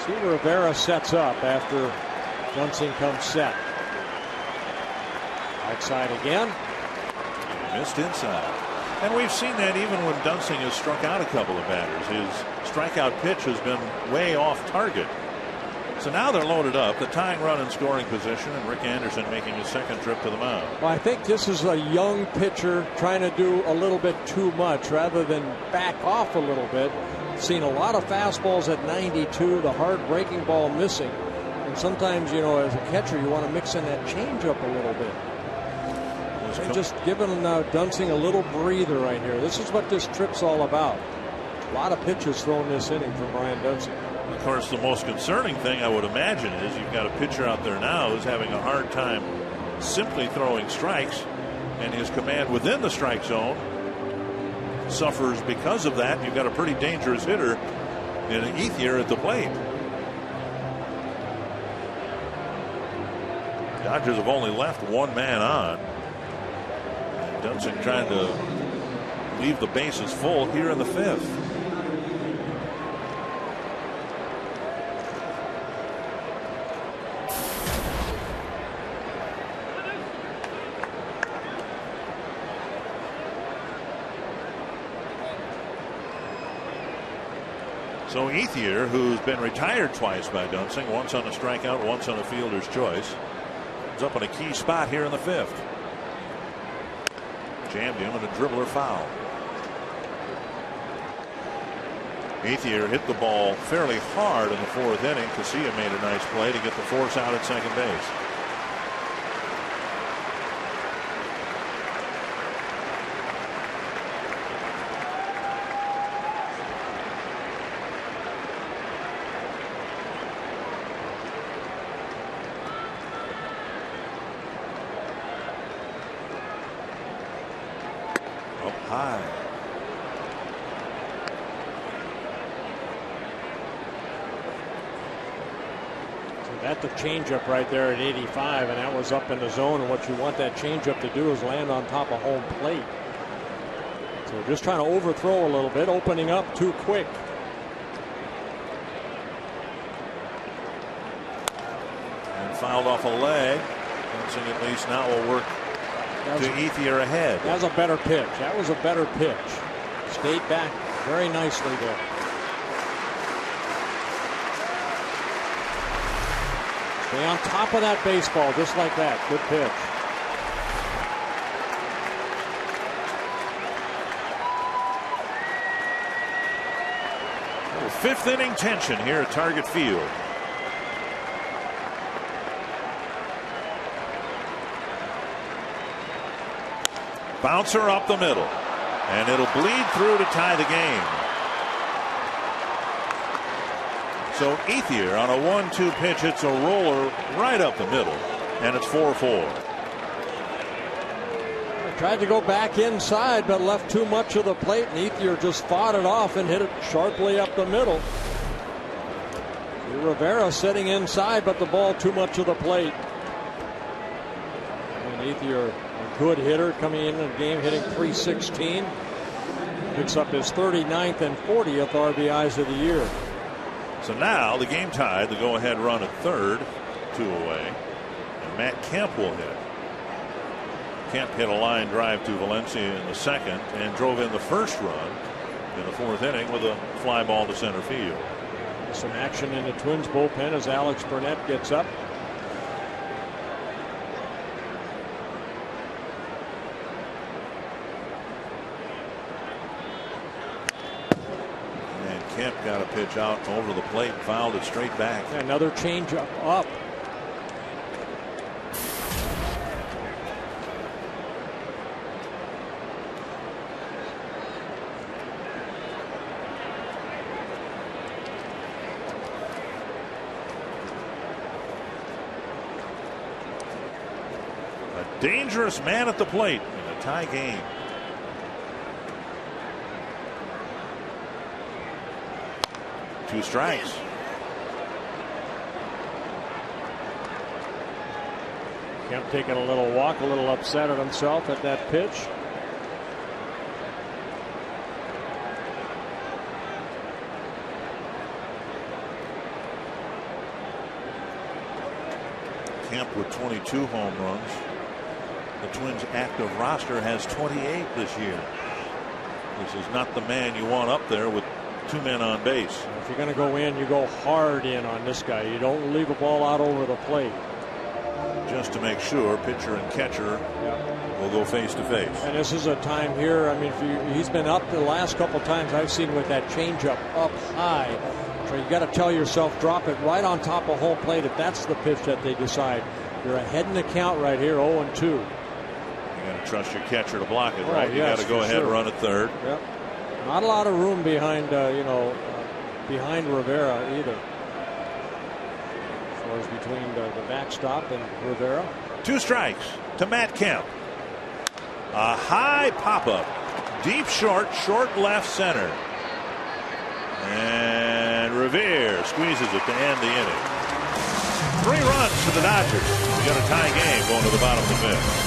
See, Rivera sets up after Dunsing comes set. Outside again. Missed inside. And we've seen that even when Dunsing has struck out a couple of batters. His strikeout pitch has been way off target. So now they're loaded up, the tying run in scoring position, and Rick Anderson making his second trip to the mound. Well, I think this is a young pitcher trying to do a little bit too much rather than back off a little bit. Seen a lot of fastballs at 92, the hard breaking ball missing. And sometimes, you know, as a catcher, you want to mix in that changeup a little bit. And just giving Dunsing a little breather right here. This is what this trip's all about. A lot of pitches thrown this inning from Brian Dunsing. Of course, the most concerning thing I would imagine is you've got a pitcher out there now who's having a hard time simply throwing strikes, and his command within the strike zone suffers because of that. You've got a pretty dangerous hitter in Ethier at the plate. Dodgers have only left one man on. Dunsing trying to leave the bases full here in the fifth. So Ethier, who's been retired twice by Dunsing, once on a strikeout, once on a fielder's choice, is up in a key spot here in the fifth. Jammed him and a dribbler foul. Ethier hit the ball fairly hard in the fourth inning. Casilla made a nice play to get the force out at second base. High. So that's the changeup right there at 85, and that was up in the zone. And what you want that changeup to do is land on top of home plate. So just trying to overthrow a little bit, opening up too quick. And fouled off a leg. Dunsing at least now will work to Ethier ahead. That was a better pitch. That was a better pitch. Stayed back very nicely there. Stay on top of that baseball just like that. Good pitch. Fifth inning tension here at Target Field. Bouncer up the middle, and it'll bleed through to tie the game. So Ethier on a 1-2 pitch hits a roller right up the middle, and it's 4-4. Tried to go back inside, but left too much of the plate, and Ethier just fought it off and hit it sharply up the middle. Rivera sitting inside, but the ball too much of the plate. And Ethier, a good hitter, coming in the game hitting .316. Picks up his 39th and 40th RBIs of the year. So now the game tied. The go-ahead run at third, 2 away, and Matt Kemp will hit. Kemp hit a line drive to Valencia in the second and drove in the first run in the fourth inning with a fly ball to center field. Some action in the Twins bullpen as Alex Burnett gets up. got a pitch out over the plate and fouled it straight back. Another change up. A dangerous man at the plate in a tie game. Two strikes. Kemp taking a little walk, a little upset at himself at that pitch. Kemp with 22 home runs. The Twins' active roster has 28 this year. This is not the man you want up there with 2 men on base. If you're going to go in, you go hard in on this guy. You don't leave a ball out over the plate. Just to make sure pitcher and catcher will go face to face. And this is a time here. I mean, he's been up the last couple times I've seen with that changeup up high. So you got to tell yourself, drop it right on top of home plate if that's the pitch that they decide. You're ahead in the count right here, 0-2. You got to trust your catcher to block it, right? You got to go ahead and run at third. Yep. Not a lot of room behind, behind Rivera either. As far as between the backstop and Rivera. 2 strikes to Matt Kemp. A high pop-up. Deep short left center. And Revere squeezes it to end the inning. 3 runs to the Dodgers. We got a tie game going to the bottom of the 5th.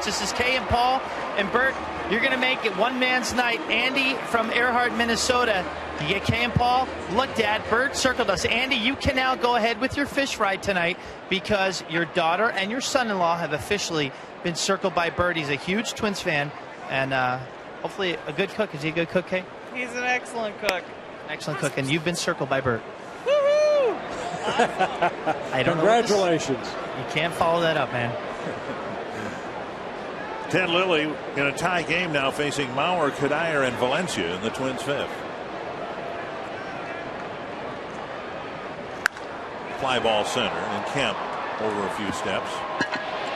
This is Kay and Paul and Bert. You're going to make it one man's night. Andy from Earhart, Minnesota. You get Kay and Paul. Look, Dad, Bert circled us. Andy, you can now go ahead with your fish fry tonight because your daughter and your son-in-law have officially been circled by Bert. He's a huge Twins fan and hopefully a good cook. Is he a good cook, Kay? He's an excellent cook. Excellent cook, and you've been circled by Bert. Woohoo! I don't Congratulations. know. You can't follow that up, man. Ted Lilly in a tie game now facing Mauer, Kadire, and Valencia in the Twins' 5th. Fly ball center, and Kemp over a few steps,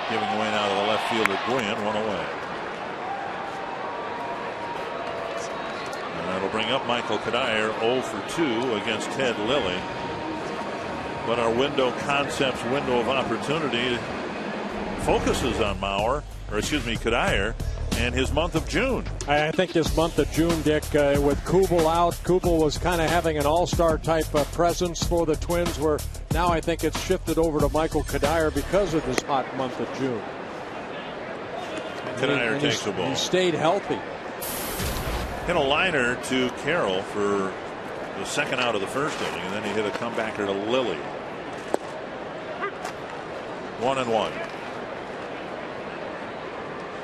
giving away now to the left fielder Guillen, 1 away. And that'll bring up Michael Kadire, 0 for 2 against Ted Lilly. But our window concepts, window of opportunity, focuses on Kadire and his month of June. I think this month of June, Dick, with Kubel out, Kubel was kind of having an all-star type presence for the Twins, where now I think it's shifted over to Michael Kadire because of this hot month of June. Canayer takes the ball. He stayed healthy. Hit a liner to Carroll for the second out of the first inning, and then he hit a comebacker to Lilly. 1-1.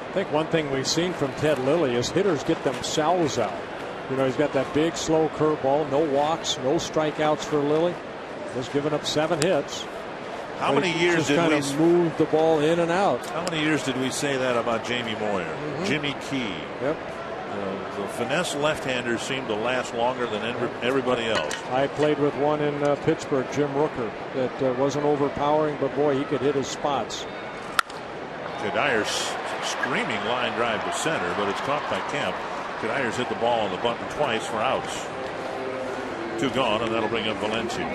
I think one thing we've seen from Ted Lilly is hitters get themselves out. You know, he's got that big, slow curveball, no walks, no strikeouts for Lilly. Just giving up 7 hits. How many years did we move the ball in and out? How many years did we say that about Jamie Moyer, Jimmy Key? Yep. The finesse left-handers seem to last longer than everybody else. I played with one in Pittsburgh, Jim Rooker, that wasn't overpowering, but boy, he could hit his spots. Kadayer's screaming line drive to center, but it's caught by Kemp. Kadayer's hit the ball on the button twice for outs. 2 gone, and that'll bring up Valencia.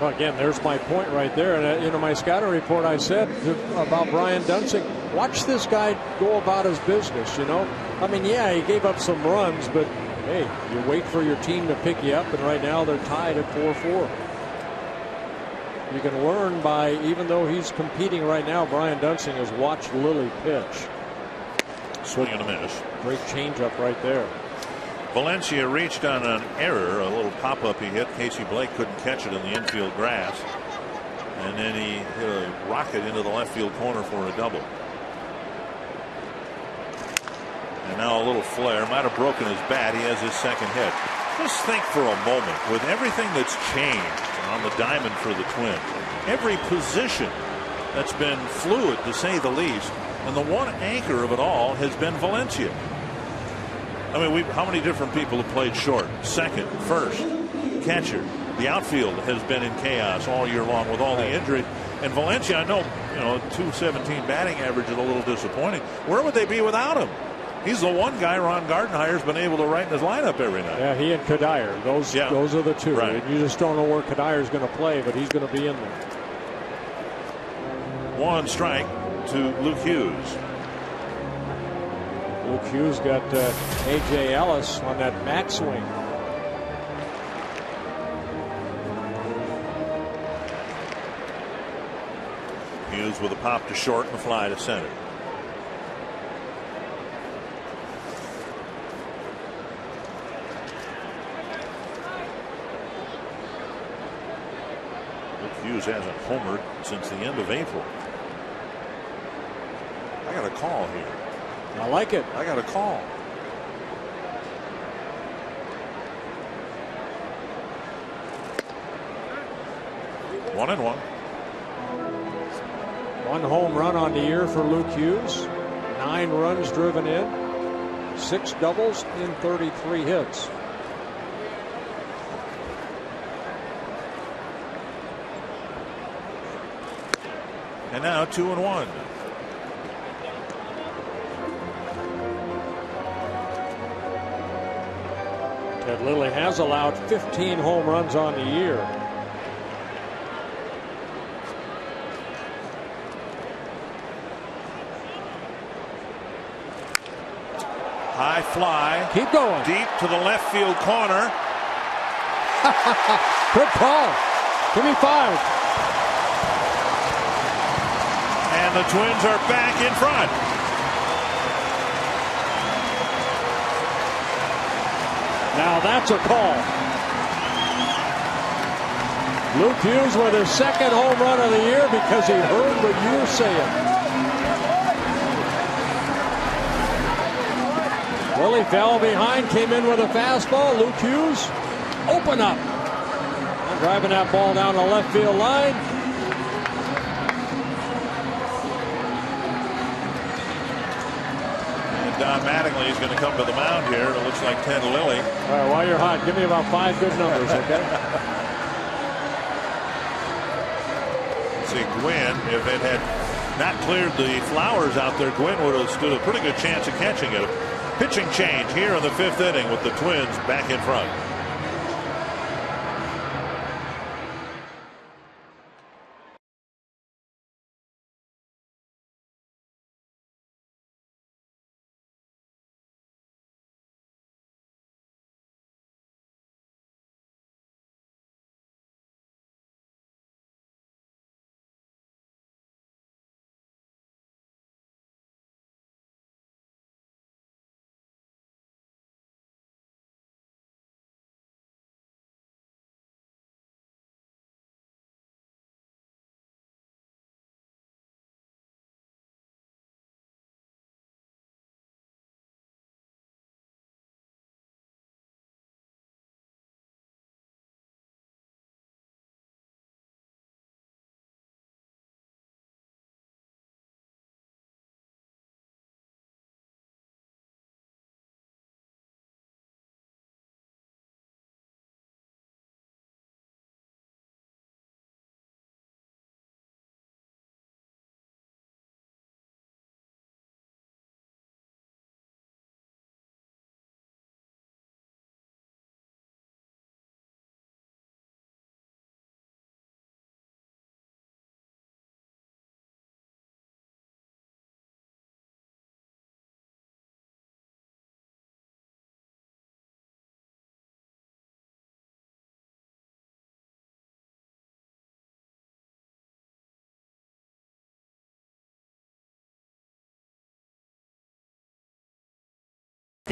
Well, again, there's my point right there. And in my scouting report, I said about Brian Dunsing, watch this guy go about his business, you know. I mean, yeah, he gave up some runs, but, hey, you wait for your team to pick you up, and right now they're tied at 4-4. You can learn by, even though he's competing right now, Brian Dunsing has watched Lilly pitch. Swing and a miss. Great changeup right there. Valencia reached on an error, a little pop-up he hit. Casey Blake couldn't catch it in the infield grass. And then he hit a rocket into the left field corner for a double. And now a little flare. Might have broken his bat. He has his second hit. Just think for a moment, with everything that's changed on the diamond for the Twins, every position that's been fluid, to say the least, and the one anchor of it all has been Valencia. I mean, how many different people have played short, second, first, catcher? The outfield has been in chaos all year long with all the injuries. And Valencia, I know, .217 batting average is a little disappointing. Where would they be without him? He's the one guy Ron Gardenhire's been able to write in his lineup every night. Yeah, he and Kadayer. Those are the two. Right. You just don't know where Kadayer's going to play, but he's going to be in there. 1 strike to Luke Hughes. Luke Hughes got A.J. Ellis on that back swing. Hughes with a pop to short and a fly to center. Luke Hughes hasn't homered since the end of April. I got a call here. I like it. I got a call. One and one. 1 home run on the year for Luke Hughes. 9 runs driven in. 6 doubles in 33 hits. And now 2-1. Ted Lilly has allowed 15 home runs on the year. High fly. Keep going. Deep to the left field corner. Good call. Give me 5. And the Twins are back in front. Now that's a call. Luke Hughes with his 2nd home run of the year because he heard what you were saying. Lilly fell behind, came in with a fastball. Luke Hughes, open up. And driving that ball down the left field line. Don Mattingly is going to come to the mound here. It looks like Ted Lilly. All right, while you're hot, give me about 5 good numbers, okay? See, Gwynn, if it had not cleared the flowers out there, Gwynn would have stood a pretty good chance of catching it. Pitching change here in the 5th inning with the Twins back in front.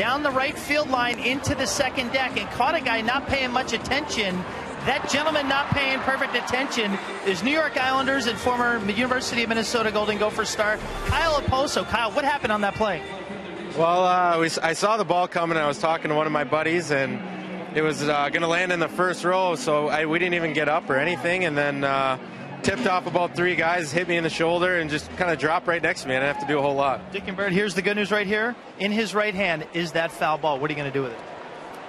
down the right field line into the second deck and caught a guy not paying much attention. That gentleman not paying perfect attention is New York Islanders and former University of Minnesota Golden Gopher star Kyle Oposo. Kyle, what happened on that play? Well, I saw the ball coming, and I was talking to one of my buddies, and it was going to land in the first row, so we didn't even get up or anything, and then tipped off about 3 guys, hit me in the shoulder, and just kind of dropped right next to me. I didn't have to do a whole lot. Dick and Bert, here's the good news right here. In his right hand is that foul ball. What are you going to do with it?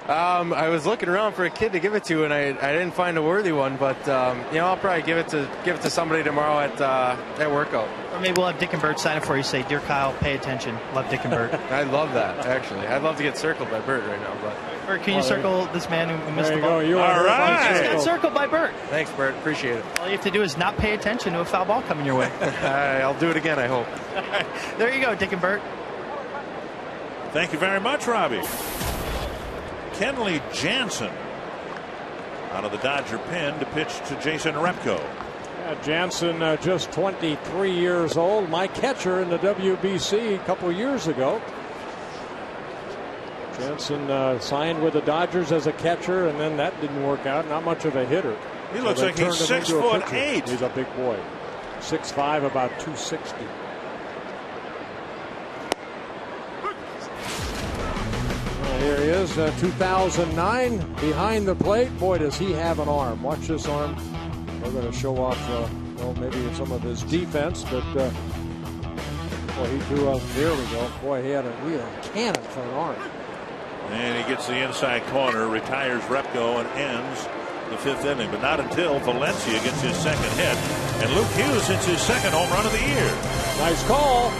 I was looking around for a kid to give it to, and I didn't find a worthy one, but I'll probably give it to somebody tomorrow at workout. Or maybe we'll have Dick and Bert sign it for you. Say, "Dear Kyle, pay attention. Love Dick and Bert." I'd love that, actually. I'd love to get circled by Bert right now. But Bert, can you circle this man who missed the ball? There you go. All right. Just got circled by Bert. Thanks, Bert. Appreciate it. All you have to do is not pay attention to a foul ball coming your way. I'll do it again, I hope. There you go, Dick and Bert. Thank you very much, Robbie. Kenley Jansen out of the Dodger pen to pitch to Jason Repko. Yeah, Jansen just 23 years old. My catcher in the WBC a couple years ago. Jansen signed with the Dodgers as a catcher, and then that didn't work out. Not much of a hitter. He looks like he's 6'8". He's a big boy. 6'5", about 260. Here he is, 2009, behind the plate. Boy, does he have an arm. Watch this arm. We're going to show off, maybe some of his defense, but boy, he threw up. There we go. Boy, he had a cannon for an arm. And he gets the inside corner, retires Repko, and ends the 5th inning. But not until Valencia gets his second hit, and Luke Hughes hits his second home run of the year. Nice call.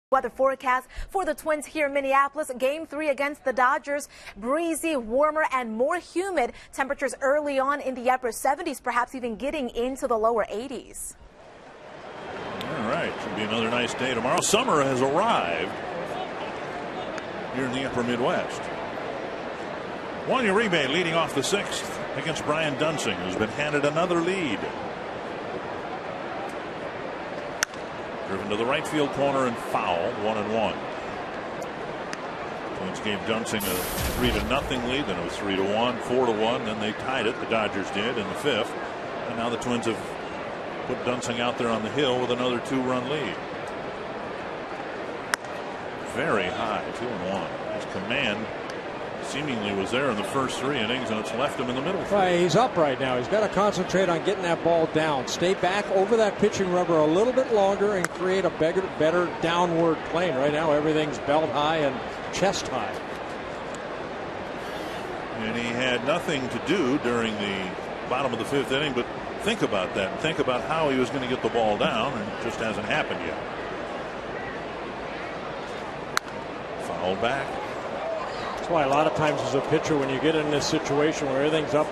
Weather forecast for the Twins here in Minneapolis. Game 3 against the Dodgers. Breezy, warmer, and more humid. Temperatures early on in the upper 70s, perhaps even getting into the lower 80s. All right. Should be another nice day tomorrow. Summer has arrived here in the upper Midwest. Juan Uribe leading off the 6th against Brian Dunsing, who's been handed another lead. Driven to the right field corner and foul, 1-1. Twins gave Dunsing a 3-0 lead, then it was 3-1, 4-1, then they tied it. The Dodgers did in the 5th, and now the Twins have put Dunsing out there on the hill with another 2-run lead. Very high, 2-1. His command seemingly was there in the first 3 innings, and it's left him in the middle. Right, he's up right now. He's got to concentrate on getting that ball down. Stay back over that pitching rubber a little bit longer and create a better downward plane. Right now, everything's belt high and chest high. And he had nothing to do during the bottom of the 5th inning, but think about that. And think about how he was going to get the ball down, and it just hasn't happened yet. Foul Called back. That's why a lot of times as a pitcher, when you get in this situation where everything's up,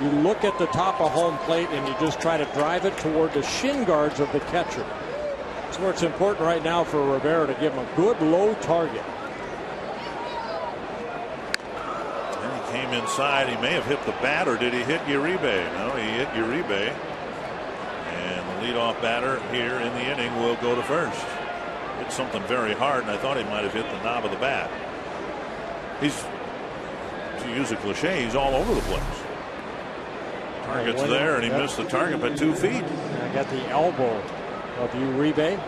you look at the top of home plate and you just try to drive it toward the shin guards of the catcher. That's where it's important right now for Rivera to give him a good low target. And he came inside. He may have hit the bat, or did he hit Uribe? No, he hit Uribe. And the leadoff batter here in the inning will go to first. Hit something very hard, and I thought he might have hit the knob of the bat. He's, to use a cliche, he's all over the place. Target's there, and he missed the target by 2 feet. I got the elbow of Uribe.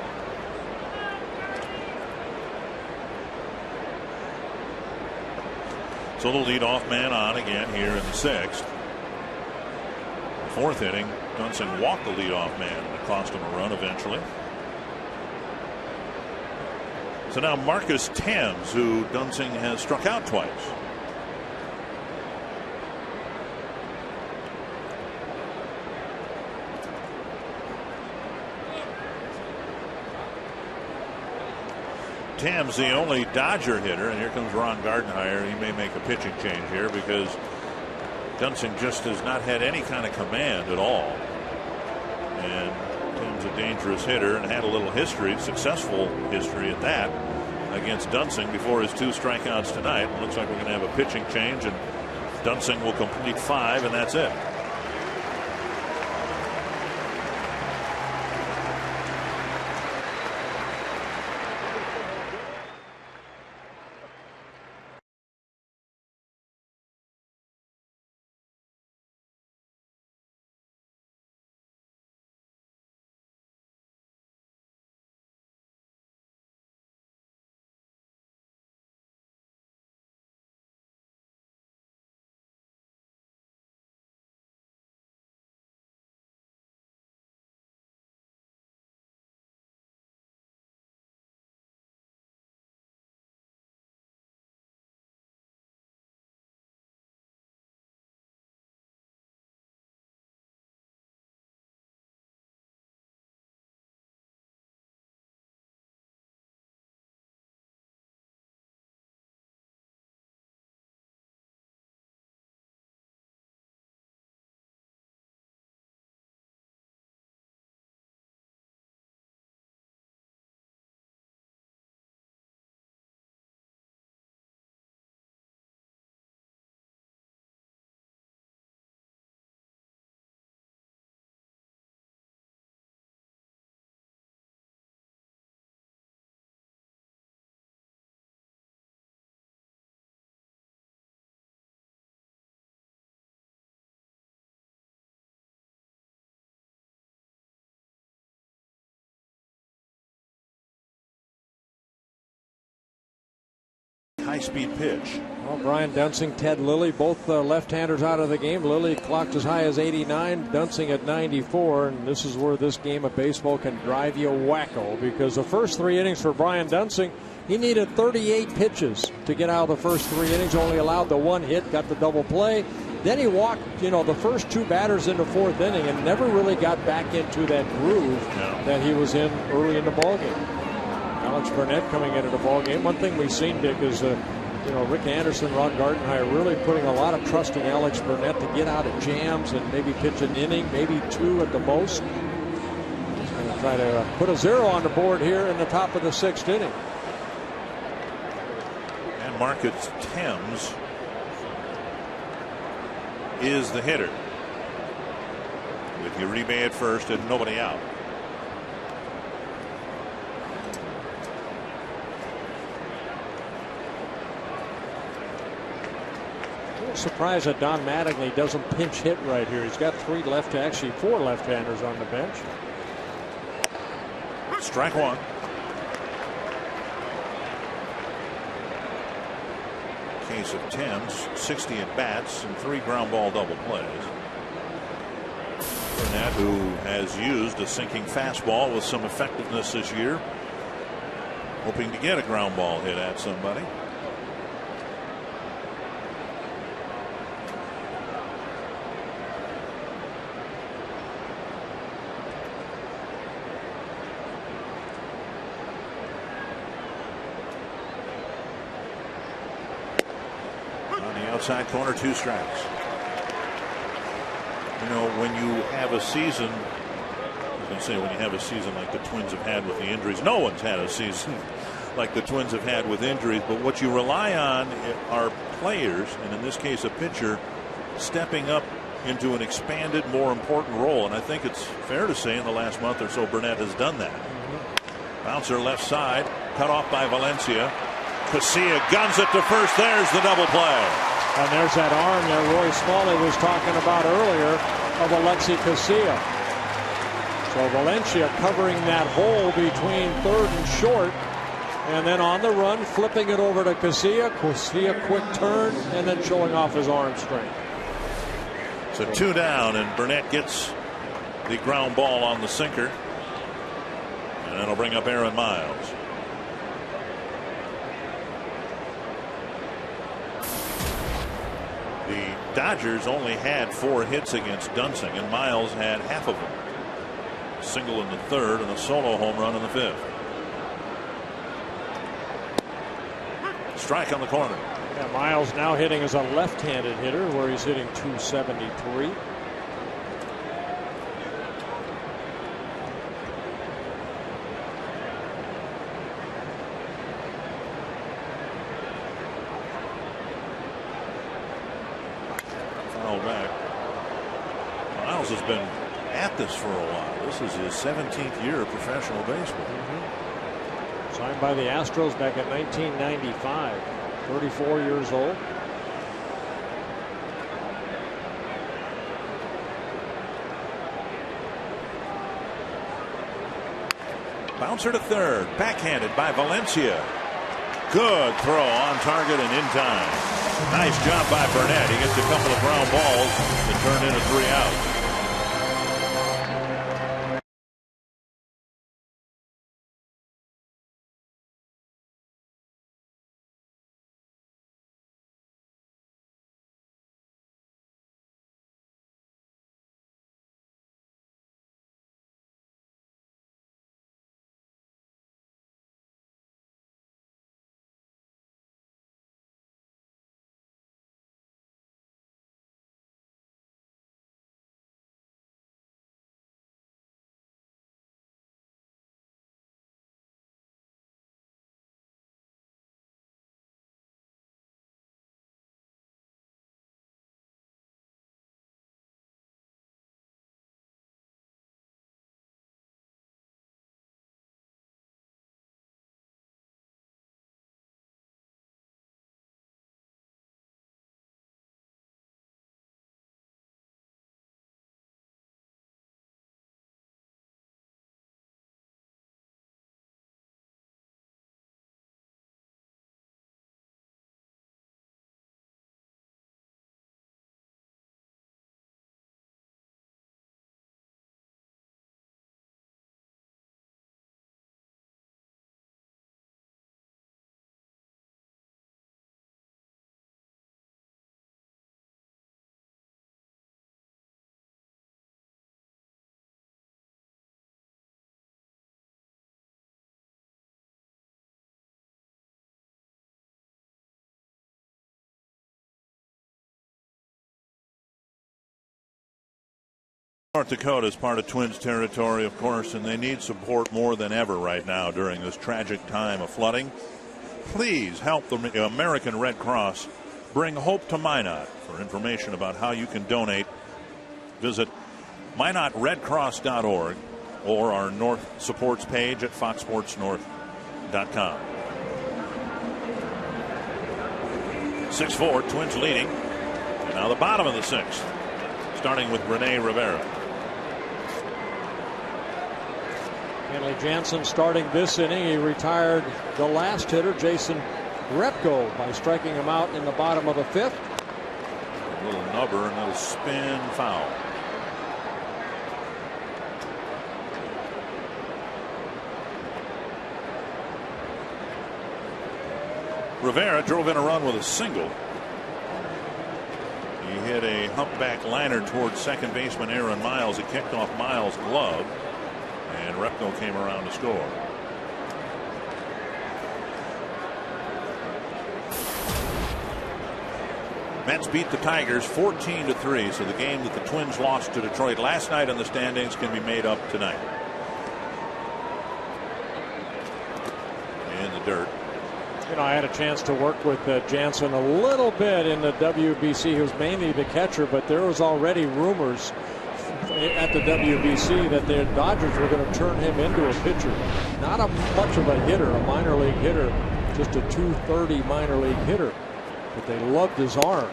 So the leadoff man on again here in the 6th. 4th inning, Dunsing walked the leadoff man, and it cost him a run eventually. So now Marcus Thames, who Dunsing has struck out twice. Thames, the only Dodger hitter, and here comes Ron Gardenhire. He may make a pitching change here because Dunsing just has not had any kind of command at all. And Thames a dangerous hitter and had a little history, successful history at that, against Dunsing before his 2 strikeouts tonight. It looks like we're going to have a pitching change, and Dunsing will complete 5, and that's it. High-speed pitch. Well, Brian Dunsing, Ted Lilly, both left-handers out of the game. Lilly clocked as high as 89, Dunsing at 94, and this is where this game of baseball can drive you wacko, because the first 3 innings for Brian Dunsing, he needed 38 pitches to get out of the first 3 innings, only allowed the 1 hit, got the double play. Then he walked, the first 2 batters in the 4th inning and never really got back into that groove that he was in early in the ballgame. Alex Burnett coming into the ballgame. One thing we've seen, Dick, is Rick Anderson, Ron Gardenhire really putting a lot of trust in Alex Burnett to get out of jams and maybe pitch an inning, maybe 2 at the most. He's going to try to put a 0 on the board here in the top of the 6th inning. And Marcus Thames is the hitter, with Uribe at first and nobody out. Surprised that Don Mattingly doesn't pinch hit right here. He's got 4 left-handers on the bench. Strike 1. Case of Thames, 60 at bats and 3 ground ball double plays. Burnett, who has used a sinking fastball with some effectiveness this year, hoping to get a ground ball hit at somebody. outside corner, 2 strikes. You know, when you have a season, I was going to say, when you have a season like the Twins have had with the injuries, no one's had a season like the Twins have had with injuries, but what you rely on are players, and in this case a pitcher, stepping up into an expanded, more important role. And I think it's fair to say in the last month or so Burnett has done that. Bouncer left side, cut off by Valencia. Casilla guns it to first. There's the double play. And there's that arm that Roy Smalley was talking about earlier of Alexi Casilla. So Valencia covering that hole between third and short. And then on the run, flipping it over to Casilla. Casilla quick turn and then showing off his arm strength. So 2 down, and Burnett gets the ground ball on the sinker. And that'll bring up Aaron Miles. The Dodgers only had 4 hits against Dunsing, and Miles had half of them. A single in the 3rd and a solo home run in the 5th. Strike on the corner. Yeah, Miles now hitting as a left-handed hitter, where he's hitting .273. Foul back. Miles has been at this for a while. This is his 17th year of professional baseball. Signed by the Astros back in 1995. 34 years old. Bouncer to third. Backhanded by Valencia. Good throw on target and in time. Nice job by Burnett. He gets a couple of ground balls to turn into 3 outs. North Dakota is part of Twins territory, of course, and they need support more than ever right now during this tragic time of flooding. Please help the American Red Cross bring hope to Minot. For information about how you can donate, visit MinotRedCross.org or our North Supports page at FoxSportsNorth.com. 6-4, Twins leading. And now the bottom of the 6th, starting with Rene Rivera. Kenley Jansen starting this inning. He retired the last hitter, Jason Repko, by striking him out in the bottom of the 5th. A little nubber and it'll spin foul. Rivera drove in a run with a single. He hit a humpback liner towards second baseman Aaron Miles. He kicked off Miles' glove, and Repko came around to score. Mets beat the Tigers 14-3, so the game that the Twins lost to Detroit last night in the standings can be made up tonight. In the dirt. You know, I had a chance to work with Jansen a little bit in the WBC. He was mainly the catcher, but there was already rumors at the WBC that the Dodgers were going to turn him into a pitcher. Not much of a hitter, a minor league hitter, just a .230 minor league hitter. But they loved his arm.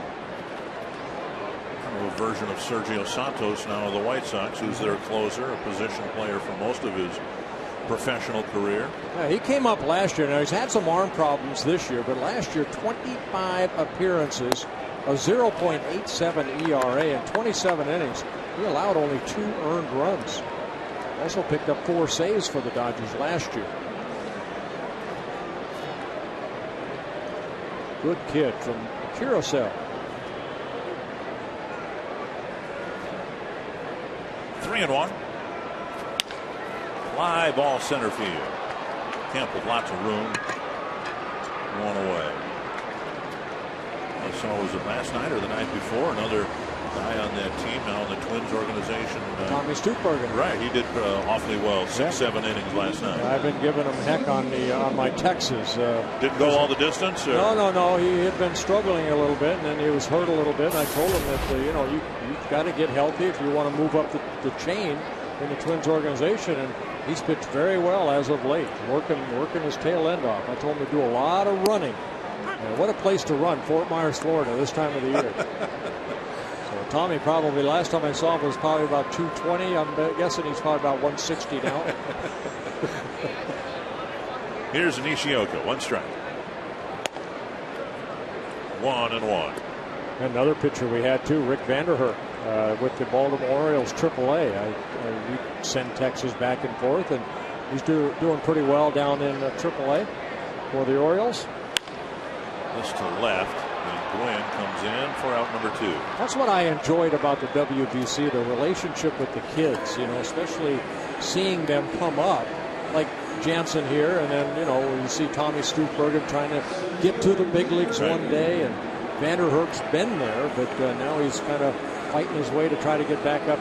Kind of a version of Sergio Santos now of the White Sox, who's their closer, a position player for most of his professional career. Yeah, he came up last year. Now he's had some arm problems this year, but last year 25 appearances, a 0.87 ERA and 27 innings. He allowed only 2 earned runs. Also picked up 4 saves for the Dodgers last year. Good kid from Curacao. 3-1. Fly ball center field. Kemp with lots of room. 1 away. I saw, was it last night or the night before, another guy on that team now in the Twins organization. Tommy Stupbergen. Right, he did awfully well. 6-7 innings last night. I've been giving him heck on my Texas. Didn't go all the distance? Or? No. He had been struggling a little bit, and then he was hurt a little bit. And I told him that you've got to get healthy if you want to move up the chain in the Twins organization. And he's pitched very well as of late, working his tail end off. I told him to do a lot of running. And what a place to run, Fort Myers, Florida, this time of the year. So Tommy probably, last time I saw him was probably about 220. I'm guessing he's probably about 160 now. Here's Nishioka, 1 strike. 1-1. Another pitcher we had too, Rick Vanderhurst, with the Baltimore Orioles AAA. We send Texas back and forth, and he's doing pretty well down in AAA for the Orioles. This to left, and Gwynn comes in for out number 2. That's what I enjoyed about the WBC, the relationship with the kids, especially seeing them come up, like Jansen here, and then, you see Tommy Stupbergen trying to get to the big leagues one day, and Vanderhurst's been there, but now he's kind of fighting his way to try to get back up.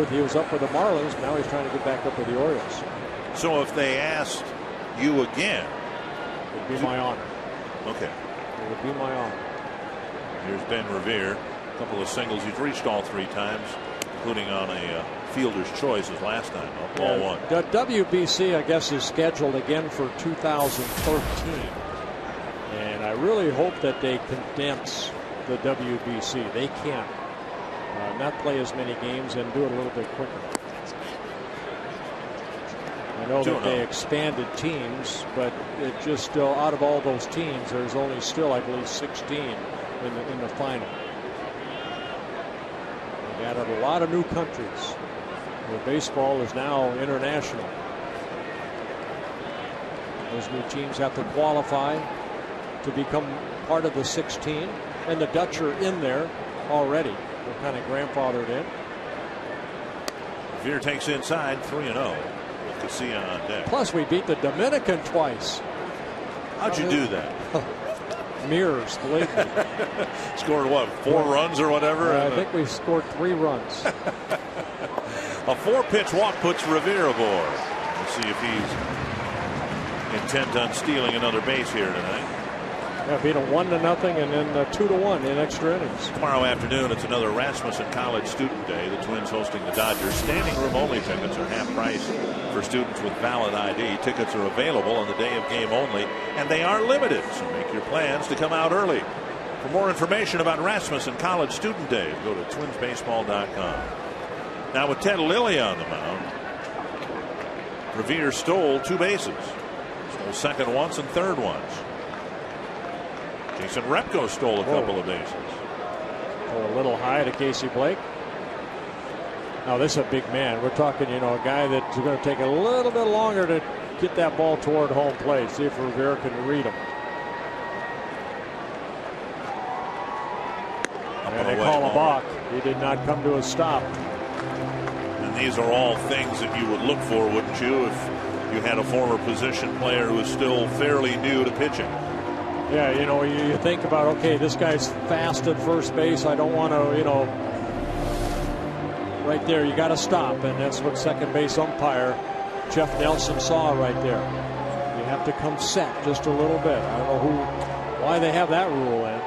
He was up with the Marlins, now he's trying to get back up with the Orioles. So if they asked you again, it would be my honor. Okay. It would be my honor. Here's Ben Revere. A couple of singles. He's reached all 3 times, including on a fielder's choice as last time. Ball 1. The WBC, I guess, is scheduled again for 2013. And I really hope that they condense the WBC. They can not play as many games and do it a little bit quicker. I know that they expanded teams, but it just still, out of all those teams, there's only still, I believe, 16 in the final. They've added a lot of new countries, where baseball is now international. Those new teams have to qualify to become part of the 16, and the Dutch are in there already. They're kind of grandfathered in. Revere takes inside, 3-0. Casilla on deck. Plus, we beat the Dominican twice. How'd you do that? Mirrors, believe me. Scored what, 4 runs or whatever? I think we scored 3 runs. A 4-pitch walk puts Revere aboard. We'll see if he's intent on stealing another base here tonight. Yeah, beat them 1-0 and then 2-1 in extra innings. Tomorrow afternoon, it's another Rasmussen College Student Day. The Twins hosting the Dodgers. Standing room only tickets are half price for students with valid ID. Tickets are available on the day of game only, and they are limited, so make your plans to come out early. For more information about Rasmussen College Student Day, go to twinsbaseball.com. Now with Ted Lilly on the mound, Revere stole 2 bases. Stole second once and third once. Jason Repko stole a couple of bases. A little high to Casey Blake. Now this is a big man. We're talking, a guy that's going to take a little bit longer to get that ball toward home plate. See if Rivera can read him. And they call a balk. He did not come to a stop. And these are all things that you would look for, wouldn't you, if you had a former position player who is still fairly new to pitching? Yeah, you know, you think about, okay, this guy's fast at first base. I don't want to, you know, right there, you got to stop. And that's what second base umpire Jeff Nelson saw right there. You have to come set just a little bit. I don't know why they have that rule in.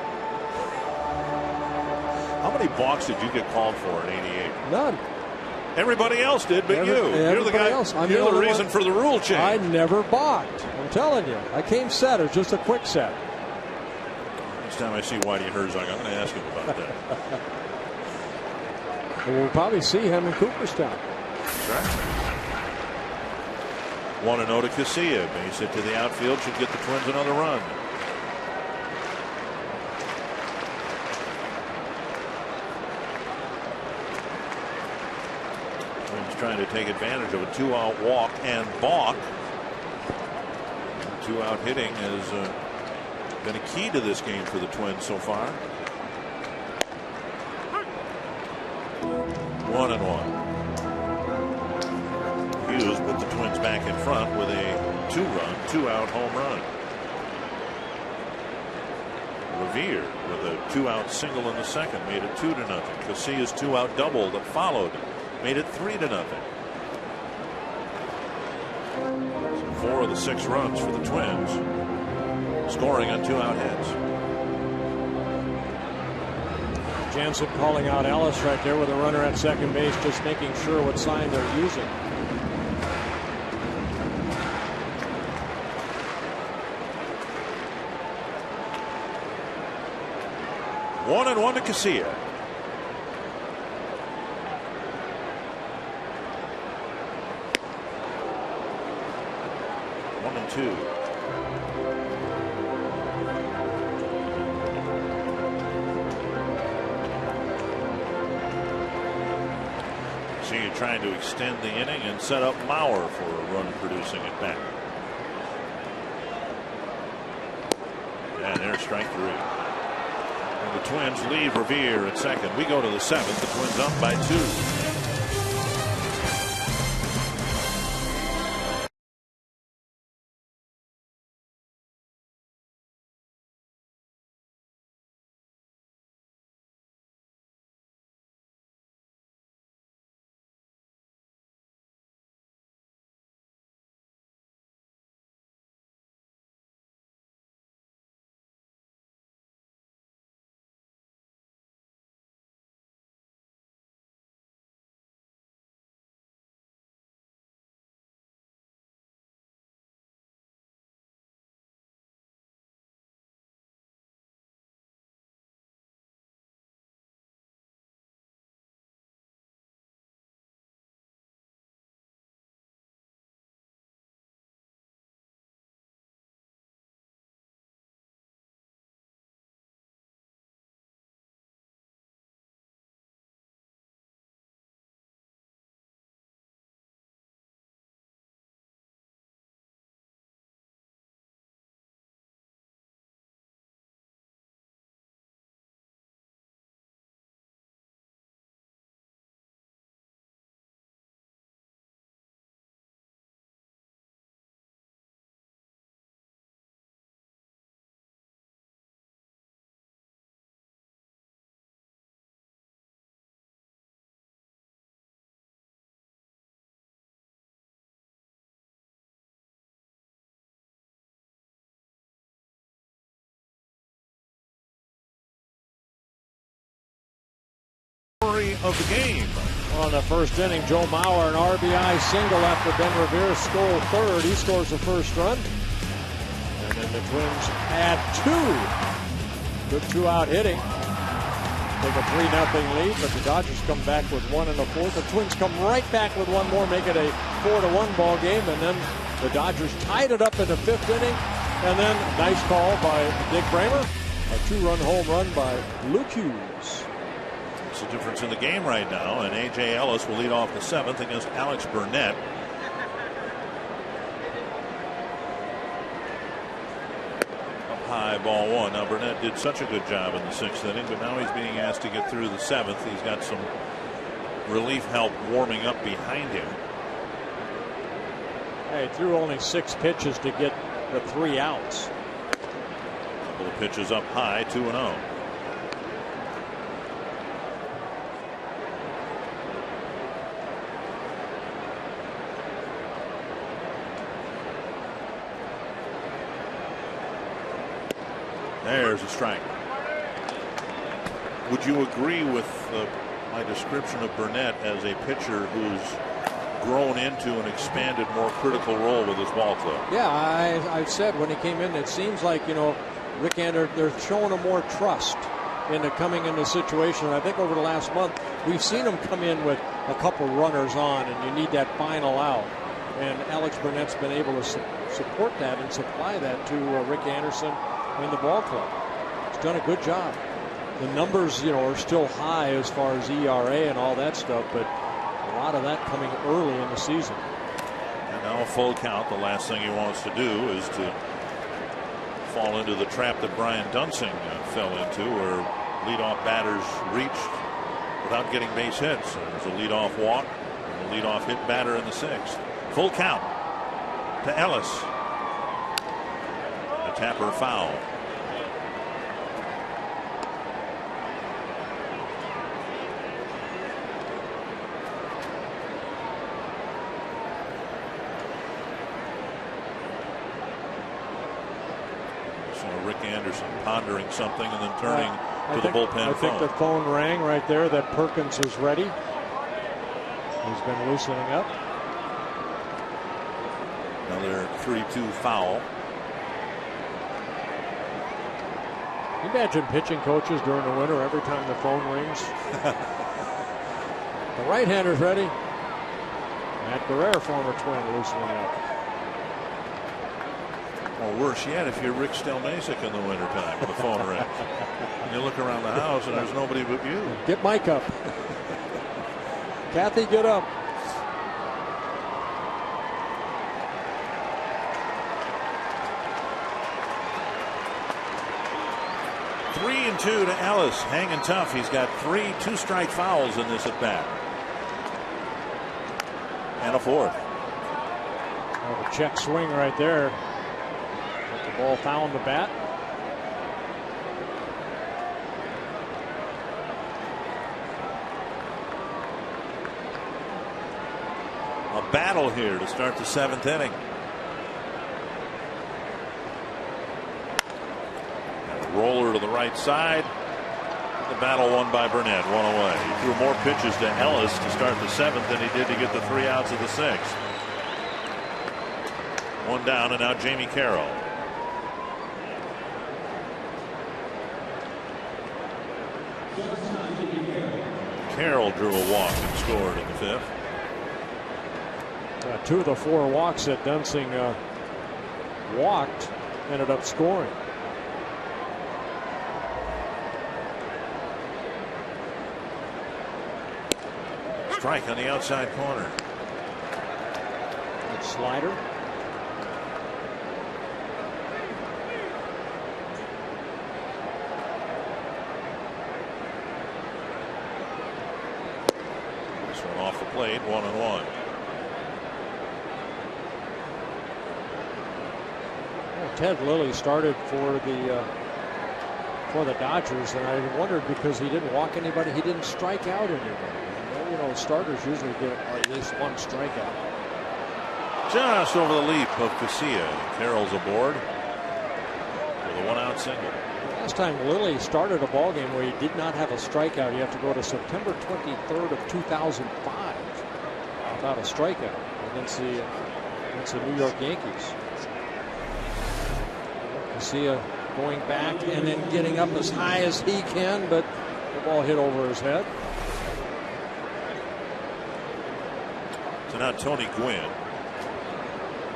How many balks did you get called for in '88? None. Everybody else did, but you. You're the guy. You're the reason for the rule change. I never balked. I'm telling you. I came set. It was just a quick set. Next time I see Whitey Herzog, I'm going to ask him about that. We'll probably see him in Cooperstown. That's right. 1-0 to Casilla. Base hit to the outfield. Should get the Twins another run. Twins trying to take advantage of a 2-out walk and balk. 2-out hitting has been a key to this game for the Twins so far. 1-1. Hughes put the Twins back in front with a 2-run, 2-out home run. Revere with a 2-out single in the second made it 2-0. Casilla's 2-out double that followed made it 3-0. 4 of the 6 runs for the Twins, scoring on 2-out hits. Jansen calling out Ellis right there with a runner at second base, just making sure what sign they're using. One and 1 to Casilla. One and 2. Casilla trying to extend the inning and set up Mauer for a run producing at bat. And there's strike 3. And the Twins leave Revere at second. We go to the 7th. The Twins up by 2. Of the game. On the first inning, Joe Mauer, an RBI single after Ben Revere stole third. He scores the first run. And then the Twins add 2. Good 2-out hitting. Take a 3-0 lead, but the Dodgers come back with 1 in the 4th. The Twins come right back with 1 more, make it a 4-1 ball game. And then the Dodgers tied it up in the 5th inning. And then nice call by Dick BREMER. A 2-run home run by Luke Hughes. It's the difference in the game right now, and A.J. Ellis will lead off the 7th against Alex Burnett. Up high, ball 1. Now Burnett did such a good job in the 6th inning, but now he's being asked to get through the 7th. He's got some relief help warming up behind him. He threw only 6 pitches to get the 3 outs. Couple of pitches up high, 2-0. There's a strike. Would you agree with my description of Burnett as a pitcher who's grown into an expanded, more critical role with his ball club? Yeah, I said when he came in, it seems like, you know, Rick Anderson, they're showing him more trust into coming into the situation. I think over the last month, we've seen him come in with a couple runners on, and you need that final out. And Alex Burnett's been able to support that and supply that to Rick Anderson and the ball club. He's done a good job. The numbers, you know, are still high as far as ERA and all that stuff, but a lot of that coming early in the season. And now a full count. The last thing he wants to do is to fall into the trap that Brian Dunsing fell into, where leadoff batters reached without getting base hits. There's a leadoff walk and a leadoff hit batter in the sixth. Full count to Ellis. A tapper foul. Rick Anderson pondering something and then turning to the bullpen phone. I think the phone rang right there that Perkins is ready. He's been loosening up. Another 3-2 foul. Can you imagine pitching coaches during the winter every time the phone rings? The right-hander's ready. Matt Guerrero, former Twin, loosening up. Or worse yet, if you're Rick Stelmasic in the wintertime, the phone rings. And you look around the house and there's nobody but you. Get Mike up. Kathy, get up. Three and 2 to Ellis. Hanging tough. He's got 3 two-strike fouls in this at bat. And a fourth. Oh, a check swing right there. The ball found the bat. A battle here to start the 7th inning. And a roller to the right side. The battle won by Burnett, 1 away. He threw more pitches to Ellis to start the 7th than he did to get the 3 outs of the 6th. 1 down, and now Jamie Carroll. Carroll drew a walk and scored in the 5th. 2 of the 4 walks that Dunsing walked ended up scoring. Strike on the outside corner. Good slider. Off the plate, 1-1. Well, Ted Lilly started for the Dodgers, and I wondered because he didn't walk anybody, he didn't strike out anybody. You know, starters usually get at least 1 strikeout. Just over the leap of Casilla. Carroll's aboard with a 1-out single. Last time Lilly started a ball game where he did not have a strikeout, you have to go to September 23rd of 2005 without a strikeout against the New York Yankees. Casilla going back and then getting up as high as he can, but the ball hit over his head. So now Tony Gwynn.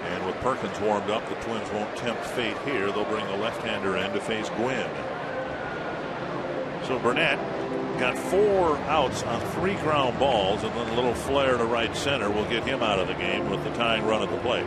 And with Perkins warmed up, the Twins won't tempt fate here. They'll bring the left-hander in to face Gwynn. So Burnett got 4 outs on 3 ground balls, and then a little flare to right center will get him out of the game with the tying run at the plate.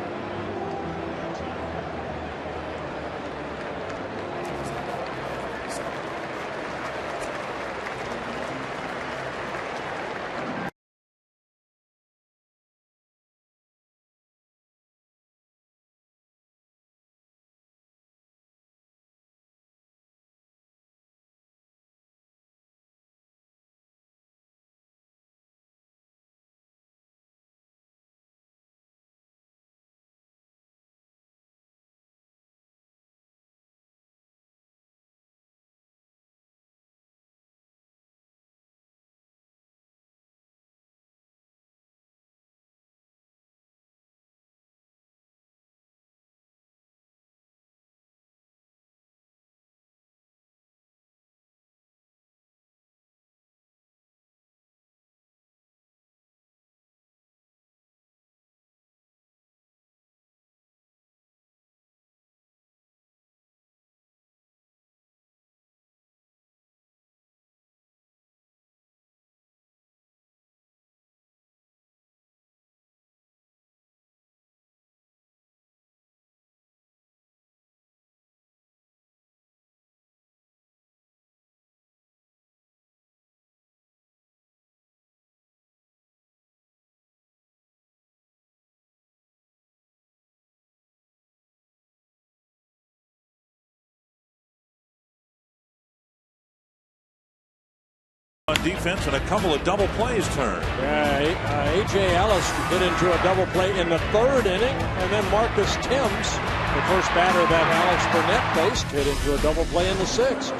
defense and a couple of double plays turned. Yeah, A.J. Ellis hit into a double play in the 3rd inning, and then Marcus Timms, the first batter that Alex Burnett faced, hit into a double play in the 6th.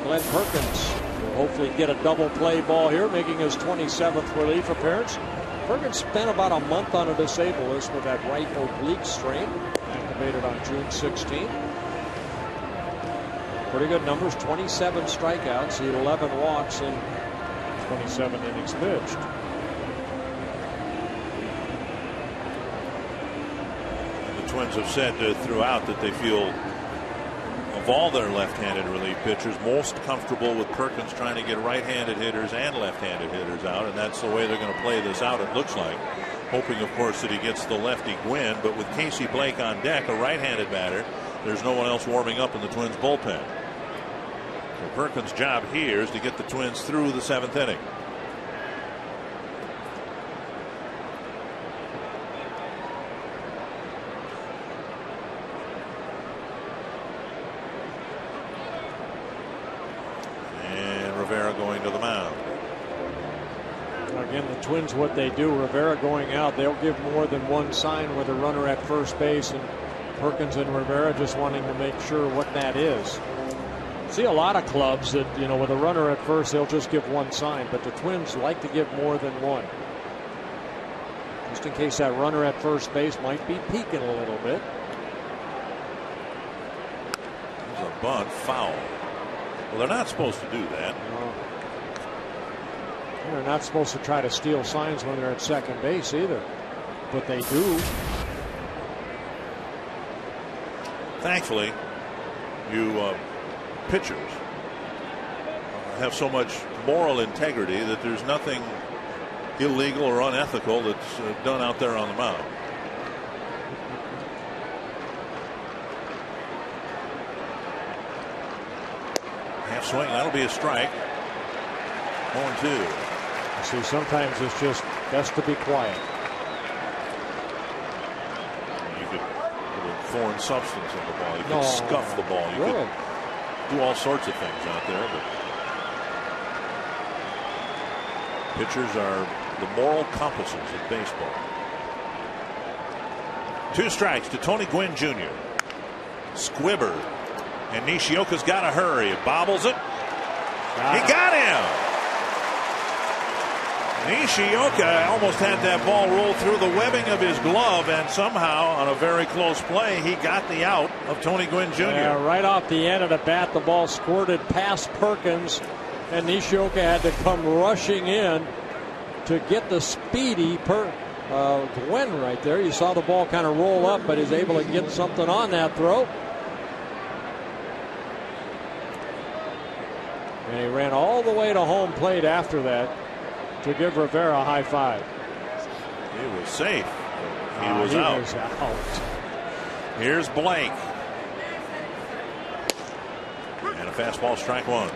Glenn Perkins will hopefully get a double play ball here, making his 27th relief appearance. Perkins spent about a month on a disabled list with that right oblique strain, activated on June 16th. Pretty good numbers, 27 strikeouts, 11 walks in 27 innings pitched. The Twins have said throughout that they feel of all their left-handed relief pitchers most comfortable with Perkins trying to get right-handed hitters and left-handed hitters out, and that's the way they're going to play this out, it looks like. Hoping, of course, that he gets the lefty Gwynn, but with Casey Blake on deck, a right-handed batter, there's no one else warming up in the Twins bullpen. So Perkins' job here is to get the Twins through the 7th inning. And Rivera going to the mound. Again, the Twins, what they do, Rivera going out, they'll give more than one sign with a runner at first base, and Perkins and Rivera just wanting to make sure what that is. See a lot of clubs that, you know, with a runner at first, they'll just give one sign, but the Twins like to give more than one. Just in case that runner at first base might be peeking a little bit. There's a bunt, foul. Well, they're not supposed to do that. No. They're not supposed to try to steal signs when they're at second base either, but they do. Thankfully, you pitchers have so much moral integrity that there's nothing illegal or unethical that's done out there on the mound. Half swing, that'll be a strike. 1-2. See, sometimes it's just best to be quiet. You could put a foreign substance in the ball. You could scuff the ball. You really? could do all sorts of things out there, but pitchers are the moral compasses of baseball. 2 strikes to Tony Gwynn Jr. Squibber, and Nishioka's got to hurry. Bobbles it. He got him. Nishioka almost had that ball roll through the webbing of his glove, and somehow on a very close play he got the out of Tony Gwynn Jr. Yeah, right off the end of the bat, the ball squirted past Perkins, and Nishioka had to come rushing in to get the speedy Gwynn right there. You saw the ball kind of roll up, but he's able to get something on that throw. And he ran all the way to home plate after that to give Rivera a high five. He was safe. He was out. Here's Blake. And a fastball, strike 1.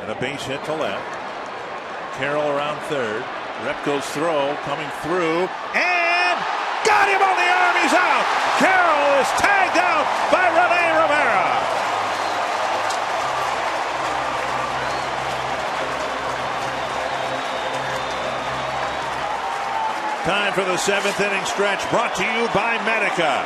And a base hit to left. Carroll around third. Repko's throw coming through. And got him on the arm. He's out. Carroll is tagged out by Rene Rivera. Time for the 7th inning stretch, brought to you by Medica.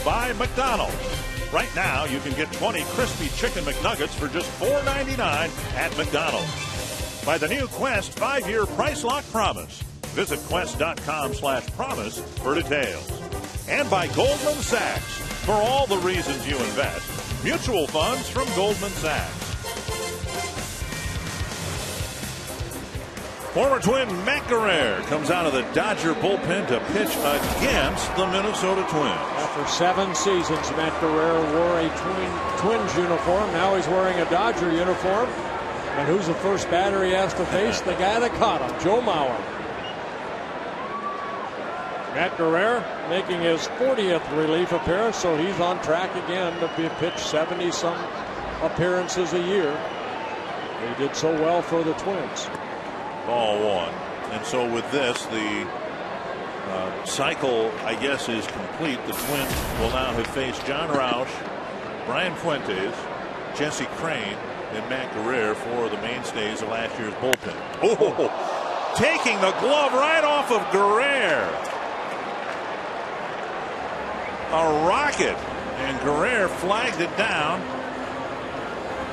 by McDonald's. Right now, you can get 20 crispy chicken McNuggets for just $4.99 at McDonald's. By the new Quest 5-year price lock promise. Visit quest.com/promise for details. And by Goldman Sachs. For all the reasons you invest. Mutual funds from Goldman Sachs. Former Twin Matt Guerrero comes out of the Dodger bullpen to pitch against the Minnesota Twins. After 7 seasons, Matt Guerrero wore a Twins uniform. Now he's wearing a Dodger uniform. And who's the first batter he has to face? The guy that caught him, Joe Mauer. Matt Guerrero making his 40th relief appearance, so he's on track again to be pitched 70-some appearances a year. He did so well for the Twins. Ball 1. And so with this, the cycle, I guess, is complete. The Twins will now have faced John Roush, Brian Fuentes, Jesse Crain, and Matt Guerrero for the mainstays of last year's bullpen. Oh, taking the glove right off of Guerrero. A rocket. And Guerrero flagged it down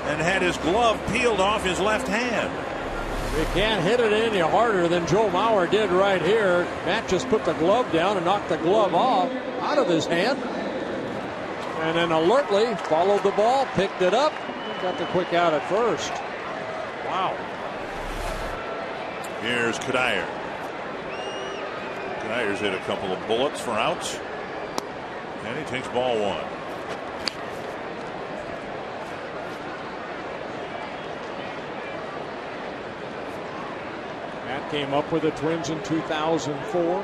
and had his glove peeled off his left hand. You can't hit it any harder than Joe Mauer did right here. Matt just put the glove down and knocked the glove off out of his hand. And then alertly followed the ball, picked it up, and got the quick out at first. Wow. Here's Kadire. Kadire's hit a couple of bullets for outs. And he takes ball 1. Came up with the Twins in 2004.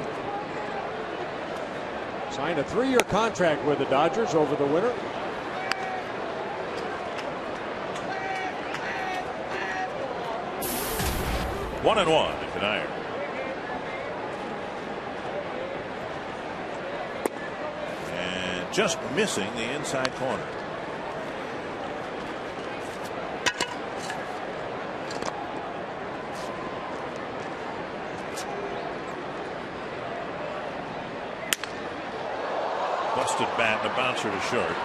Signed a 3-year contract with the Dodgers over the winter. One and one to Kadire. And just missing the inside corner. Busted bat and a bouncer to short.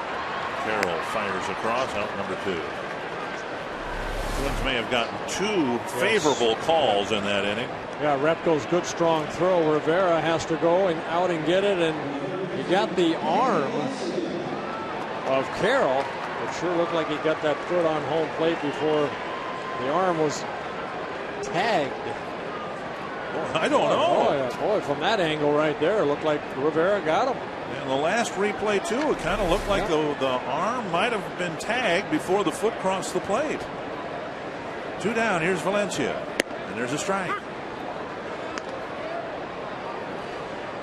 Carroll fires across, out number 2. Twins may have gotten 2 favorable calls in that inning. Yeah, Repko's good strong throw. Rivera has to go and out and get it, and he got the arm of Carroll. It sure looked like he got that foot on home plate before the arm was tagged. I don't know. Boy, from that angle right there, it looked like Rivera got him. And the last replay, too, it kind of looked like the arm might have been tagged before the foot crossed the plate. 2 down. Here's Valencia. And there's a strike.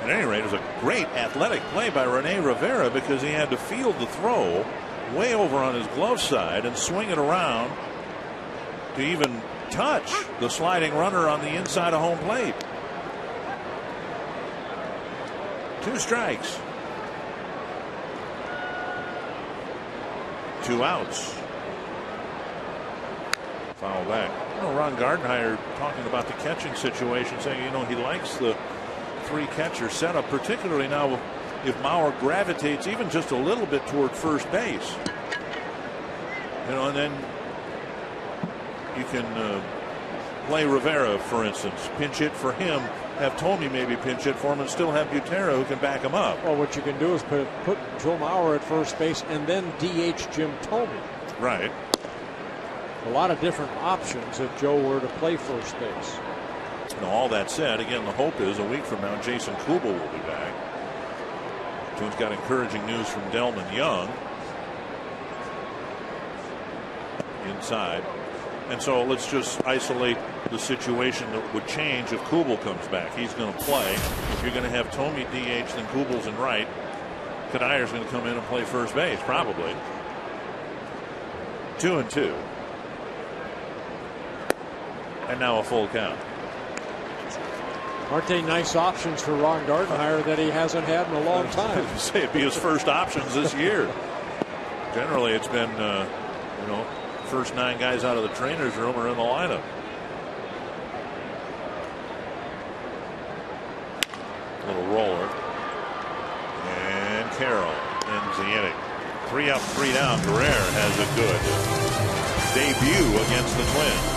At any rate, it was a great athletic play by Rene Rivera because he had to field the throw way over on his glove side and swing it around to even touch the sliding runner on the inside of home plate. 2 strikes. 2 outs. Foul back. You know, Ron Gardenhire talking about the catching situation, saying, you know, he likes the 3-catcher setup, particularly now if Mauer gravitates even just a little bit toward first base. You know, and then you can play Rivera, for instance, pinch hit for him, have Thome maybe pinch hit for him, and still have Butera who can back him up. Well, what you can do is put Joe Mauer at first base and then DH Jim Thome. Right. A lot of different options if Joe were to play first base. Now, all that said, again, the hope is a week from now Jason Kubel will be back. Twins got encouraging news from Delman Young inside. And so let's just isolate the situation that would change if Kubel comes back. He's going to play. If you're going to have Thome DH, then Kubel's in right. Kadire's going to come in and play first base, probably. 2-2. And now a full count. Aren't they nice options for Ron Gardenhire that he hasn't had in a long time? I'd say it'd be his first options this year. Generally, it's been, you know, first 9 guys out of the trainer's room are in the lineup. Little roller. And Carroll. ends the inning. 3 up, 3 down. Guerrero has a good debut against the Twins.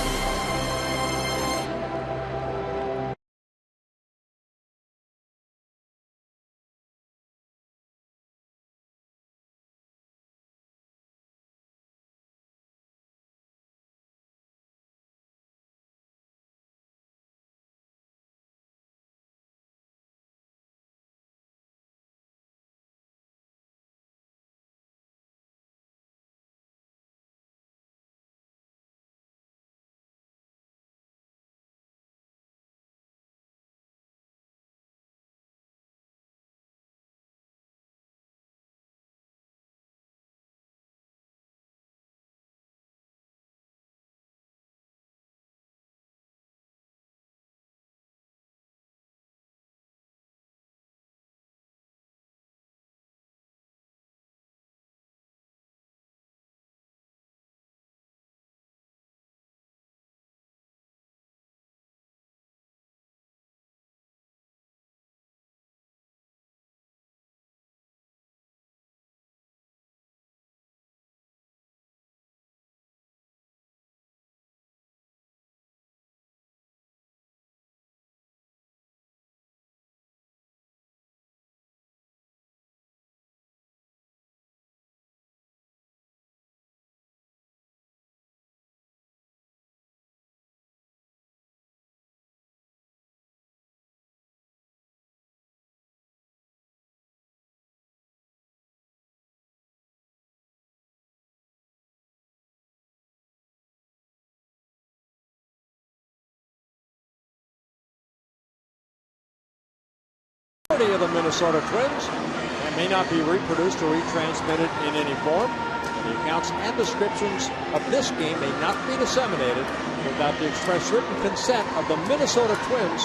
Of the Minnesota Twins and may not be reproduced or retransmitted in any form. The accounts and descriptions of this game may not be disseminated without the express written consent of the Minnesota Twins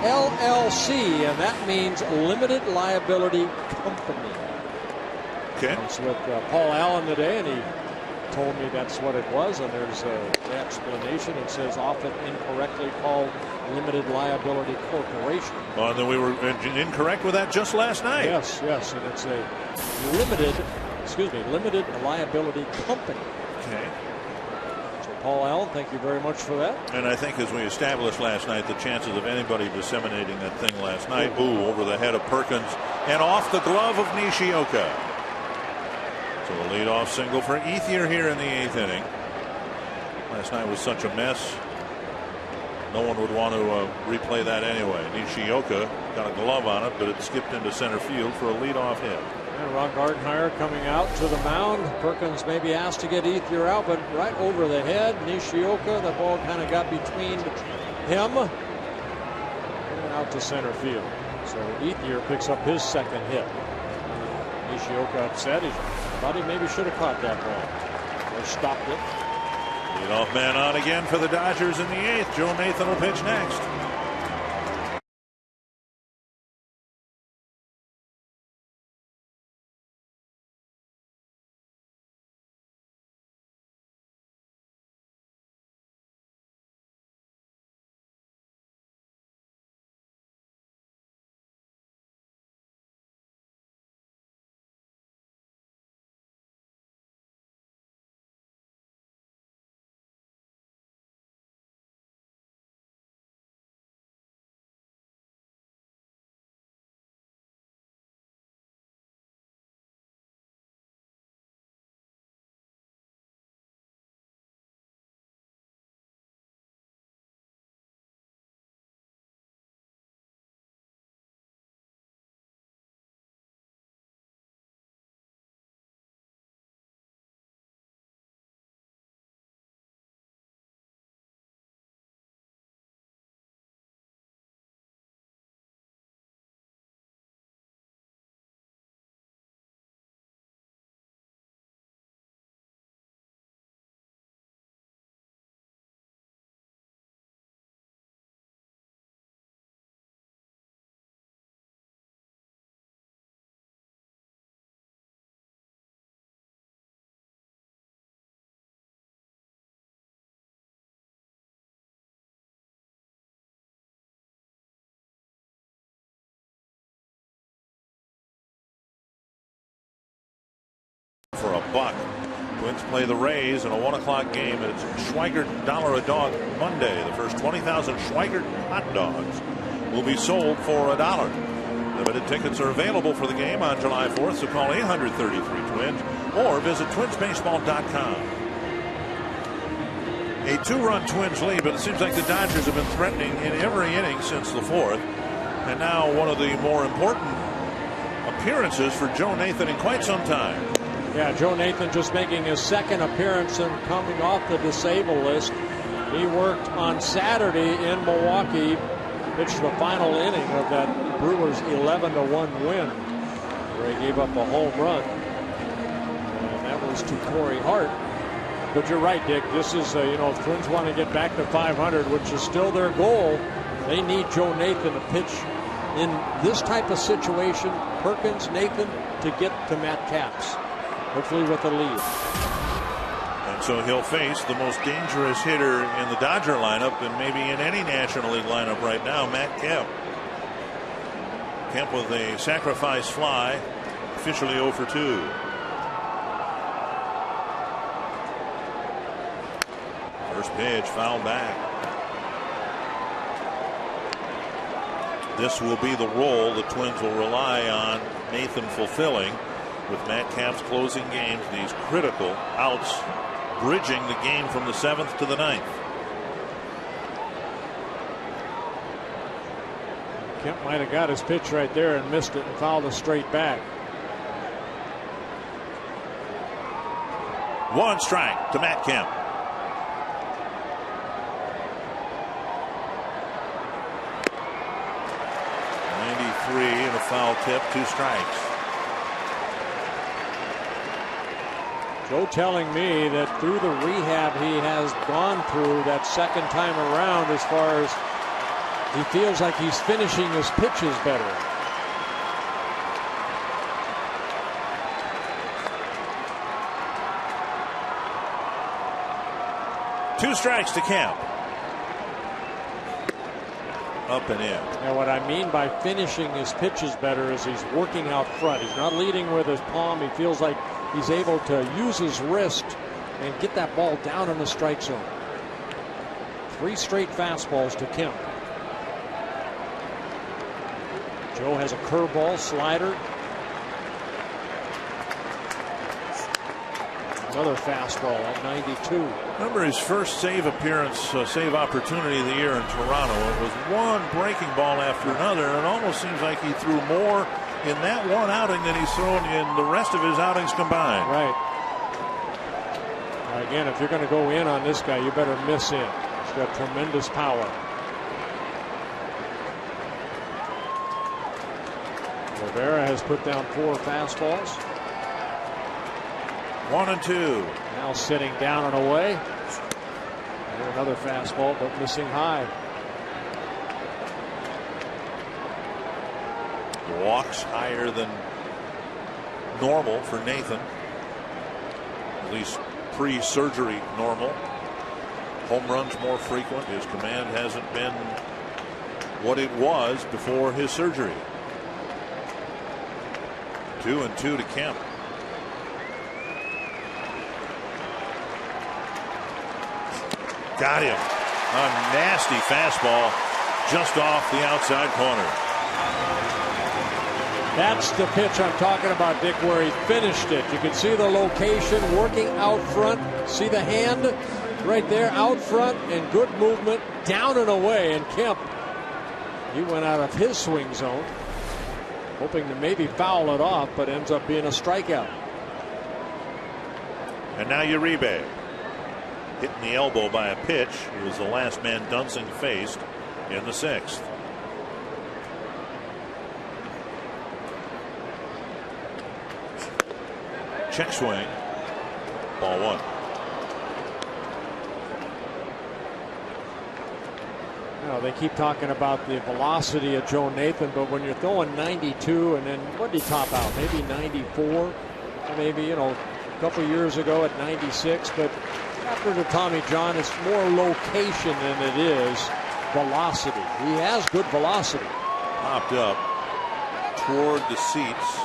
LLC, and that means Limited Liability Company. Okay. I was with Paul Allen today, and he told me that's what it was, and there's an explanation. It says often incorrectly called Limited Liability Corporation. Well, and then we were incorrect with that just last night. Yes, yes, and it's a limited liability company. Okay. So Paul Allen, thank you very much for that. And I think as we established last night, the chances of anybody disseminating that thing last night, over the head of Perkins and off the glove of Nishioka. So a leadoff single for Ethier here in the 8th inning. Last night was such a mess. No one would want to replay that anyway. Nishioka got a glove on it, but it skipped into center field for a leadoff hit. And Ron Gardenhire coming out to the mound. Perkins maybe asked to get Ethier out, but right over the head. Nishioka, the ball kind of got between him and out to center field. So Ethier picks up his second hit. Nishioka upset. He thought he maybe should have caught that ball or stopped it. Leadoff man on again for the Dodgers in the 8th. Joe Nathan will pitch next. for $1. Twins play the Rays in a 1 o'clock game. It's Schweigert $1 a dog Monday. The first 20,000 Schweigert hot dogs will be sold for $1. Limited tickets are available for the game on July 4th, so call 833-TWINS or visit twinsbaseball.com. A 2-run Twins lead, but it seems like the Dodgers have been threatening in every inning since the 4th. And now one of the more important appearances for Joe Nathan in quite some time. Yeah, Joe Nathan just making his second appearance and coming off the disabled list. He worked on Saturday in Milwaukee, pitched the final inning of that Brewers 11-1 win, where he gave up a home run. And that was to Corey Hart. But you're right, Dick. This is, if Twins want to get back to 500, which is still their goal, they need Joe Nathan to pitch in this type of situation. Perkins, Nathan, to get to Matt Capps, hopefully with a lead. And so he'll face the most dangerous hitter in the Dodger lineup and maybe in any National League lineup right now, Matt Kemp. Kemp with a sacrifice fly, officially 0 for 2. First pitch, foul back. This will be the role the Twins will rely on Nathan fulfilling, with Matt Capps closing games, these critical outs, bridging the game from the 7th to the 9th. Kemp might have got his pitch right there and missed it and fouled it straight back. 1 strike to Matt Kemp. And a foul tip, 2 strikes. Joe telling me that through the rehab he has gone through that second time around, as far as he feels like he's finishing his pitches better. Two strikes to Kemp. Up and in. And what I mean by finishing his pitches better is he's working out front. He's not leading with his palm. He feels like he's able to use his wrist and get that ball down in the strike zone. 3 straight fastballs to Kemp. Joe has a curveball, slider. Another fastball at 92. Remember his first save appearance, save opportunity of the year in Toronto. It was one breaking ball after another, and it almost seems like he threw more in that one outing than he's thrown in the rest of his outings combined. Right. Now again, if you're going to go in on this guy, you better miss in. He's got tremendous power. Rivera has put down 4 fastballs. 1 and 2. Now sitting down and away. And another fastball, but missing high. Walks higher than normal for Nathan. At least pre-surgery normal. Home runs more frequent. His command hasn't been what it was before his surgery. 2 and 2 to Kemp. Got him. A nasty fastball just off the outside corner. That's the pitch I'm talking about, Dick, where he finished it. You can see the location, working out front. See the hand right there out front, and good movement down and away. And Kemp, he went out of his swing zone, hoping to maybe foul it off, but ends up being a strikeout. And now Uribe. Hitting the elbow by a pitch. He was the last man Dunsing faced in the 6th. Check swing. Ball 1. Now, they keep talking about the velocity of Joe Nathan, but when you're throwing 92 and then what did he top out? Maybe 94, maybe, a couple years ago at 96, but after the Tommy John, it's more location than it is velocity. He has good velocity. Popped up toward the seats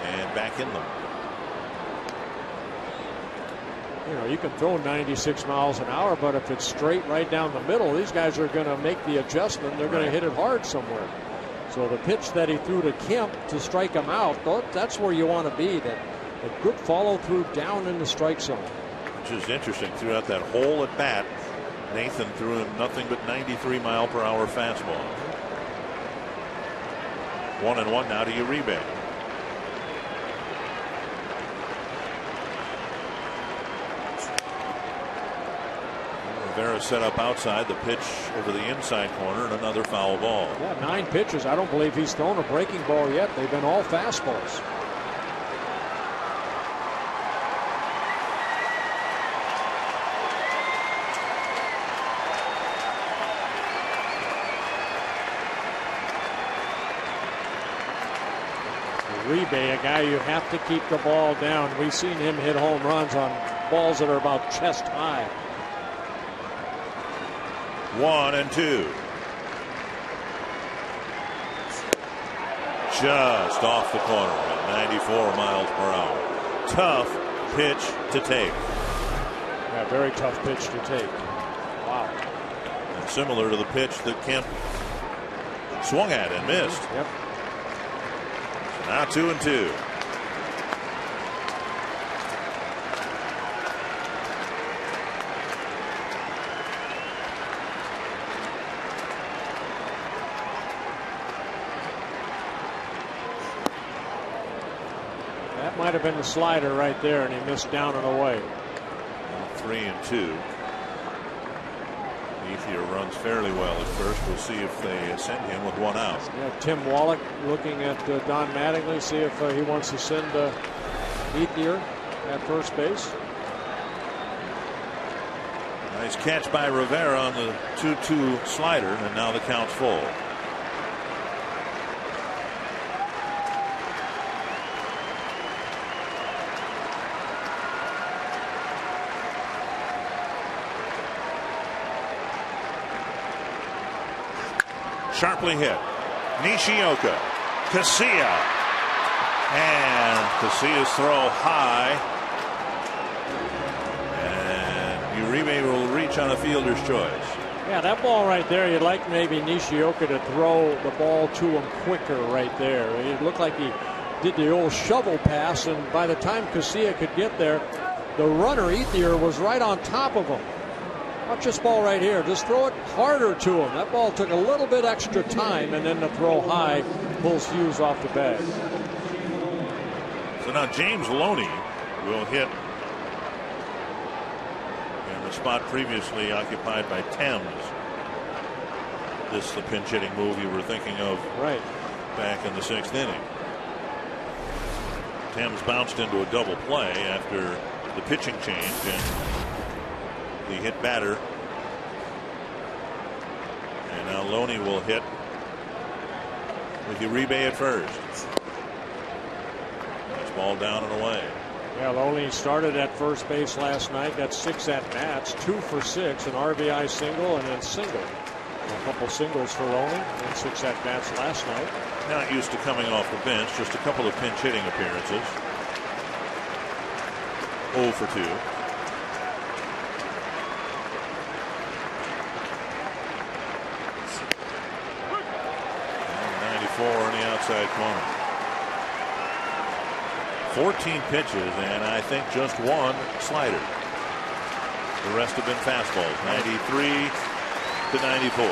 and back in them. You know, you can throw 96 miles an hour, but if it's straight right down the middle, these guys are going to make the adjustment. They're going to hit it hard somewhere. So the pitch that he threw to Kemp to strike him out, that's where you want to be. That good follow through down in the strike zone. Which is interesting. Throughout that whole at bat, Nathan threw him nothing but 93-mile-per-hour fastball. 1-1 now to Uribe. Rivera set up outside, the pitch over the inside corner, and another foul ball. Yeah, 9 pitches. I don't believe he's thrown a breaking ball yet. They've been all fastballs. Uribe, a guy you have to keep the ball down. We've seen him hit home runs on balls that are about chest high. 1-2. Just off the corner at 94 miles per hour. Tough pitch to take. Yeah, very tough pitch to take. Wow. And similar to the pitch that Kemp swung at and missed. Yep. So now 2-2. Might have been the slider right there, and he missed down and away. 3-2. Ethier runs fairly well at first. We'll see if they send him with 1 out. Yeah, Tim Wallach looking at Don Mattingly, see if he wants to send Ethier at first base. Nice catch by Rivera on the 2-2 slider, and now the count's full. Sharply hit. Nishioka. Casilla. And Casilla's throw high. And Uribe will reach on a fielder's choice. Yeah, that ball right there, you'd like maybe Nishioka to throw the ball to him quicker right there. It looked like he did the old shovel pass, and by the time Casilla could get there, the runner, Ethier, was right on top of him. Watch this ball right here. Just throw it harder to him. That ball took a little bit extra time, and then the throw high pulls Hughes off the bag. So now James Loney will hit in the spot previously occupied by Thames. This is the pinch hitting move you were thinking of back in the 6th inning. Thames bounced into a double play after the pitching change, and the hit batter. And now Loney will hit with Uribe at first. Nice ball down and away. Yeah, Loney started at first base last night. Got 6 at-bats, 2 for 6, an RBI single and then single. A couple singles for Loney and 6 at-bats last night. Not used to coming off the bench, just a couple of pinch hitting appearances. 0 for 2. On the outside corner. 14 pitches, and I think just 1 slider. The rest have been fastballs. 93 to 94.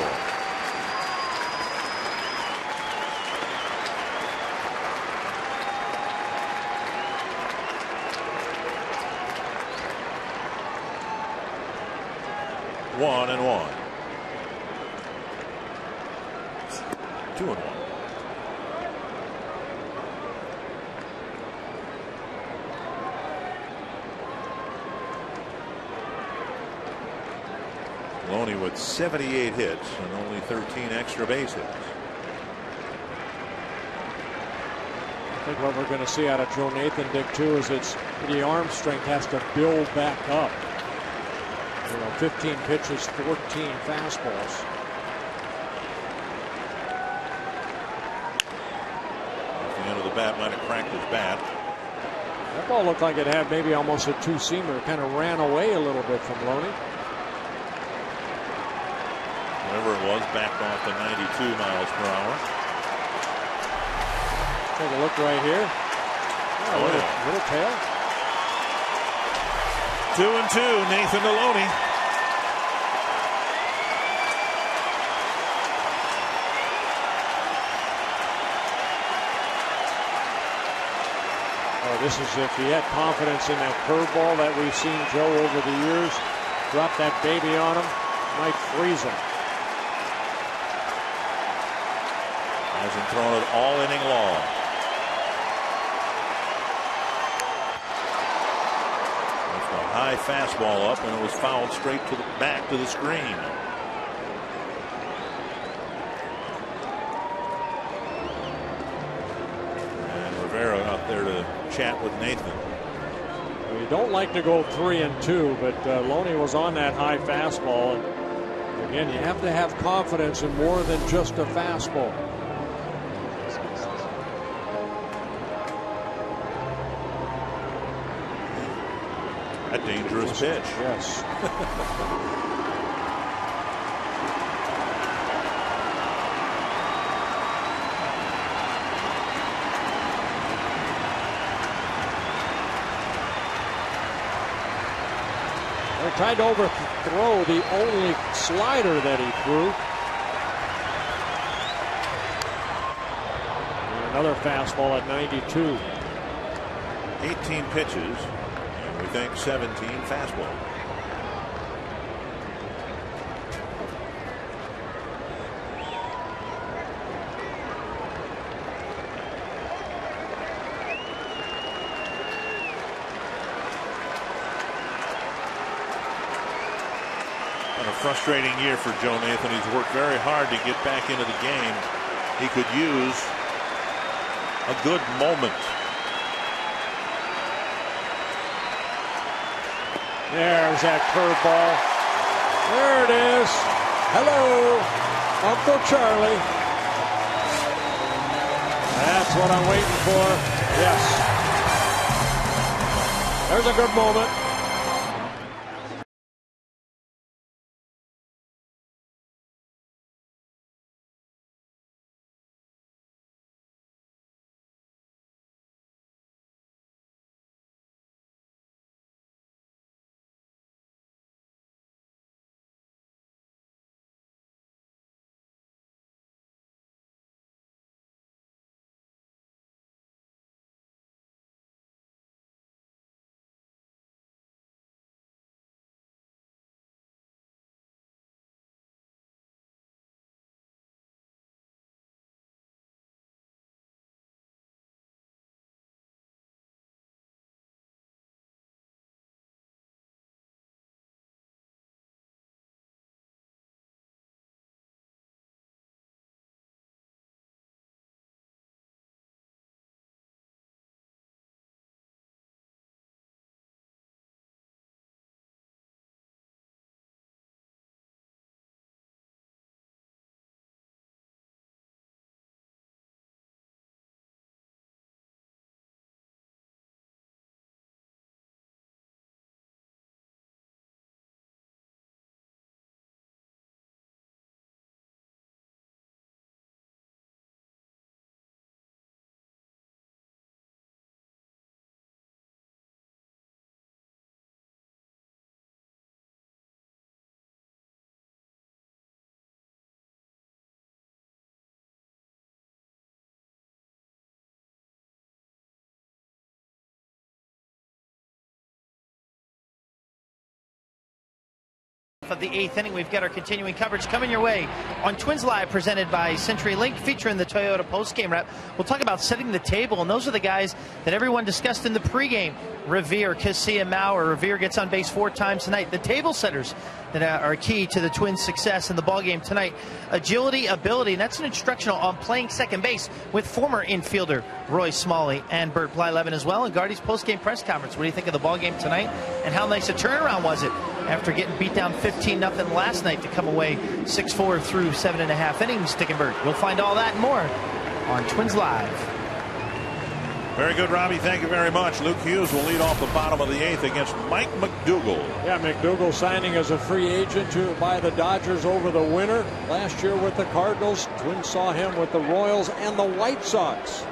One and 1. 2-1. Loney with 78 hits and only 13 extra base hits. I think what we're going to see out of Joe Nathan, Dick, too, is the arm strength has to build back up. 15 pitches, 14 fastballs. Off the end of the bat, might have cracked his bat. That ball looked like it had maybe almost a two-seamer. Kind of ran away a little bit from Loney. Whatever it was, backed off to 92 miles per hour. Take a look right here. Oh, little tail. 2-2, Nathan Loney. Oh, this is if he had confidence in that curveball that we've seen Joe over the years. Drop that baby on him, might freeze him. Hasn't thrown it all inning long. That's a high fastball up, and it was fouled straight to the back to the screen. And Rivera out there to chat with Nathan. Well, you don't like to go 3-2, but Loney was on that high fastball. And again, you have to have confidence in more than just a fastball. A dangerous pitch. Yes. They tried to overthrow the only slider that he threw. And another fastball at 92. 18 pitches. We think 17 fastball. Been a frustrating year for Joe Nathan. He's worked very hard to get back into the game. He could use a good moment. There's that curveball. There it is. Hello, Uncle Charlie. That's what I'm waiting for. Yes. There's a good moment. Of the 8th inning, we've got our continuing coverage coming your way on Twins Live, presented by CenturyLink, featuring the Toyota postgame rep. We'll talk about setting the table, and those are the guys that everyone discussed in the pregame. Revere, Casilla, Maurer. Revere gets on base 4 times tonight. The table setters that are key to the Twins' success in the ballgame tonight. Agility, ability, and that's an instructional on playing second base with former infielder Roy Smalley and Bert Blyleven as well. And Gardy's postgame press conference. What do you think of the ballgame tonight, and how nice a turnaround was it after getting beat down 15-0 last night to come away 6-4 through 7.5 innings, Dick and Bert? We'll find all that and more on Twins Live. Very good, Robbie. Thank you very much. Luke Hughes will lead off the bottom of the 8th against Mike McDougall. Yeah, McDougall signing as a free agent by the Dodgers over the winter. Last year with the Cardinals. Twins saw him with the Royals and the White Sox.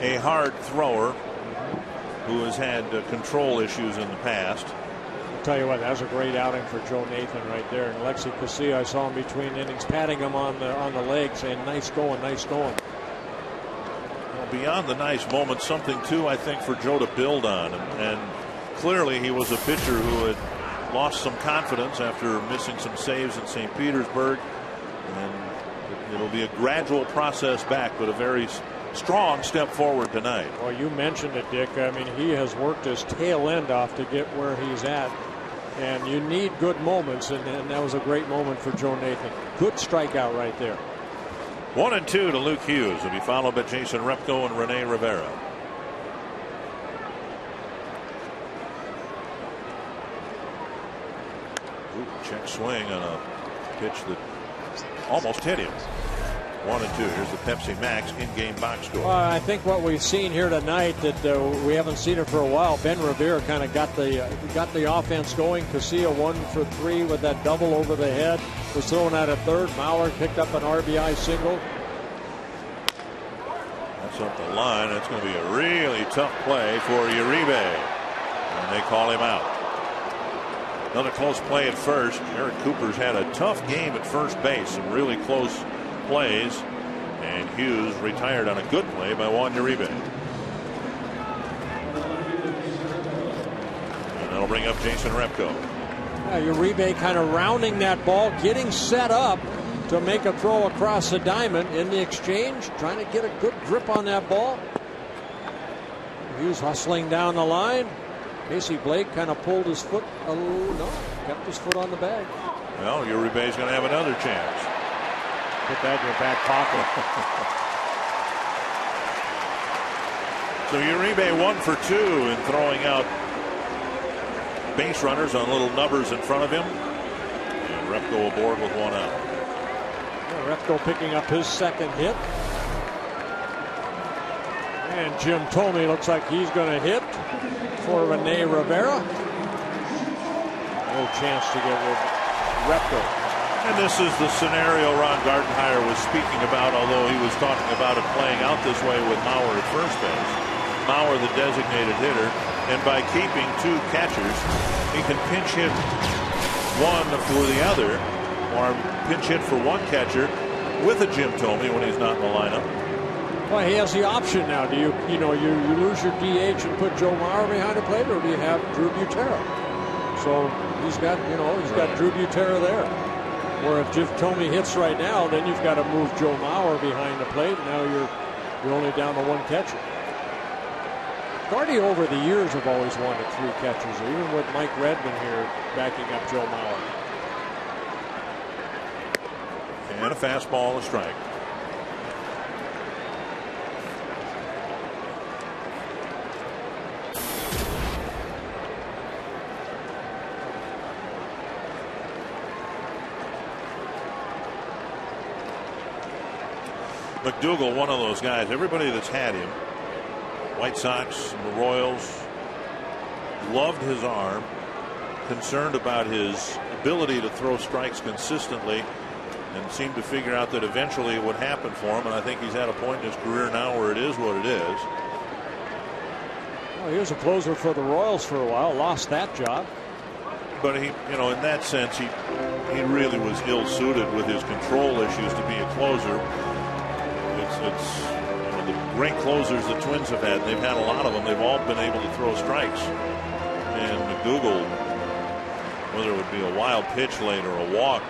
A hard thrower who has had control issues in the past. I'll tell you what, that was a great outing for Joe Nathan right there. And Alexi Casilla, I saw him between innings, patting him on the leg, saying, "Nice going, nice going." Well, beyond the nice moments, something too, I think, for Joe to build on. And clearly, he was a pitcher who had lost some confidence after missing some saves in St. Petersburg. And it'll be a gradual process back, but a very strong step forward tonight. Well, you mentioned it, Dick. I mean, he has worked his tail end off to get where he's at. And you need good moments, and that was a great moment for Joe Nathan. Good strikeout right there. 1-2 to Luke Hughes. Will be followed by Jason Repko and Rene Rivera. Ooh, check swing on a pitch that almost hit him. 1-2. Here's the Pepsi Max in-game box score. I think what we've seen here tonight that we haven't seen it for a while. Ben Revere kind of got the offense going. Casilla 1 for 3 with that double over the head. Was thrown out at third. Mauer picked up an RBI single. That's up the line. It's going to be a really tough play for Uribe, and they call him out. Another close play at first. Eric Cooper's had a tough game at first base. Some really close plays, and Hughes retired on a good play by Juan Uribe. And that'll bring up Jason Repko. Uribe kind of rounding that ball, getting set up to make a throw across the diamond. In the exchange, trying to get a good grip on that ball. Hughes hustling down the line. Casey Blake kind of pulled his foot. Oh no, kept his foot on the bag. Well, Uribe's going to have another chance. Put that in your back pocket. So Uribe 1 for 2 in throwing out base runners on little nubbers in front of him. And Repko aboard with 1 out. Yeah, Repko picking up his second hit. And Jim Thome looks like he's going to hit for Rene Rivera. No chance to get with Repko. And this is the scenario Ron Gardenhire was speaking about, although he was talking about it playing out this way with Mauer at first base. Mauer, the designated hitter, and by keeping 2 catchers, he can pinch hit one for the other, or pinch hit for one catcher with a Jim Thome when he's not in the lineup. Well, he has the option now. Do you lose your DH and put Joe Mauer behind the plate, or do you have Drew Butera? So he's got Drew Butera there. Or if Jim Thome hits right now, then you've got to move Joe Mauer behind the plate. Now you're only down to 1 catcher. Gardy over the years have always wanted 3 catchers, even with Mike Redmond here backing up Joe Mauer. And a fastball, a strike. McDougall, one of those guys, everybody that's had him, White Sox, the Royals, loved his arm, concerned about his ability to throw strikes consistently, and seemed to figure out that eventually it would happen for him. And I think he's at a point in his career now where it is what it is. Well, he was a closer for the Royals for a while, lost that job. But he, in that sense, he really was ill-suited with his control issues to be a closer. It's the great closers the Twins have had. They've had a lot of them. They've all been able to throw strikes. And McDougall, whether it would be a wild pitch late or a walk,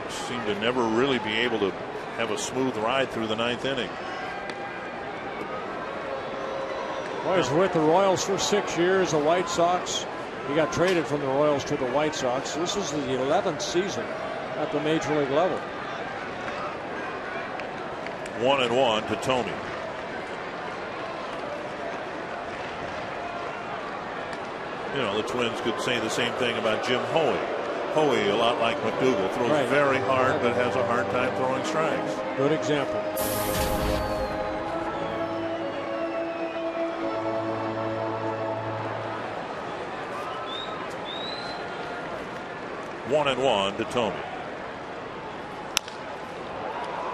seemed to never really be able to have a smooth ride through the 9th inning. Well, he's with the Royals for 6 years. The White Sox. He got traded from the Royals to the White Sox. This is the 11th season at the Major League level. 1-1 to Thome. The Twins could say the same thing about Jim Hoey. Hoey, a lot like McDougal, throws very hard but has a hard time throwing strikes. Good example. One and one to Tomey.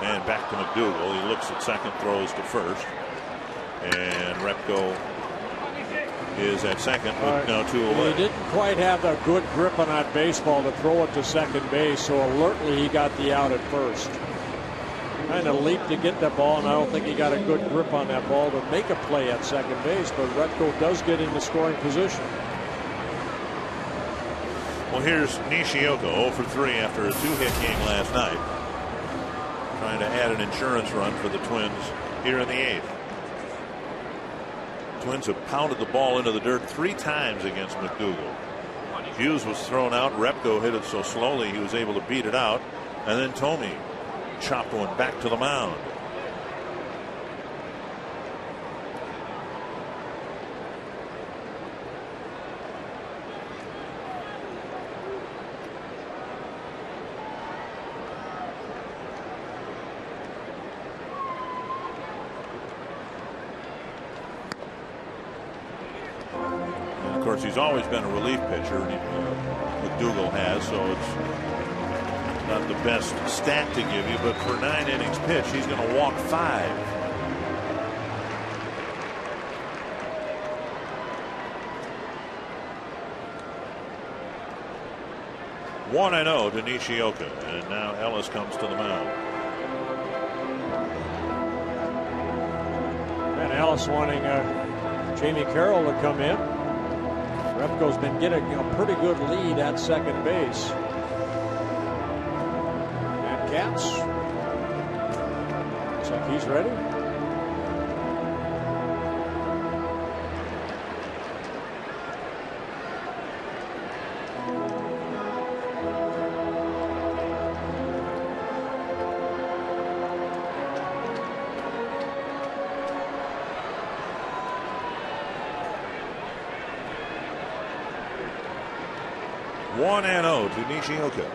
And back to McDougal. He looks at second, throws to first. And Repko is at second with now 2 away. He didn't quite have a good grip on that baseball to throw it to second base, so alertly he got the out at first. Kind of leaped to get that ball, and I don't think he got a good grip on that ball to make a play at second base, but Repko does get into scoring position. Well, here's Nishioka 0 for 3 after a 2-hit game last night. Trying to add an insurance run for the Twins here in the 8th. Twins have pounded the ball into the dirt 3 times against McDougal. Hughes was thrown out. Repko hit it so slowly he was able to beat it out. And then Tomey chopped one back to the mound. Of course, he's always been a relief pitcher. McDougal has, so it's not the best stat to give you, but for 9 innings pitched, he's going to walk 5. One and 0 to Nishioka, and now Ellis comes to the mound. And Ellis wanting Jamie Carroll to come in. Repko's been getting a pretty good lead at second base. And Katz looks like he's ready. One and 0 to Nishioka.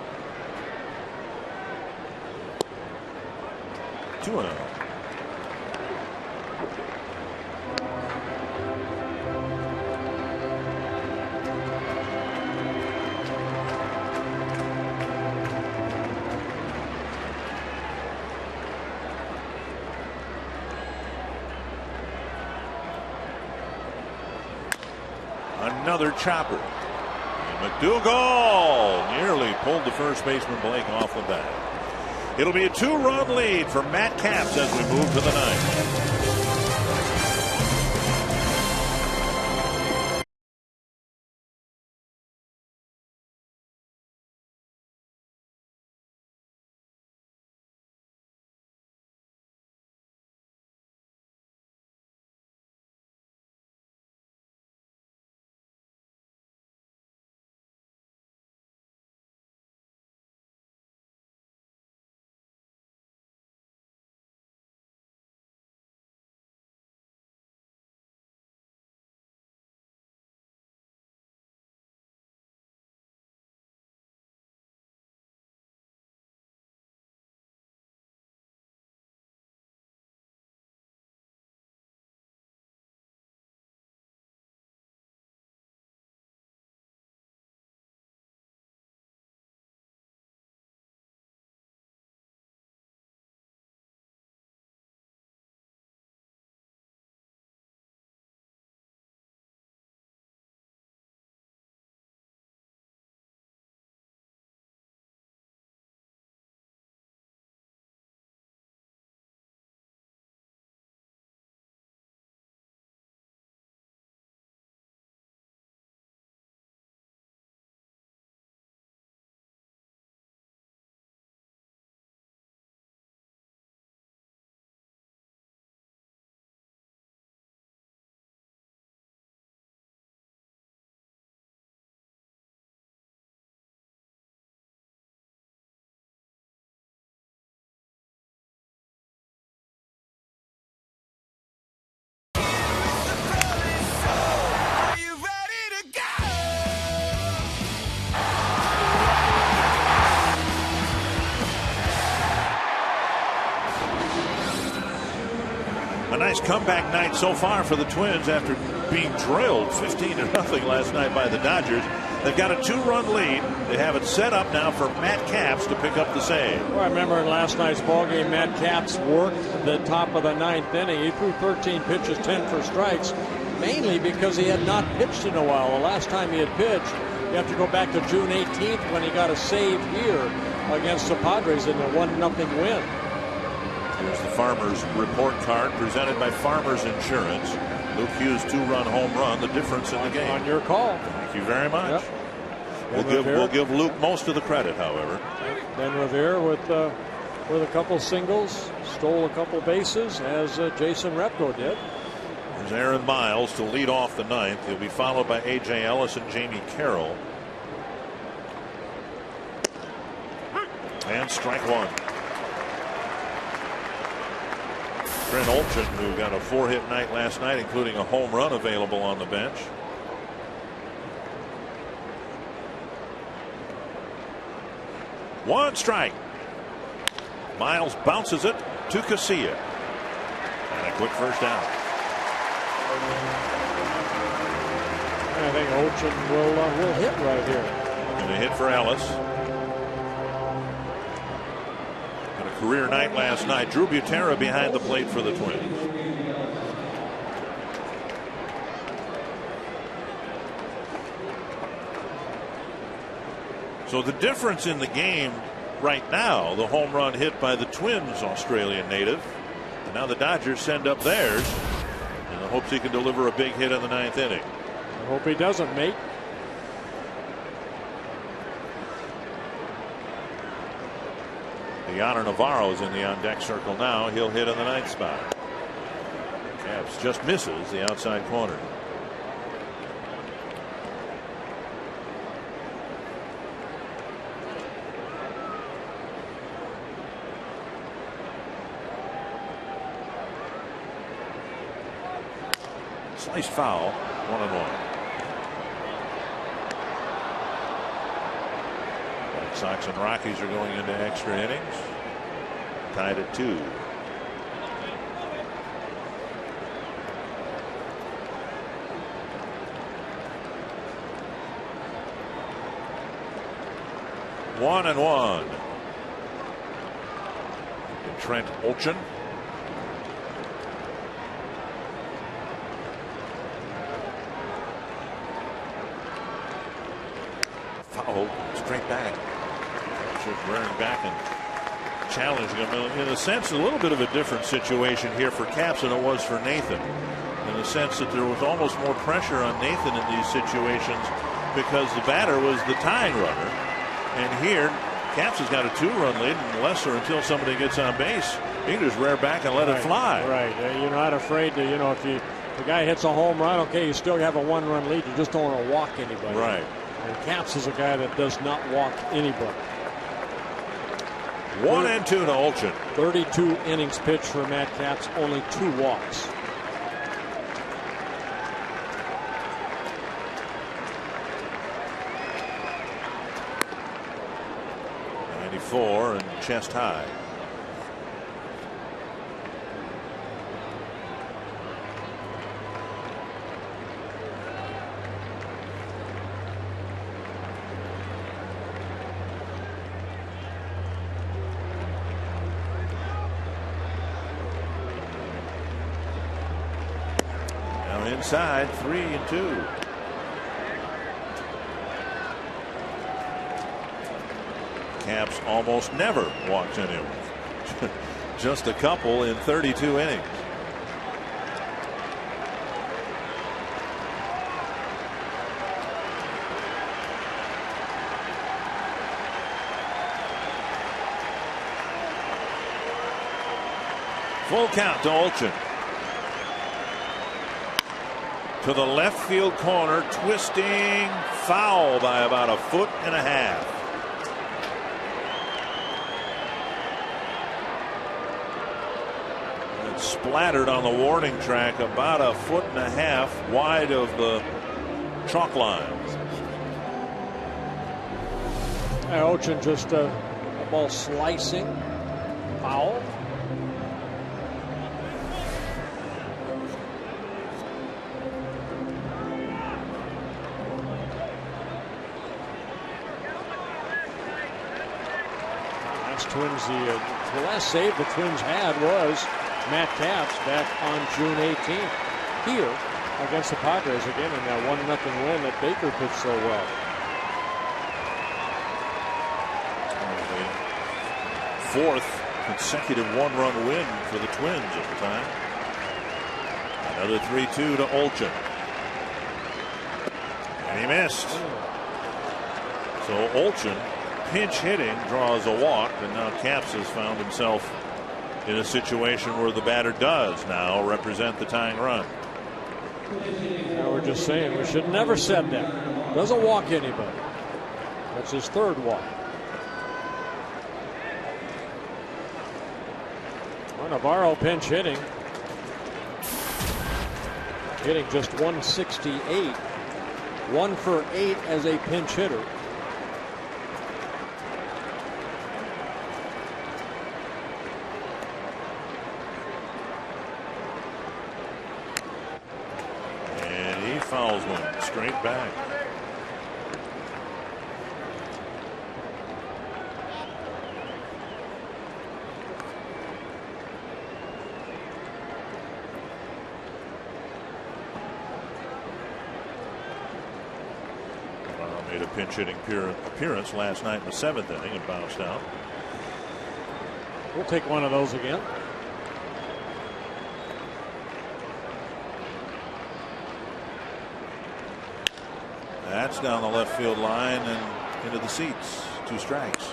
2 and 0. Another chopper. McDougal nearly pulled the first baseman Blake off the bat. It'll be a 2-run lead for Matt Capps as we move to the 9th. A nice comeback night so far for the Twins after being drilled 15-0 last night by the Dodgers. They've got a 2-run lead. They have it set up now for Matt Capps to pick up the save. Well, I remember in last night's ballgame, Matt Capps worked the top of the 9th inning. He threw 13 pitches, 10 for strikes, mainly because he had not pitched in a while. The last time he had pitched, you have to go back to June 18th when he got a save here against the Padres in a 1-0 win. Here's the Farmers report card presented by Farmers Insurance. Luke Hughes' 2-run home run, the difference in the game. On your call. Thank you very much. Yep. We'll give Luke most of the credit, however. Ben Revere with a couple singles, stole a couple bases, as Jason Repko did. There's Aaron Miles to lead off the 9th. He'll be followed by A.J. Ellis and Jamie Carroll. And strike one. Trent Olchin, who got a 4-hit night last night, including a home run available on the bench. One strike. Miles bounces it to Casilla. And a quick first down. I think Olchin will hit right here. And a hit for Ellis. And a career night last night. Drew Butera behind the plate for the Twins. So the difference in the game right now, the home run hit by the Twins Australian native. And now the Dodgers send up theirs in the hopes he can deliver a big hit in the 9th inning. I hope he doesn't, mate. Deanna Navarro is in the on-deck circle now. He'll hit in the 9th spot. Capps just misses the outside corner. Sliced foul, 1-1. Red Sox and Rockies are going into extra innings. Tied at 2. One and one. And Trent Olchin. Foul straight back. Just rearing back and challenging him. In a sense, a little bit of a different situation here for Capps than it was for Nathan. In the sense that there was almost more pressure on Nathan in these situations because the batter was the tying runner. And here, Capps has got a 2-run lead, and lesser until somebody gets on base. He can just rear back and let it fly. Right. You're not afraid to, if the guy hits a home run, okay, you still have a 1-run lead. You just don't want to walk anybody. Right. And Capps is a guy that does not walk anybody. 1-2 to Olchin. 32 innings pitched for Matt Capps, only 2 walks. And chest high. Now inside, 3-2. Capps almost never walks anyone. Just a couple in 32 innings. Full count to Olchin. To the left field corner, twisting, foul by about 1.5 feet. Splattered on the warning track about 1.5 feet wide of the chalk line. Olchin just a ball slicing, foul. Twins, the last save the Twins had was Matt Capps back on June 18th here against the Padres again in that 1-0 win that Baker pitched so well. Fourth consecutive one-run win for the Twins at the time. Another 3-2 to Olchen. And he missed. So Olchen, pinch hitting, draws a walk, and now Capps has found himself in a situation where the batter does now represent the tying run. Now we're just saying we should never said that. Doesn't walk anybody. That's his third walk. Navarro pinch hitting. Hitting just 168. 1 for 8 as a pinch hitter. And he fouls one straight back. Made a pinch hitting appearance last night in the 7th inning and bounced out. We'll take one of those again. That's down the left field line and into the seats. 2 strikes.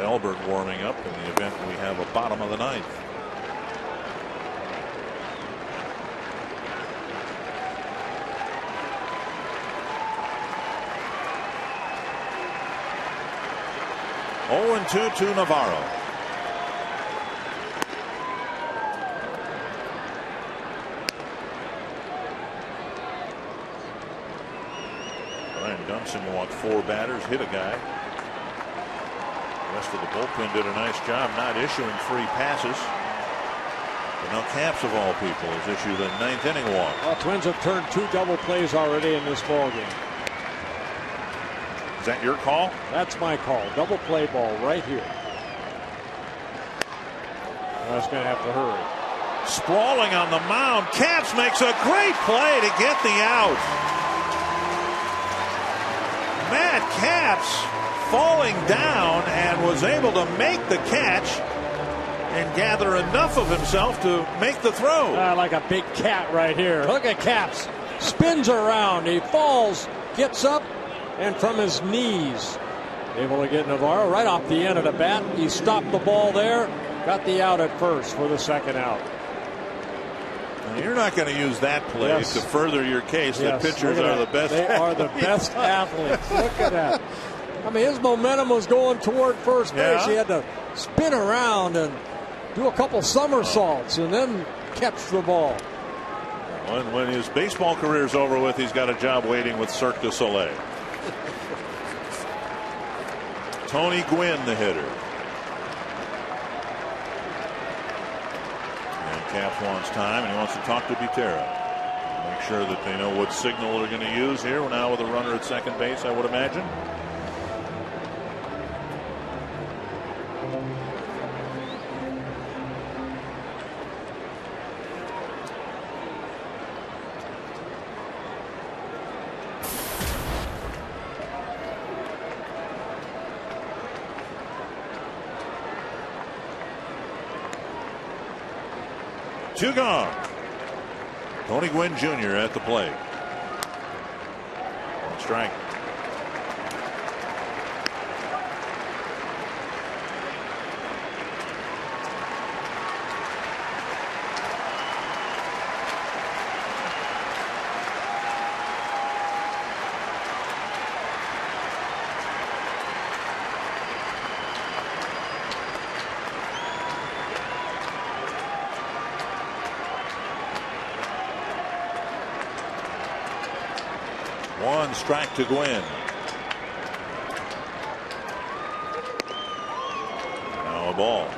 Albert warming up in the event we have a bottom of the 9th. Oh, and 2 to Navarro. Brian Dunsing walked 4 batters, hit a guy. The rest of the bullpen did a nice job not issuing free passes. But now Capps of all people has issued a 9th inning walk. Well, Twins have turned 2 double plays already in this ball game. Is that your call? That's my call. Double play ball right here. I was going to have to hurry. Sprawling on the mound, Capps makes a great play to get the out. Matt Capps falling down and was able to make the catch and gather enough of himself to make the throw. Like a big cat right here. Look at Capps. Spins around. He falls, gets up, and from his knees, able to get Navarro right off the end of the bat. He stopped the ball there, got the out at first for the 2nd out. You're not going to use that play to further your case that pitchers are the best. They are the best athletes. Look at that. I mean, his momentum was going toward first base. He had to spin around and do a couple somersaults and then catch the ball. When his baseball career is over with, he's got a job waiting with Cirque du Soleil. Tony Gwynn, the hitter. And Capps wants time, and he wants to talk to Butera. Make sure that they know what signal they're going to use here. We're now with a runner at second base, I would imagine. Two gone. Tony Gwynn Jr. at the plate. 1 strike. One strike to Gwynn. Now a ball.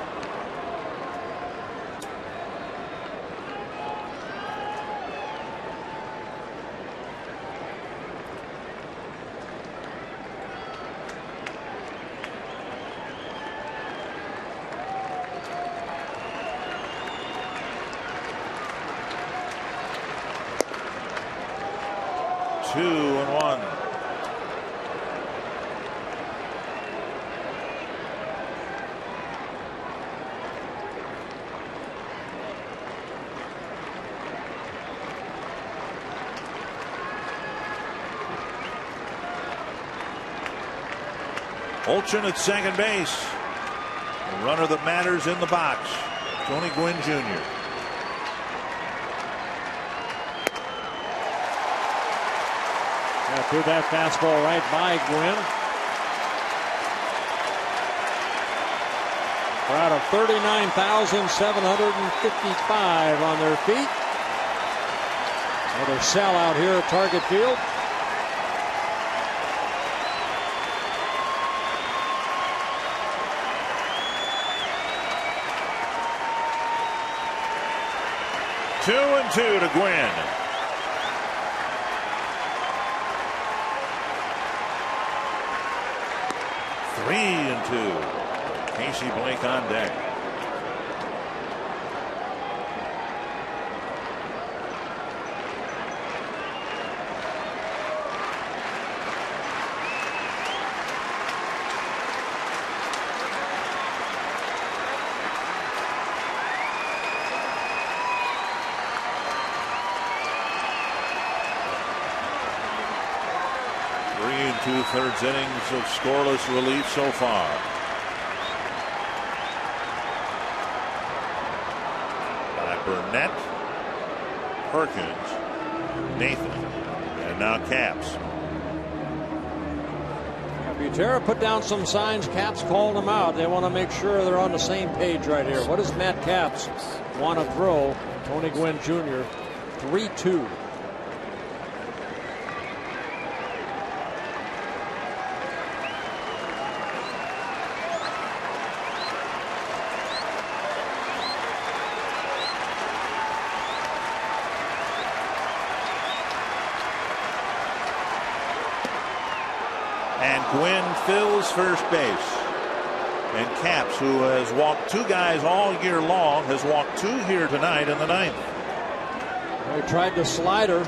2-1. Olchin at second base. The runner that matters in the box, Tony Gwynn Jr. Threw that fastball right by Gwynn. Crowd of 39,755 on their feet. Another sellout here at Target Field. Two and two to Gwynn. Three and two. Casey Blake on deck. Two-thirds innings of scoreless relief so far. By Burnett, Perkins, Nathan, and now Capps. Butera put down some signs. Capps called them out. They want to make sure they're on the same page right here. What does Matt Capps want to throw? Tony Gwynn Jr. 3-2. Gwynn fills first base. And Capps, who has walked two guys all year long, has walked two here tonight in the ninth. He tried the slider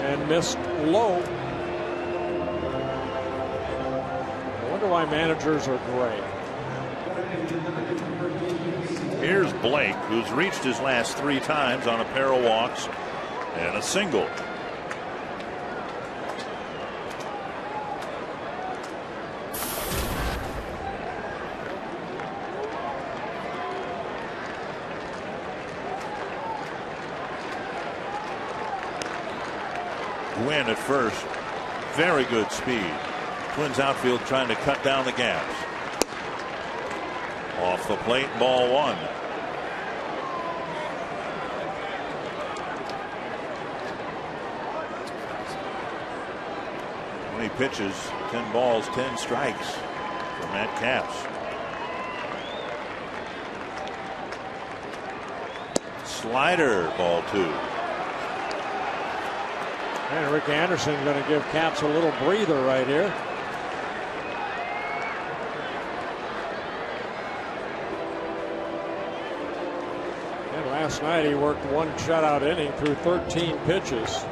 and missed low. I wonder why managers are great. Here's Blake, who's reached his last three times on a pair of walks and a single. Gwynn at first, very good speed. Twins outfield trying to cut down the gaps. Off the plate, ball one. He pitches, 10 balls, 10 strikes for Matt Capps. Slider, ball two. And Rick Anderson going to give Capps a little breather right here. And last night he worked one shutout inning through 13 pitches,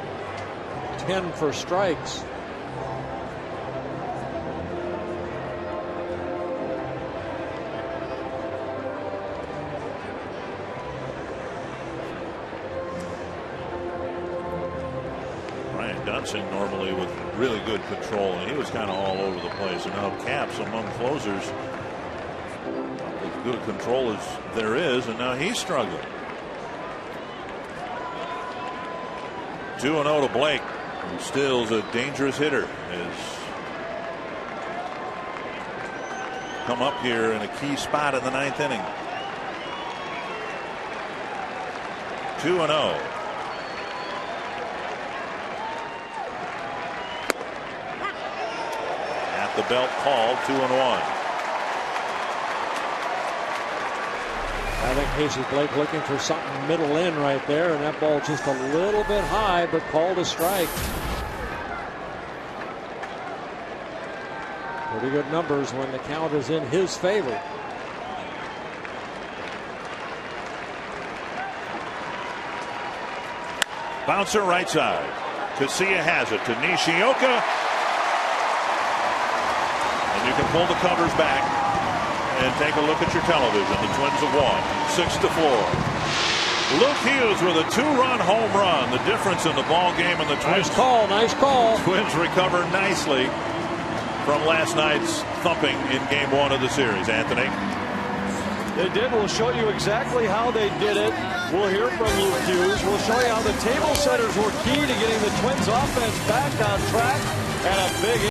10 for strikes. Normally with really good control, and he was kind of all over the place. And now Capps among closers with good control as there is, and now he's struggling. 2-0 to Blake, who still is a dangerous hitter. Has come up here in a key spot in the ninth inning. 2-0. The belt called, 2-1. I think Casey Blake looking for something middle in right there, and that ball just a little bit high, but called a strike. Pretty good numbers when the count is in his favor. Bouncer right side. Casilla has it to Nishioka. And you can pull the covers back and take a look at your television. The Twins have won 6-4. Luke Hughes with a 2-run home run. The difference in the ball game, and the Twins. Nice call. Twins recover nicely from last night's thumping in Game 1 of the series. Anthony. They did. We'll show you exactly how they did it. We'll hear from Luke Hughes. We'll show you how the table setters were key to getting the Twins offense back on track, and a big